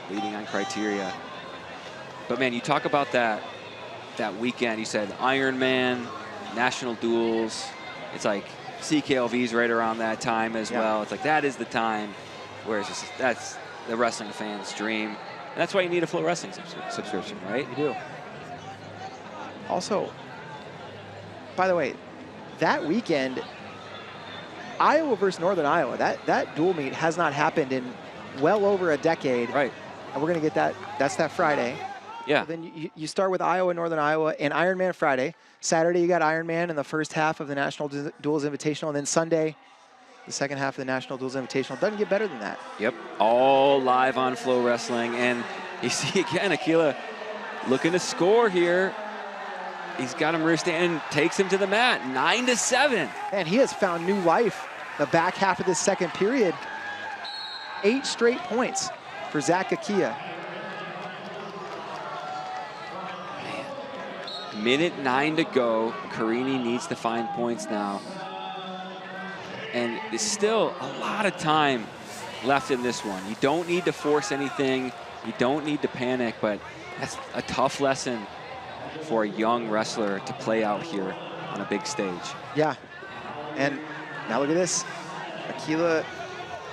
C: leading on criteria. But man, you talk about that weekend. You said Ironman, National Duels. It's like CKLV's right around that time as well. It's like that is the time where it's just, that's the wrestling fan's dream. And that's why you need a FloWrestling subscription, right?
B: You do. Also, by the way, that weekend, Iowa versus Northern Iowa, that dual meet has not happened in well over a decade.
C: Right.
B: And we're going to get that. That's that Friday.
C: Yeah.
B: So then you start with Iowa, Northern Iowa, and Ironman Friday. Saturday, you got Ironman in the first half of the National Duels Invitational. And then Sunday, the second half of the National Duels Invitational. Doesn't get better than that.
C: Yep. All live on FloWrestling. And you see again, Aquila looking to score here. He's got him rear stand, takes him to the mat, 9-7.
B: And he has found new life the back half of this second period. 8 straight points for Zach Akia.
C: Minute 9 to go. Carini needs to find points now. And there's still a lot of time left in this one. You don't need to force anything. You don't need to panic, but that's a tough lesson for a young wrestler to play out here on a big stage.
B: Yeah. And now look at this. Aquila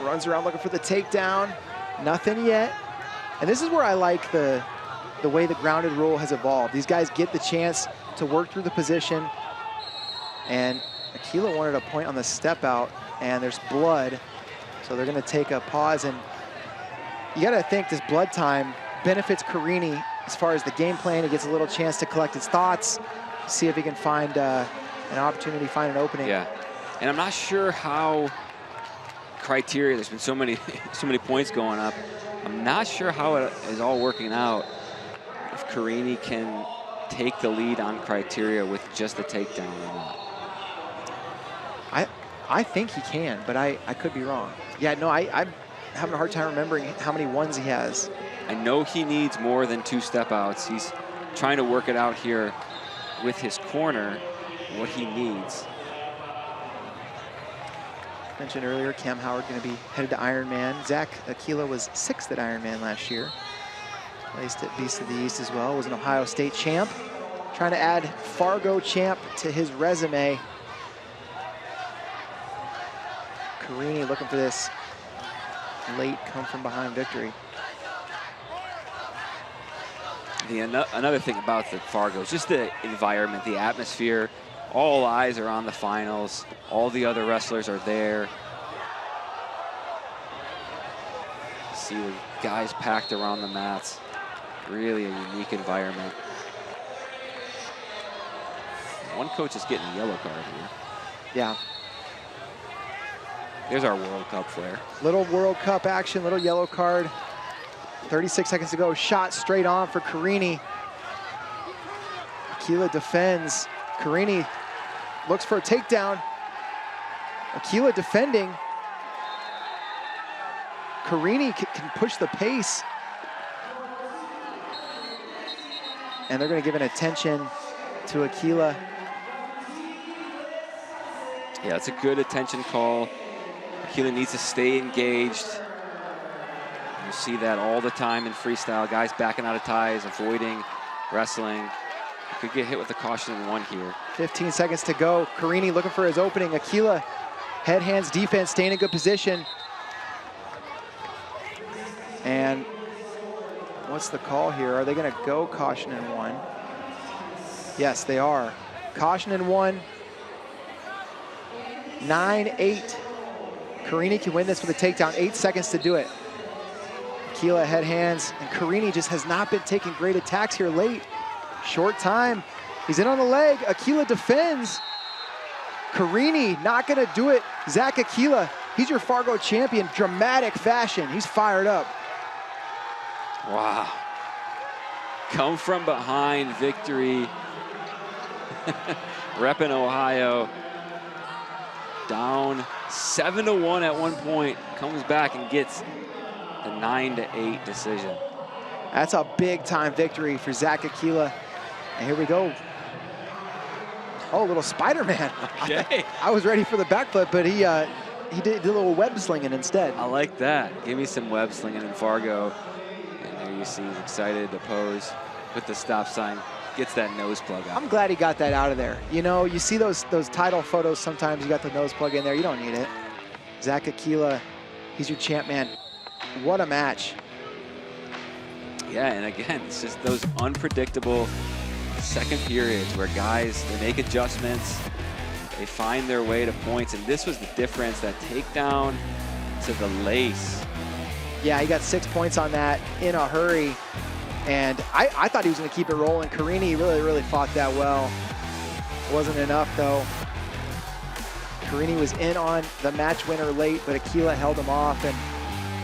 B: runs around looking for the takedown. Nothing yet. And this is where I like the way the grounded rule has evolved. These guys get the chance to work through the position. And Aquila wanted a point on the step out, and there's blood. So they're going to take a pause. And you got to think this blood time benefits Carini as far as the game plan. He gets a little chance to collect his thoughts, see if he can find an opportunity, find an opening.
C: Yeah. And I'm not sure how criteria, there's been so many points going up. I'm not sure how it is all working out. If Carini can take the lead on criteria with just a takedown or not?
B: I think he can, but I could be wrong. Yeah, no, I'm having a hard time remembering how many ones he has.
C: I know he needs more than 2 step outs. He's trying to work it out here with his corner, what he needs.
B: Mentioned earlier, Cam Howard going to be headed to Ironman. Zach Aquila was 6th at Ironman last year. Placed at Beast of the East as well, was an Ohio State champ. Trying to add Fargo champ to his resume. Carini looking for this late come from behind victory.
C: Another thing about the Fargo is just the environment, the atmosphere. All eyes are on the finals. All the other wrestlers are there. See the guys packed around the mats. Really a unique environment. One coach is getting a yellow card here.
B: Yeah.
C: There's our World Cup flair.
B: Little World Cup action, little yellow card. 36 seconds to go, shot straight on for Carini. Aquila defends. Carini looks for a takedown. Aquila defending. Carini can push the pace. And they're gonna give an attention to Aquila.
C: Yeah, it's a good attention call. Aquila needs to stay engaged. You see that all the time in freestyle. Guys backing out of ties, avoiding wrestling. Could get hit with a caution in 1 here.
B: 15 seconds to go. Carini looking for his opening. Aquila, head, hands, defense, staying in good position. And what's the call here? Are they gonna go caution in 1? Yes, they are. Caution in 1. 9-8. Carini can win this with a takedown. 8 seconds to do it. Aquila head, hands, and Carini just has not been taking great attacks here late. Short time. He's in on the leg. Aquila defends. Carini not gonna do it. Zach Aquila, he's your Fargo champion. Dramatic fashion. He's fired up.
C: Wow. Come from behind victory. Reppin' Ohio. Down 7-1 at one point. Comes back and gets the 9-8 decision.
B: That's a big time victory for Zach Aquila. And here we go. Oh, a little Spider-Man.
C: Okay.
B: I was ready for the backflip, but he did a little web slinging instead.
C: I like that. Give me some web slinging in Fargo. And there you see he's excited to pose with the stop sign. Gets that nose plug out.
B: I'm glad he got that out of there. You know, you see those title photos, sometimes you got the nose plug in there. You don't need it. Zach Aquila, he's your champ, man. What a match.
C: Yeah, and again, it's just those unpredictable second periods where guys, they make adjustments, they find their way to points, and this was the difference, that takedown to the lace.
B: Yeah, he got 6 points on that in a hurry, and I thought he was going to keep it rolling. Carini really fought that well. Wasn't enough, though. Carini was in on the match winner late, but Aquila held him off, and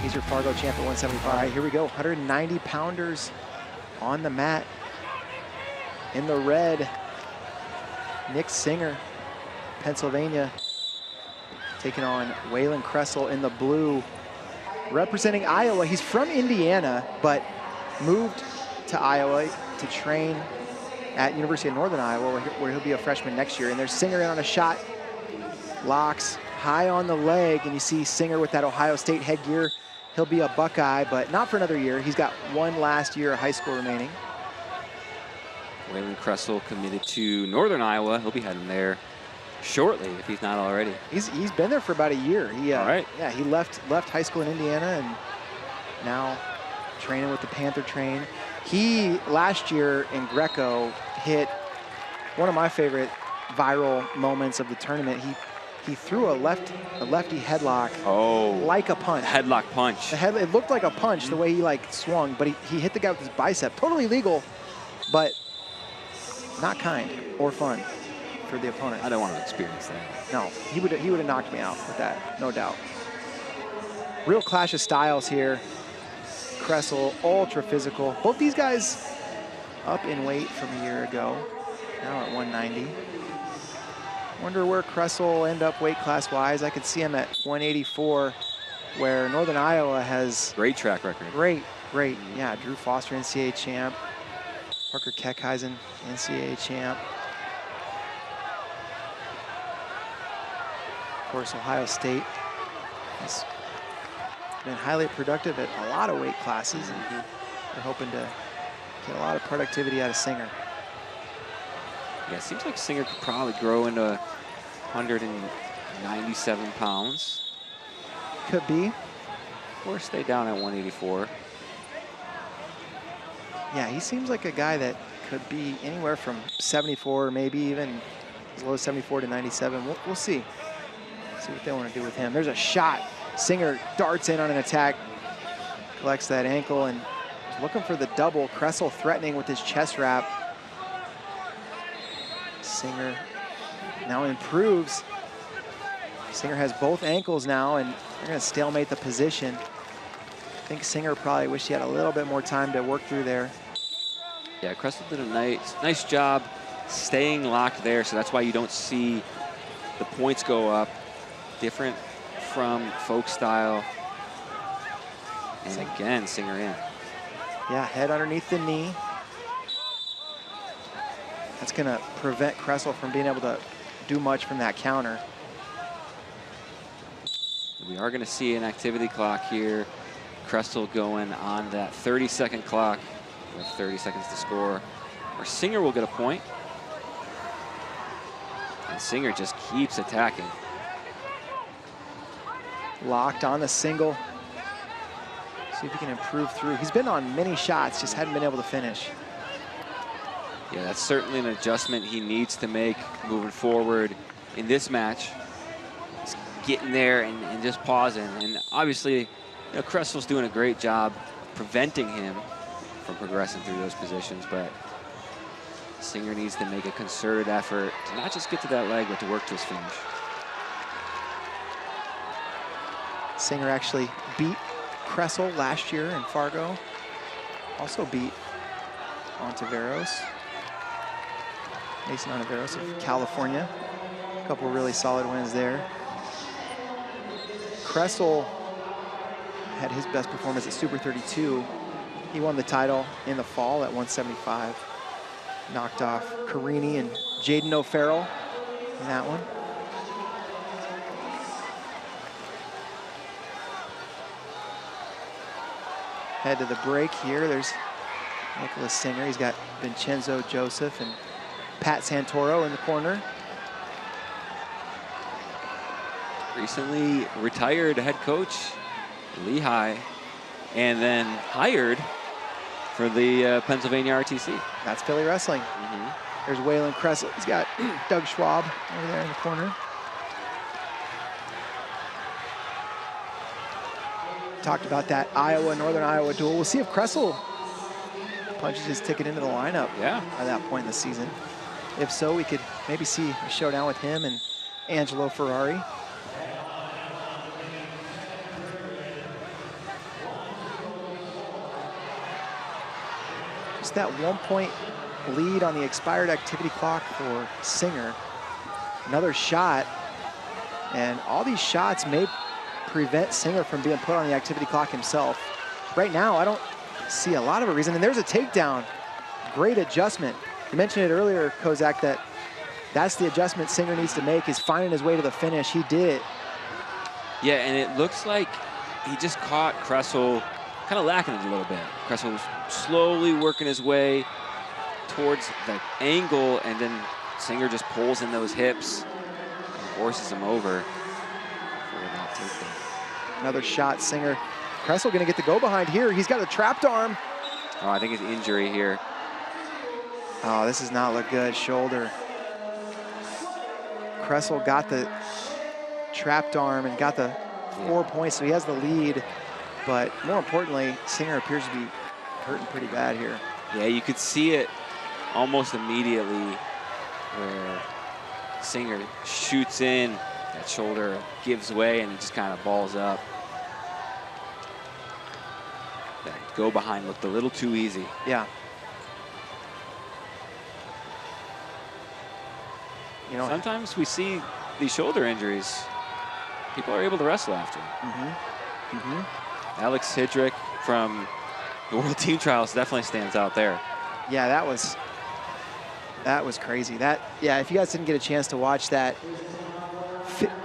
B: he's your Fargo champ at 175. All right, here we go. 190 pounders on the mat. In the red, Nick Singer, Pennsylvania, taking on Waylon Kressel in the blue, representing Iowa. He's from Indiana, but moved to Iowa to train at University of Northern Iowa, where he'll be a freshman next year. And there's Singer in on a shot, locks high on the leg, and you see Singer with that Ohio State headgear. He'll be a Buckeye, but not for another year. He's got 1 last year of high school remaining.
C: Waylon Kressel committed to Northern Iowa. He'll be heading there shortly if he's not already.
B: He's been there for about a year.
C: All right.
B: Yeah, he left high school in Indiana and now training with the Panther train. He last year in Greco hit one of my favorite viral moments of the tournament. He threw a lefty headlock.
C: Oh,
B: like a punch.
C: Headlock punch.
B: It looked like a punch the way he like swung, but he hit the guy with his bicep. Totally legal, but not kind or fun for the opponent.
C: I don't want to experience that.
B: No, he would have knocked me out with that, no doubt. Real clash of styles here. Kressel, ultra physical. Both these guys up in weight from a year ago, now at 190. Wonder where Kressel will end up weight class-wise. I could see him at 184, where Northern Iowa has...
C: Great track record.
B: Great. Yeah, Drew Foster, NCAA champ. Parker Keckheisen, NCAA champ. Of course, Ohio State has been highly productive at a lot of weight classes, and they're hoping to get a lot of productivity out of Singer.
C: Yeah, it seems like Singer could probably grow into 197 pounds.
B: Could be.
C: Or stay down at 184.
B: Yeah, he seems like a guy that could be anywhere from 74, maybe even as low as 74 to 97. We'll see. See what they want to do with him. There's a shot. Singer darts in on an attack, collects that ankle, and is looking for the double. Kressel threatening with his chest wrap. Singer now improves. Singer has both ankles now, and they're going to stalemate the position. I think Singer probably wished he had a little bit more time to work through there.
C: Yeah, Kressel did a nice job staying locked there, so that's why you don't see the points go up. Different from folk style. And again, Singer in.
B: Yeah, head underneath the knee. That's going to prevent Kressel from being able to do much from that counter.
C: We are going to see an activity clock here. Kressel going on that 30-second clock with 30 seconds to score. Or Singer will get a point. And Singer just keeps attacking.
B: Locked on the single. See if he can improve through. He's been on many shots, just hadn't been able to finish.
C: Yeah, that's certainly an adjustment he needs to make moving forward in this match. Just getting there and just pausing. And obviously, you know, Kressel's doing a great job preventing him from progressing through those positions, but Singer needs to make a concerted effort to not just get to that leg, but to work to his finish.
B: Singer actually beat Kressel last year in Fargo. Also beat Ontiveros. Mason Ontiveros of California. A couple really solid wins there. Kressel had his best performance at Super 32. He won the title in the fall at 175. Knocked off Carini and Jaden O'Farrell in that one. Head to the break here. There's Nicholas Singer. He's got Vincenzo Joseph and Pat Santoro in the corner.
C: Recently retired head coach, Lehigh, and then hired for the Pennsylvania RTC.
B: That's Philly Wrestling. There's Waylon Kressel. He's got Doug Schwab over there in the corner. Talked about that Northern Iowa duel. We'll see if Kressel punches his ticket into the lineup at that point in the season. If so, we could maybe see a showdown with him and Angelo Ferrari. Just that 1 point lead on the expired activity clock for Singer. Another shot, and all these shots may prevent Singer from being put on the activity clock himself. Right now, I don't see a lot of a reason, and there's a takedown. Great adjustment. You mentioned it earlier, Kozak, that's the adjustment Singer needs to make, is finding his way to the finish. He did it.
C: Yeah, and it looks like he just caught Kressel kind of lacking it a little bit. Kressel was slowly working his way towards the angle, and then Singer just pulls in those hips and forces him over for that takedown.
B: Another shot, Singer. Kressel gonna get the go behind here. He's got a trapped arm.
C: Oh, I think it's injury here.
B: Oh, this does not look good, shoulder. Kressel got the trapped arm and got the 4 points, so he has the lead. But more importantly, Singer appears to be hurting pretty bad here.
C: Yeah, you could see it almost immediately where Singer shoots in, that shoulder gives way, and it just kind of balls up. That go behind looked a little too easy.
B: Yeah. You know,
C: sometimes we see these shoulder injuries. People are able to wrestle after. Alex Hidrick from the World Team Trials definitely stands out there.
B: yeah, that was crazy. Yeah, if you guys didn't get a chance to watch that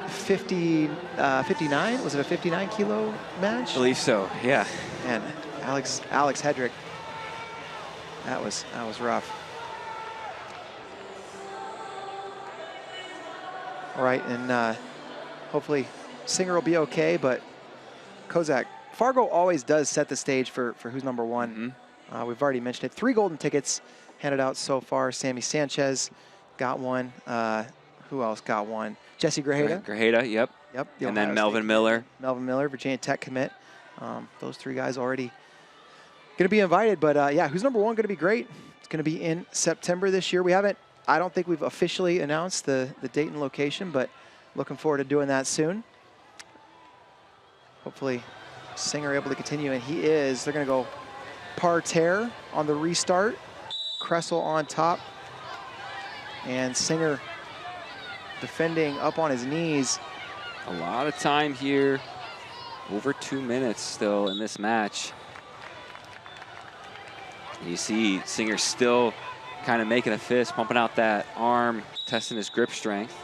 B: 59, was it a 59 kilo match?
C: I believe so, yeah.
B: And Alex Hedrick, that was rough. All right, and hopefully Singer will be okay, but Kozak, Fargo always does set the stage for who's number one. We've already mentioned it. 3 golden tickets handed out so far. Sammy Sanchez got one. Who else got one? Jesse Grajeda.
C: Grajeda, yep.
B: Yep. The
C: And then
B: Ohio
C: Melvin
B: State
C: Miller.
B: kid. Melvin Miller, Virginia Tech commit. Those 3 guys already going to be invited. But yeah, who's number one going to be great. It's going to be in September this year. I don't think we've officially announced the date and location, but looking forward to doing that soon. Hopefully Singer able to continue, and he is. They're going to go parterre on the restart. Kressel on top. And Singer defending up on his knees.
C: A lot of time here. Over 2 minutes still in this match. You see Singer still kind of making a fist, pumping out that arm, testing his grip strength.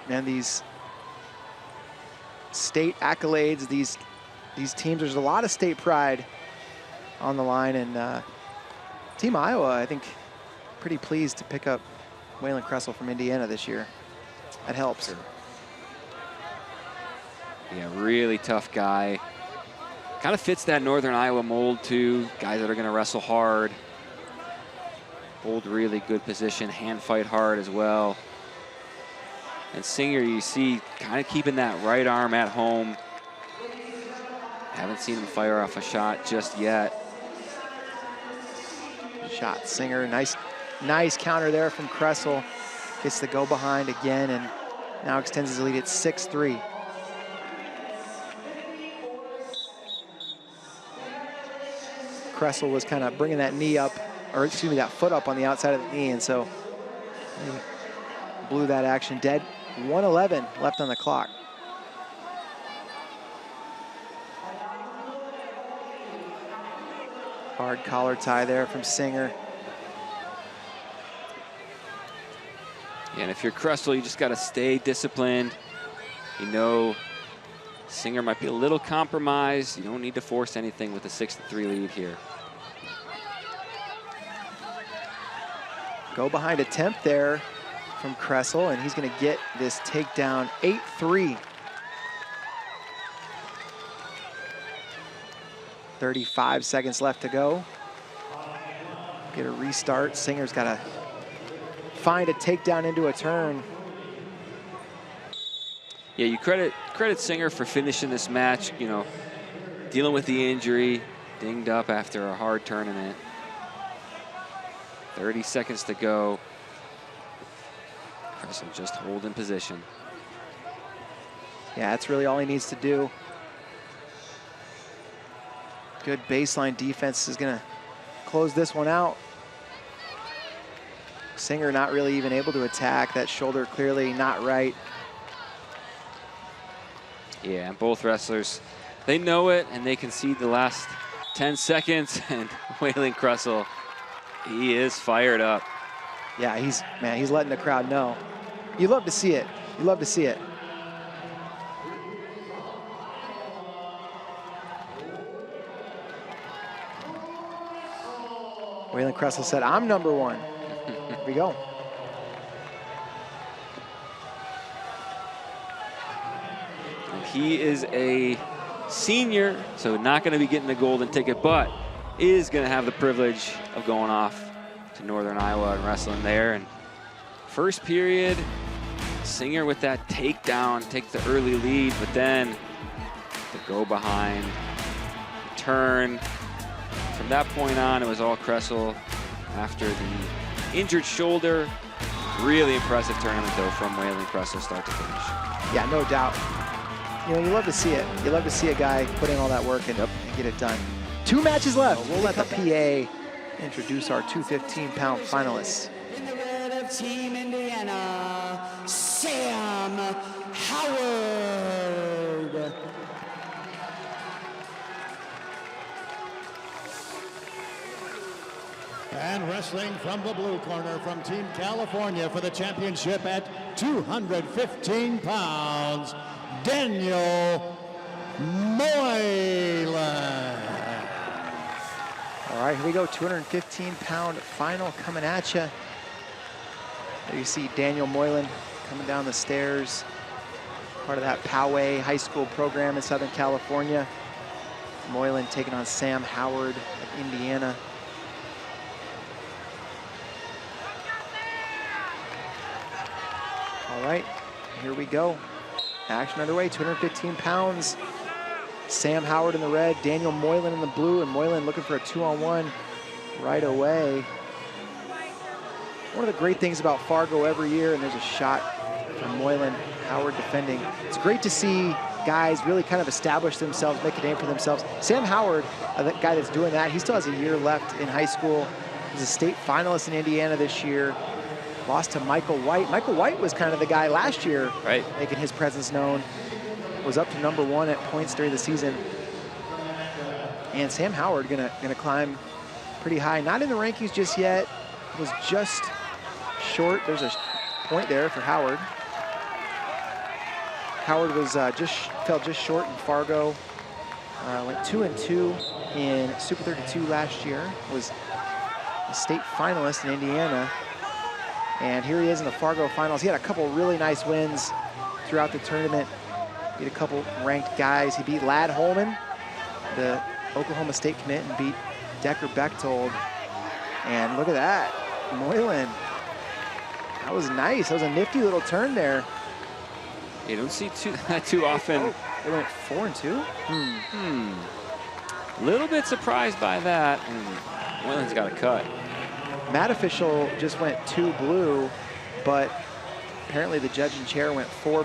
B: Man, these state accolades, these teams, there's a lot of state pride on the line, and Team Iowa, I think, pretty pleased to pick up Waylon Kressel from Indiana this year. That helps.
C: Sure. Yeah, really tough guy. Kind of fits that Northern Iowa mold too. Guys that are going to wrestle hard, hold really good position, hand fight hard as well. And Singer, you see, kind of keeping that right arm at home. Haven't seen him fire off a shot just yet.
B: Shot Singer, nice counter there from Kressel. Gets the go behind again, and now extends his lead at 6-3. Kressel was kind of bringing that knee up, or excuse me, that foot up on the outside of the knee, and so he blew that action dead. 1:11 left on the clock. Hard collar tie there from Singer.
C: Yeah, and if you're Kressel, you just got to stay disciplined. You know, Singer might be a little compromised. You don't need to force anything with a 6-3 lead here.
B: Go behind attempt there from Kressel, and he's going to get this takedown. 8-3. 35 seconds left to go. Get a restart. Singer's got to find a takedown into a turn.
C: Yeah, you credit Singer for finishing this match, you know, dealing with the injury, dinged up after a hard tournament. 30 seconds to go. Kressel just holding position.
B: Yeah, that's really all he needs to do. Good baseline defense is going to close this one out. Singer not really even able to attack. That shoulder clearly not right.
C: Yeah, and both wrestlers, they know it, and they concede the last 10 seconds, and Waylon Kressel, he is fired up.
B: Yeah, he's letting the crowd know. You love to see it. You love to see it. Waylon Kressel said, "I'm number one." Here we go.
C: And he is a senior, so not going to be getting the golden ticket, but is going to have the privilege of going off to Northern Iowa and wrestling there. And first period, Singer with that takedown, takes the early lead, but then the go behind, the turn. From that point on, it was all Kressel after the injured shoulder. Really impressive tournament, though, from Waylon Kressel start to finish.
B: Yeah, no doubt. You know, you love to see it. You love to see a guy put in all that work and get it done. 2 matches left. We'll let the PA introduce our 215-pound finalists.
E: In the red of Team Indiana, Sam Howard.
G: And wrestling from the blue corner from Team California for the championship at 215 pounds, Daniel Moylan.
B: All right, here we go, 215-pound final coming at you. There you see Daniel Moylan coming down the stairs, part of that Poway High School program in Southern California. Moylan taking on Sam Howard of Indiana. All right, here we go. Action underway, 215 pounds. Sam Howard in the red, Daniel Moylan in the blue, and Moylan looking for a 2-on-1 right away. One of the great things about Fargo every year, and there's a shot from Moylan, Howard defending. It's great to see guys really kind of establish themselves, make a name for themselves. Sam Howard, the guy that's doing that, he still has a year left in high school. He's a state finalist in Indiana this year. Lost to Michael White. Michael White was kind of the guy last year,
C: right,
B: making his presence known. Was up to #1 at points during the season. And Sam Howard gonna climb pretty high. Not in the rankings just yet. Was just short. There's a point there for Howard. Howard was fell just short in Fargo. Went 2-2 in Super 32 last year. Was a state finalist in Indiana. And here he is in the Fargo finals. He had a couple really nice wins throughout the tournament. Beat a couple ranked guys. He beat Ladd Holman, the Oklahoma State commit, and beat Decker Bechtold. And look at that, Moylan. That was nice. That was a nifty little turn there.
C: You don't see too often.
B: Oh, they went 4-2.
C: Little bit surprised by that. And Moylan's got a cut.
B: Mat official just went 2 blue, but apparently the judge in chair went 4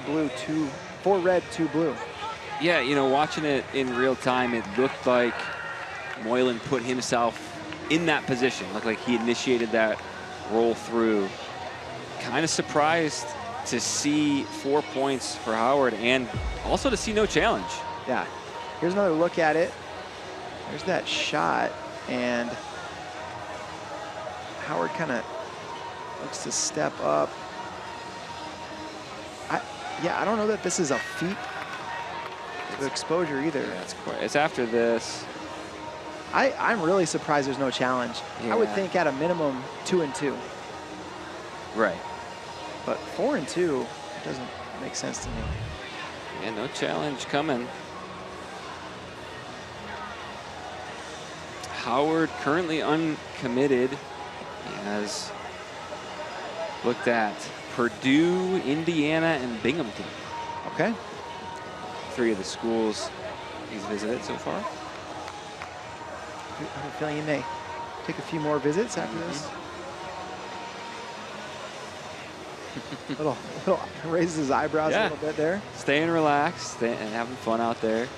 B: red, 2 blue.
C: Yeah, you know, watching it in real time, it looked like Moylan put himself in that position. Looked like he initiated that roll through. Kind of surprised to see 4 points for Howard and also to see no challenge.
B: Yeah, here's another look at it. There's that shot, and Howard kind of looks to step up. I don't know that this is a feat of exposure either.
C: Yeah, it's after this.
B: I'm really surprised there's no challenge.
C: Yeah.
B: I would think at a minimum 2-2.
C: Right.
B: But 4-2 doesn't make sense to me.
C: Yeah, no challenge coming. Howard currently uncommitted. He has looked at Purdue, Indiana, and Binghamton.
B: Okay.
C: 3 of the schools he's visited so far.
B: I have a feeling he may take a few more visits after this. little raises his eyebrows a little bit there.
C: Staying relaxed and having fun out there.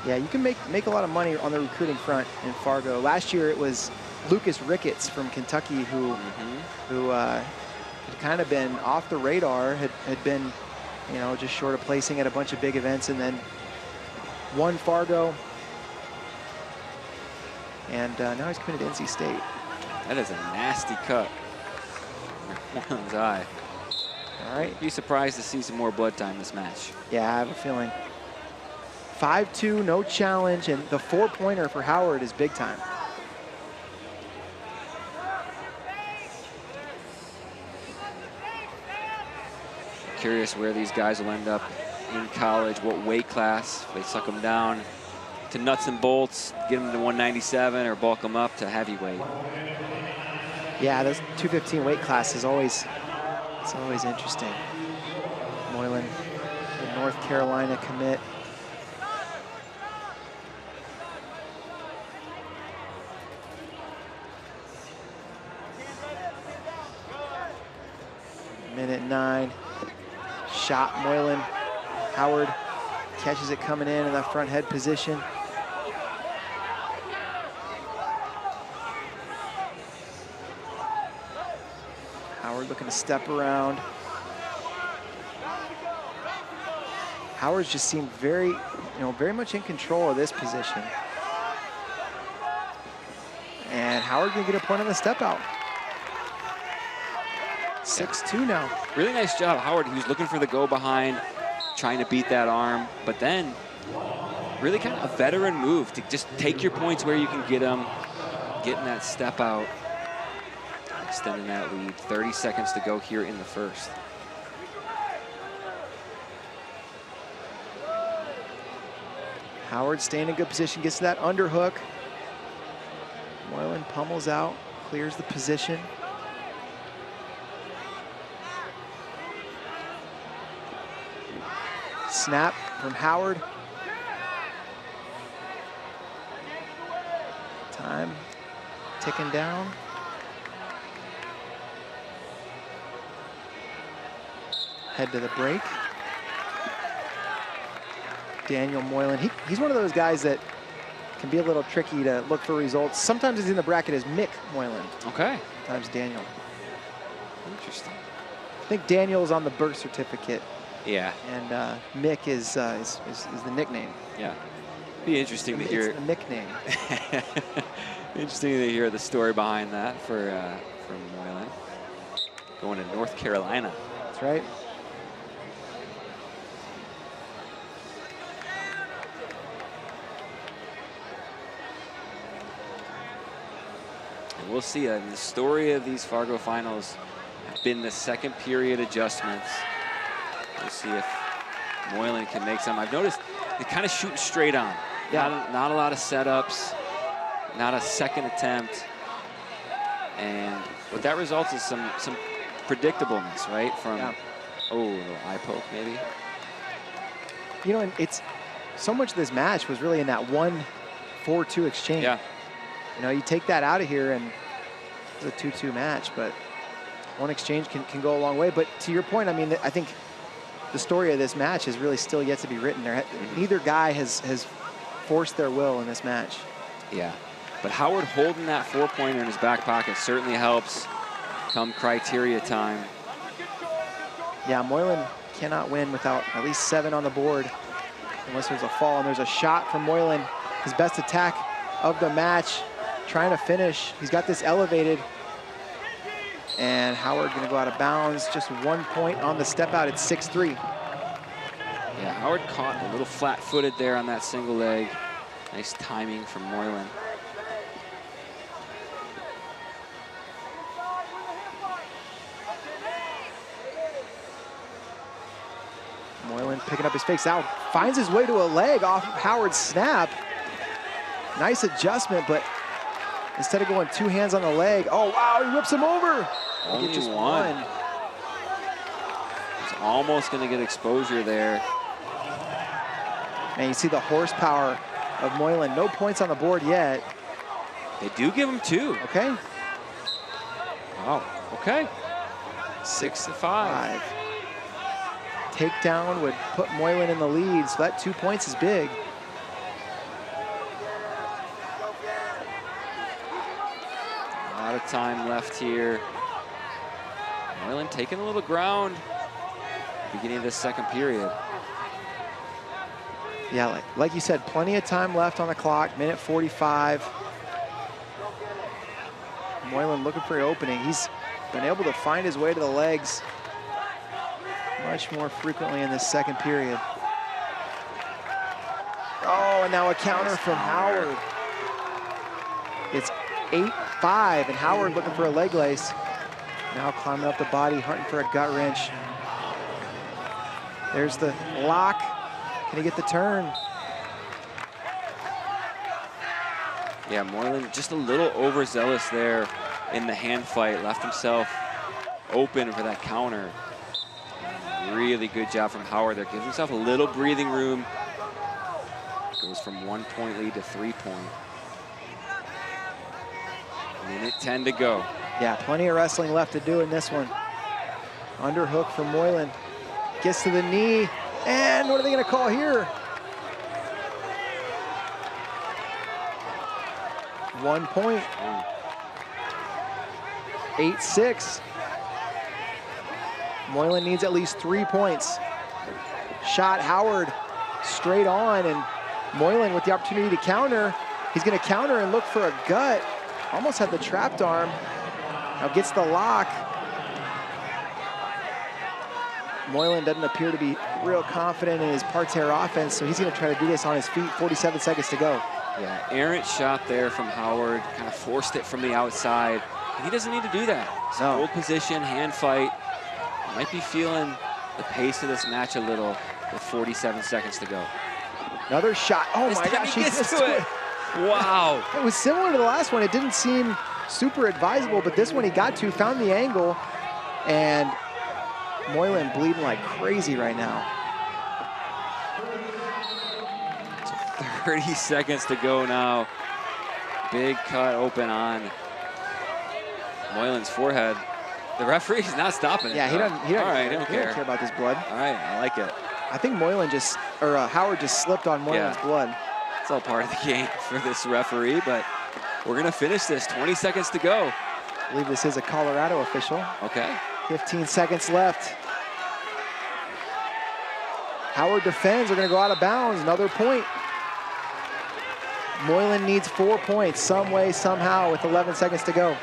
B: Yeah, you can make a lot of money on the recruiting front in Fargo. Last year it was Lucas Ricketts from Kentucky who had kind of been off the radar, had been, you know, just short of placing at a bunch of big events, and then won Fargo. And now he's committed to NC State.
C: That is a nasty cut. Moylan's eye.
B: All right.
C: Be surprised to see some more blood time this match.
B: Yeah, I have a feeling. 5-2, no challenge, and the 4-pointer for Howard is big time.
C: Curious where these guys will end up in college, what weight class. If they suck them down to nuts and bolts, get them to 197, or bulk them up to heavyweight.
B: Yeah, this 215 weight class is always interesting. Moylan, the North Carolina commit. Minute 9. Shot Moylan. Howard catches it coming in that front head position. Howard looking to step around. Howard's just seemed very, very much in control of this position. And Howard can get a point on the step out. 6-2 now.
C: Really nice job, Howard. He was looking for the go behind, trying to beat that arm, but then really kind of a veteran move to just take your points where you can get them, getting that step out, extending that lead. 30 seconds to go here in the first.
B: Howard staying in good position, gets to that underhook. Moylan pummels out, clears the position. Snap from Howard. Time ticking down. Head to the break. Daniel Moylan, he's one of those guys that can be a little tricky to look for results. Sometimes he's in the bracket as Mick Moylan.
C: Okay.
B: Sometimes Daniel.
C: Interesting.
B: I think Daniel's on the birth certificate.
C: Yeah.
B: And Mick is the nickname.
C: Yeah. Be interesting to hear.
B: It's the nickname.
C: Interesting to hear the story behind that for Moylan. Going to North Carolina.
B: That's right.
C: And we'll see. The story of these Fargo finals have been the second period adjustments. We'll see if Moylan can make some. I've noticed they kind of shoot straight on.
B: Yeah.
C: Not a lot of setups, not a second attempt. And what that results is some predictableness, right? From, a little eye poke maybe.
B: And it's so much of this match was really in that 1-4-2 exchange.
C: Yeah.
B: You take that out of here and it's a 2-2 match, but one exchange can go a long way. But to your point, I mean, I think the story of this match is really still yet to be written. Neither guy has forced their will in this match.
C: Yeah, but Howard holding that 4-pointer in his back pocket certainly helps come criteria time.
B: Yeah, Moylan cannot win without at least 7 on the board unless there's a fall. And there's a shot from Moylan, his best attack of the match, trying to finish. He's got this elevated. And Howard going to go out of bounds. Just 1 point on the step out. It's 6-3.
C: Yeah, Howard caught a little flat-footed there on that single leg. Nice timing from Moylan.
B: Moylan picking up his face out. Finds his way to a leg off of Howard's snap. Nice adjustment, but instead of going 2 hands on the leg, oh, wow, he whips him over.
C: Only
B: just
C: one. He's almost going to get exposure there.
B: And you see the horsepower of Moylan. No points on the board yet.
C: They do give him 2.
B: Okay.
C: Wow, okay. 6-5.
B: Takedown would put Moylan in the lead, so that 2 points is big.
C: A lot of time left here. Moylan taking a little ground beginning of this second period.
B: Yeah, like you said, plenty of time left on the clock, minute 45. Moylan looking for an opening. He's been able to find his way to the legs much more frequently in this second period. Oh, and now a counter from Howard. It's 8-5, and Howard looking for a leg lace. Now climbing up the body, hunting for a gut wrench. There's the lock. Can he get the turn?
C: Yeah, Moylan just a little overzealous there in the hand fight. Left himself open for that counter. Really good job from Howard there. Gives himself a little breathing room. Goes from 1-point lead to 3-point. Minute 10 to go.
B: Yeah, plenty of wrestling left to do in this one. Underhook from Moylan. Gets to the knee. And what are they going to call here? 1 point. 8-6. Moylan needs at least 3 points. Shot Howard straight on, and Moylan with the opportunity to counter. He's gonna counter and look for a gut. Almost had the trapped arm. Now gets the lock. Moylan doesn't appear to be real confident in his parterre offense, so he's gonna try to do this on his feet. 47 seconds to go.
C: Yeah, errant shot there from Howard. Kind of forced it from the outside. He doesn't need to do that. It's
B: No.
C: Old position, hand fight. Might be feeling the pace of this match a little with 47 seconds to go.
B: Another shot. Oh
C: This
B: my
C: time
B: gosh,
C: he
B: he
C: gets
B: missed
C: to it. Wow.
B: It was similar to the last one. It didn't seem super advisable, but this one he got to, found the angle, and Moylan bleeding like crazy right now.
C: 30 seconds to go now. Big cut open on Moylan's forehead. The referee's not stopping it.
B: Yeah, he
C: though.
B: doesn't. He
C: All
B: doesn't,
C: right,
B: care.
C: he don't
B: He doesn't
C: care.
B: care about this blood.
C: All right, I like it.
B: I think Moylan just, or Howard just slipped on Moylan's blood.
C: It's all part of the game for this referee, but we're gonna finish this. 20 seconds to go.
B: I believe this is a Colorado official.
C: Okay.
B: 15 seconds left. Howard defends. They're going to go out of bounds. Another point. Moylan needs 4 points some way, somehow, with 11 seconds to go.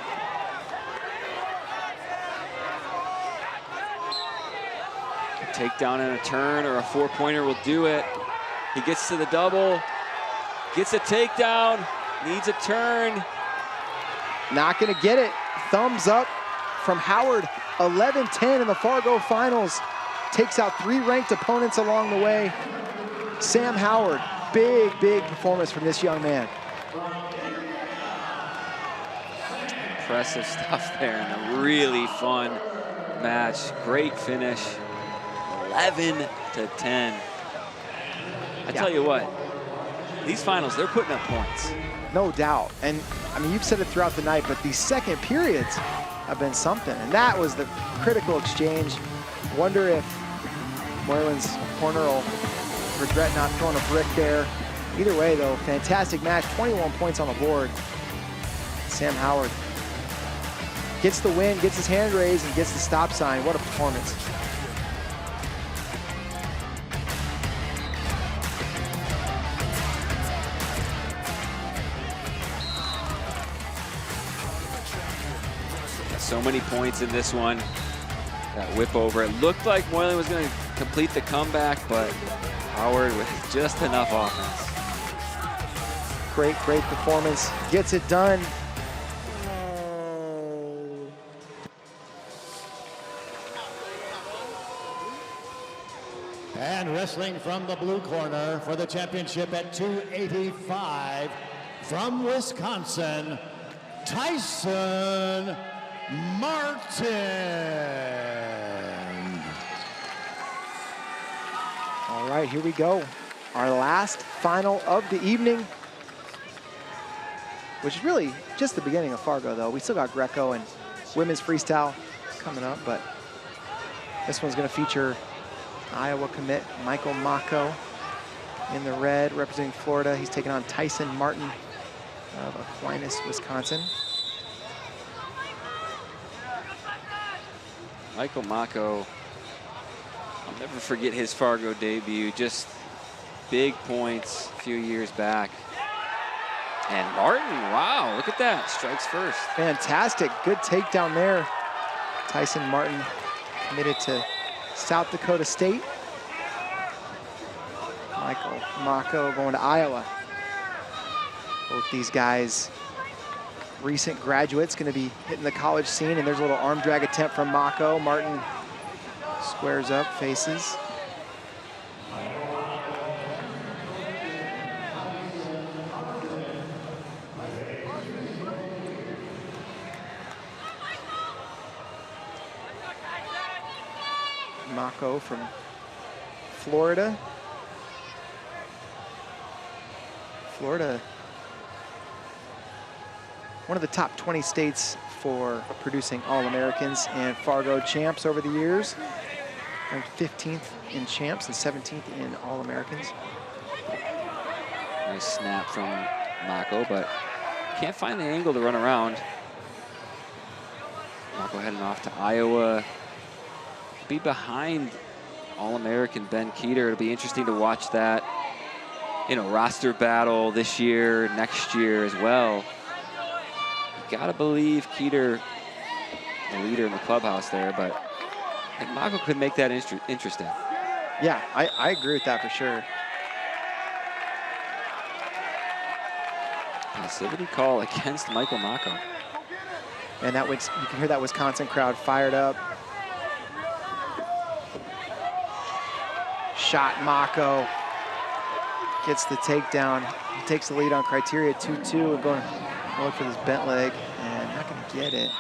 C: A takedown and a turn or a 4-pointer will do it. He gets to the double, gets a takedown, needs a turn.
B: Not going to get it. Thumbs up from Howard. 11-10 in the Fargo finals. Takes out 3 ranked opponents along the way. Sam Howard, big, big performance from this young man.
C: Impressive stuff there and a really fun match. Great finish. 11-10. I tell you what, these finals, they're putting up points.
B: No doubt. And I mean, you've said it throughout the night, but these second periods have been something. And that was the critical exchange. Wonder if Moylan's corner will regret not throwing a brick there. Either way, though, fantastic match. 21 points on the board. Sam Howard gets the win, gets his hand raised, and gets the stop sign. What a performance.
C: So many points in this one. That whip over. It looked like Moylan was going to complete the comeback, but Howard with just enough offense.
B: Great, great performance. Gets it done.
G: And wrestling from the blue corner for the championship at 285, from Wisconsin, Tyson Martin.
B: All right, here we go. Our last final of the evening, which is really just the beginning of Fargo, though. We still got Greco and women's freestyle coming up, but this one's going to feature Iowa commit Michael Mako in the red, representing Florida. He's taking on Tyson Martin of Aquinas, Wisconsin.
C: Michael Mako, I'll never forget his Fargo debut. Just big points a few years back. And Martin, wow, look at that, strikes first.
B: Fantastic, good takedown there. Tyson Martin committed to South Dakota State. Michael Mako going to Iowa. Both these guys, recent graduates, going to be hitting the college scene, and there's a little arm drag attempt from Mako. Martin squares up, faces. Mako from Florida. Florida, one of the top 20 states for producing All-Americans and Fargo champs over the years. Ranked 15th in champs and 17th in All-Americans.
C: Nice snap from Mako, but can't find the angle to run around. Mako heading off to Iowa. be behind All-American Ben Keeter. It'll be interesting to watch that, you know, roster battle this year, next year as well. You gotta believe Keeter, the leader in the clubhouse there, but I think Mako could make that interesting.
B: Yeah, I agree with that for sure.
C: Passivity call against Michael Mako.
B: And that you can hear that Wisconsin crowd fired up. Shot Mako. Gets the takedown. He takes the lead on criteria 2-2 and going to look for this bent leg and not going to get it.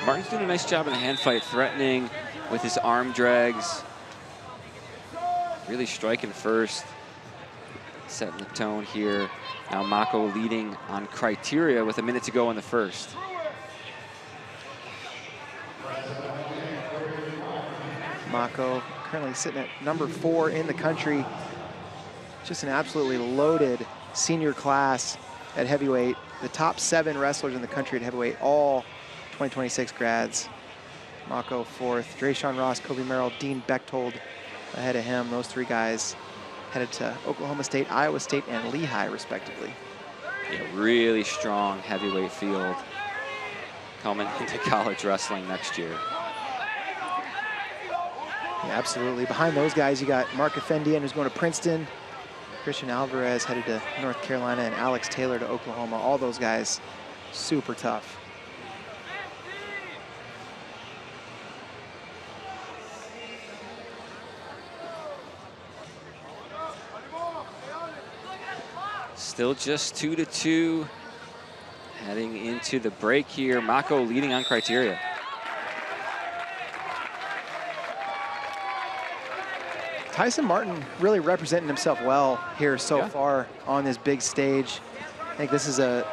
C: Martin's doing a nice job in the hand fight, threatening with his arm drags. Really striking first. Setting the tone here. Now Mako leading on criteria with a minute to go in the first.
B: Mako currently sitting at number 4 in the country. Just an absolutely loaded senior class at heavyweight. The top 7 wrestlers in the country at heavyweight, all 2026 grads. Mako 4th, Drayshawn Ross, Kobe Merrill, Dean Bechtold ahead of him. Those 3 guys headed to Oklahoma State, Iowa State, and Lehigh, respectively.
C: Yeah, really strong heavyweight field coming into college wrestling next year.
B: Yeah, absolutely. Behind those guys, you got Mark Effendian, who's going to Princeton, Christian Alvarez headed to North Carolina, and Alex Taylor to Oklahoma. All those guys, super tough.
C: Still just 2-2. Heading into the break here. Mako leading on criteria.
B: Tyson Martin really representing himself well here so far on this big stage. I think this is a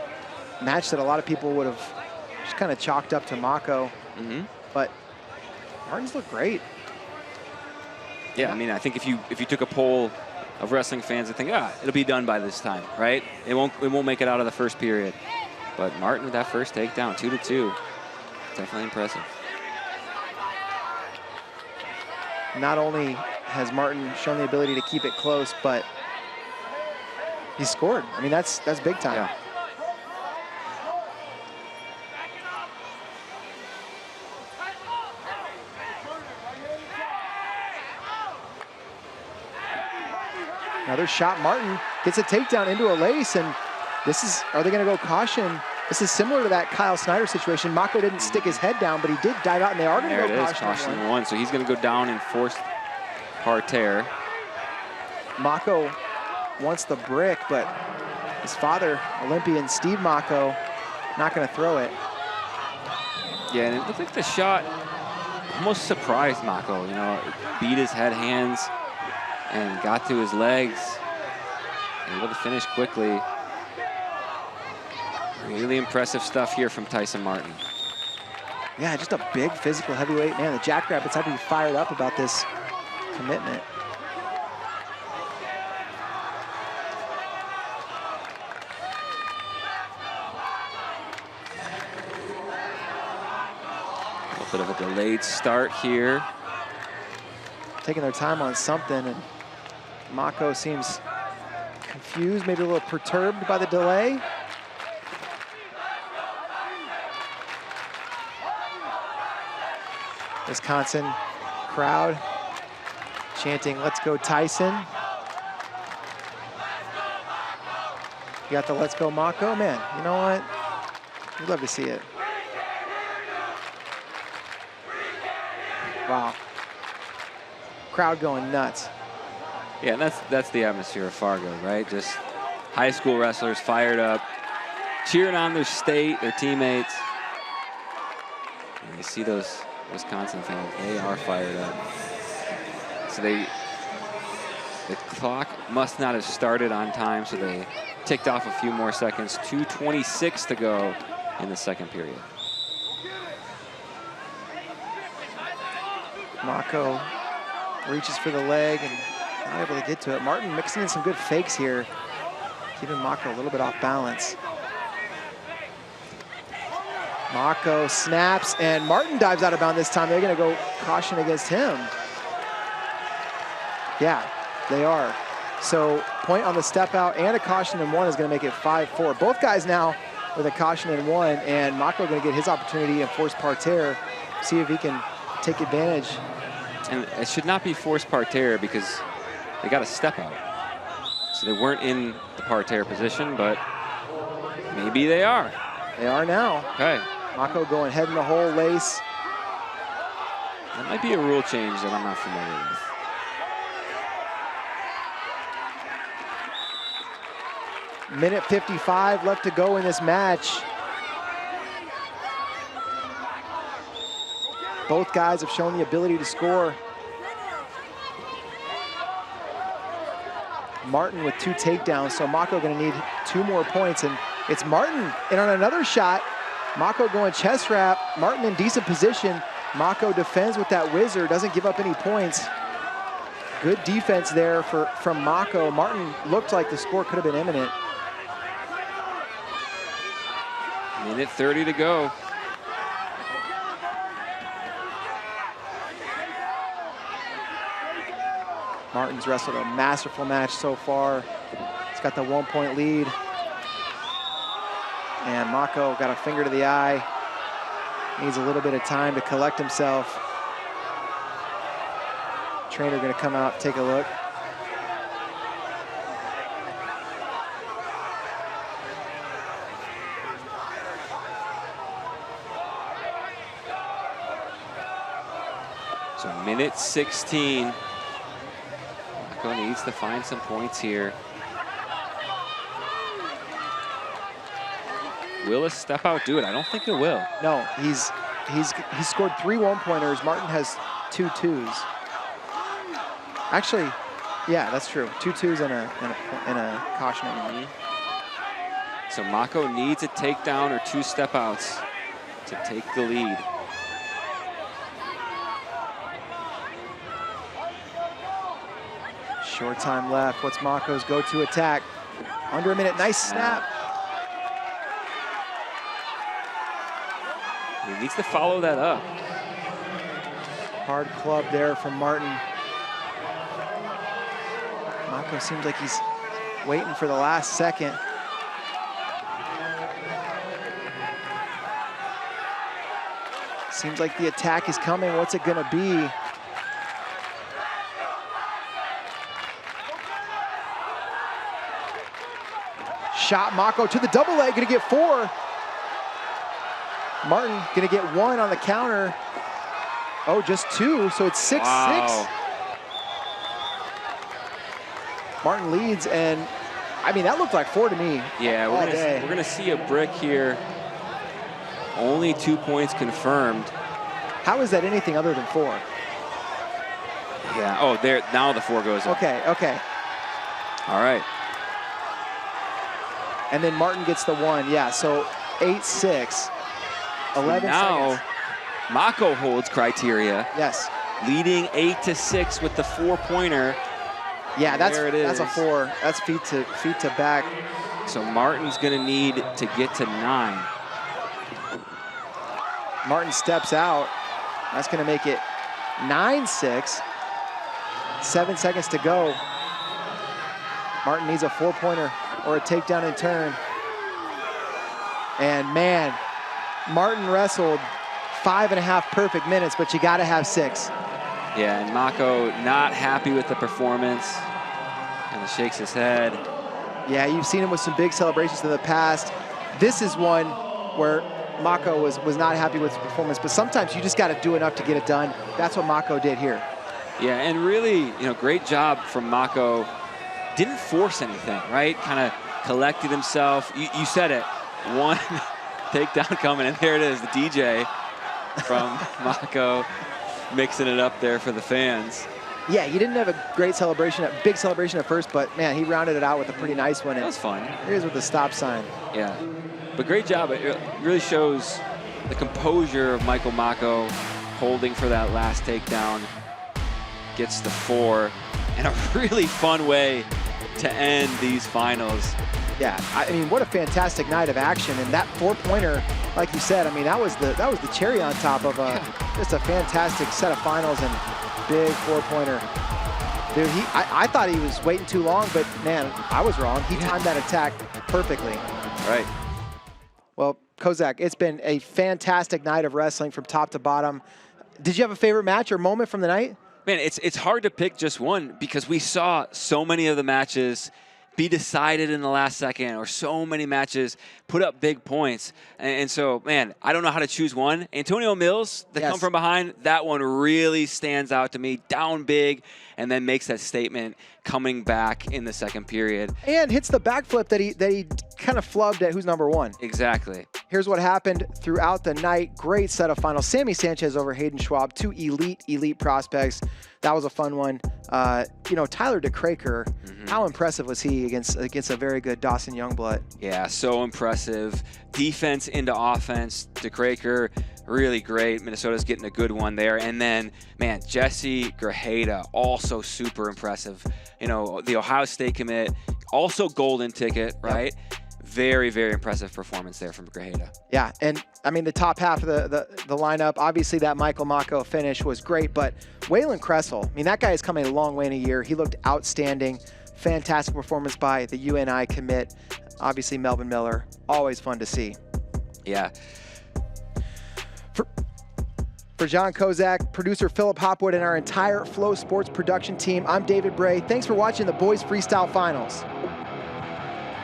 B: match that a lot of people would have just kind of chalked up to Mako. But Martin's looked great.
C: Yeah, I mean, I think if you took a poll of wrestling fans, I think, it'll be done by this time, right? It won't make it out of the first period. But Martin with that first takedown, 2-2. Definitely impressive.
B: Not only has Martin shown the ability to keep it close, but he scored. I mean, that's big time.
C: Yeah.
B: Another shot. Martin gets a takedown into a lace, and are they going to go caution? This is similar to that Kyle Snyder situation. Mako didn't stick his head down, but he did dive out, and they are going to go
C: caution one. So he's going to go down in forced parterre.
B: Mako wants the brick, but his father, Olympian Steve Mako, not going to throw it.
C: Yeah, and it looked like the shot almost surprised Mako. You know, it beat his head, hands, and got to his legs. Able to finish quickly. Really impressive stuff here from Tyson Martin.
B: Yeah, just a big physical heavyweight. Man, the Jackrabbits have to be fired up about this commitment.
C: A bit of a delayed start here.
B: Taking their time on something, and Mako seems confused, maybe a little perturbed by the delay. Wisconsin crowd chanting, "Let's go Tyson." You got the "Let's go Mako." Man, you know what? We'd love to see it. Wow. Crowd going nuts.
C: Yeah, and that's the atmosphere of Fargo, right? Just high school wrestlers fired up, cheering on their state, their teammates. And you see those Wisconsin fans, they are fired up. So the clock must not have started on time, so they ticked off a few more seconds. 2:26 to go in the second period.
B: Mako reaches for the leg and not able to get to it. Martin mixing in some good fakes here, keeping Mako a little bit off balance. Mako snaps, and Martin dives out of bounds this time. They're going to go caution against him. Yeah, they are. So point on the step out and a caution in one is going to make it 5-4. Both guys now with a caution in one, and Mako going to get his opportunity and force parterre, see if he can take advantage.
C: And it should not be forced parterre because they got a step out. So they weren't in the parterre position, but maybe they are.
B: They are now.
C: Okay.
B: Mako going head in the hole, lace.
C: That might be a rule change that I'm not familiar with.
B: Minute 55 left to go in this match. Both guys have shown the ability to score. Martin with 2 takedowns, so Mako gonna need 2 more points, and it's Martin. And on another shot, Mako going chest wrap. Martin in decent position. Mako defends with that whizzer, doesn't give up any points. Good defense there from Mako. Martin looked like the score could have been imminent.
C: Minute 30 to go.
B: Martin's wrestled a masterful match so far. He's got the 1-point lead. And Mako got a finger to the eye. Needs a little bit of time to collect himself. Trainer gonna come out, take a look.
C: So minute 16. Mako needs to find some points here. Will a step out do it? I don't think it will.
B: No, he's scored 3 1-pointers. Martin has 2 2s. Actually, yeah, that's true. 2 2s and a caution.
C: So Mako needs a takedown or 2 step outs to take the lead.
B: Short time left. What's Mako's go-to attack? Under a minute. Nice snap.
C: He needs to follow that up.
B: Hard club there from Martin. Mako seems like he's waiting for the last second. Seems like the attack is coming. What's it gonna be? Shot Mako to the double leg, gonna get 4. Martin gonna get 1 on the counter. Oh, just 2, so it's 6-6.
C: Wow.
B: Martin leads, and I mean, that looked like 4 to me.
C: Yeah, we're gonna see a brick here. Only 2 points confirmed.
B: How is that anything other than 4?
C: Yeah, oh, there, now the 4 goes up.
B: Okay, okay.
C: All right.
B: And then Martin gets the 1, yeah, so 8-6, 11
C: now,
B: seconds.
C: Mako holds criteria.
B: Yes.
C: Leading 8-6 with the 4-pointer.
B: Yeah,
C: that's
B: a 4. That's feet to back.
C: So Martin's gonna need to get to 9.
B: Martin steps out. That's gonna make it 9-6. 7 seconds to go. Martin needs a 4-pointer or a takedown in turn. And man, Martin wrestled 5.5 perfect minutes, but you gotta have 6.
C: Yeah, and Mako not happy with the performance. Kind of shakes his head.
B: Yeah, you've seen him with some big celebrations in the past. This is one where Mako was not happy with his performance, but sometimes you just gotta do enough to get it done. That's what Mako did here.
C: Yeah, and really, great job from Mako. Didn't force anything, right? Kind of collected himself. You said it. 1 takedown coming, and there it is, the DJ from Mako mixing it up there for the fans.
B: Yeah, he didn't have a great celebration, a big celebration at first, but man, he rounded it out with a pretty nice one.
C: That was fun.
B: Here's with the stop sign.
C: Yeah, but great job. It really shows the composure of Michael Mako holding for that last takedown. Gets the 4, and a really fun way to end these finals.
B: Yeah, I mean, what a fantastic night of action, and that 4-pointer like you said, I mean, that was the cherry on top of just a fantastic set of finals and big four-pointer. Dude, I thought he was waiting too long, but man, I was wrong. He timed that attack perfectly.
C: Right.
B: Well, Kozak, it's been a fantastic night of wrestling from top to bottom. Did you have a favorite match or moment from the night?
C: Man, it's hard to pick just one because we saw so many of the matches be decided in the last second, or so many matches put up big points. And so, man, I don't know how to choose one. Antonio Mills, the come from behind, that one really stands out to me. Down big, and then makes that statement coming back in the second period.
B: And hits the backflip that he kind of flubbed at who's number one.
C: Exactly.
B: Here's what happened throughout the night. Great set of finals. Sammy Sanchez over Hayden Schwab, two elite prospects. That was a fun one. You know, Tyler DeCraker, how impressive was he against a very good Dawson Youngblood?
C: Yeah, so impressive. Defense into offense. DeCraker, really great. Minnesota's getting a good one there. And then, man, Jesse Grajeda, also super impressive. You know, the Ohio State commit, also golden ticket, right? Yep. Very, very impressive performance there from Grajeda.
B: Yeah, and I mean, the top half of the lineup, obviously that Michael Mako finish was great, but Waylon Kressel, I mean, that guy has come a long way in a year. He looked outstanding. Fantastic performance by the UNI commit. Obviously, Melvin Miller, always fun to see.
C: Yeah.
B: For John Kozak, producer Philip Hopwood, and our entire Flow Sports production team, I'm David Bray. Thanks for watching the Boys Freestyle Finals.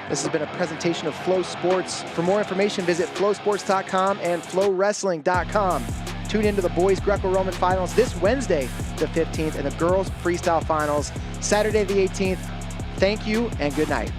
B: This has been a presentation of Flow Sports. For more information, visit flowsports.com and flowwrestling.com. Tune into the boys Greco-Roman finals this Wednesday, the 15th, and the girls freestyle finals, Saturday, the 18th. Thank you and good night.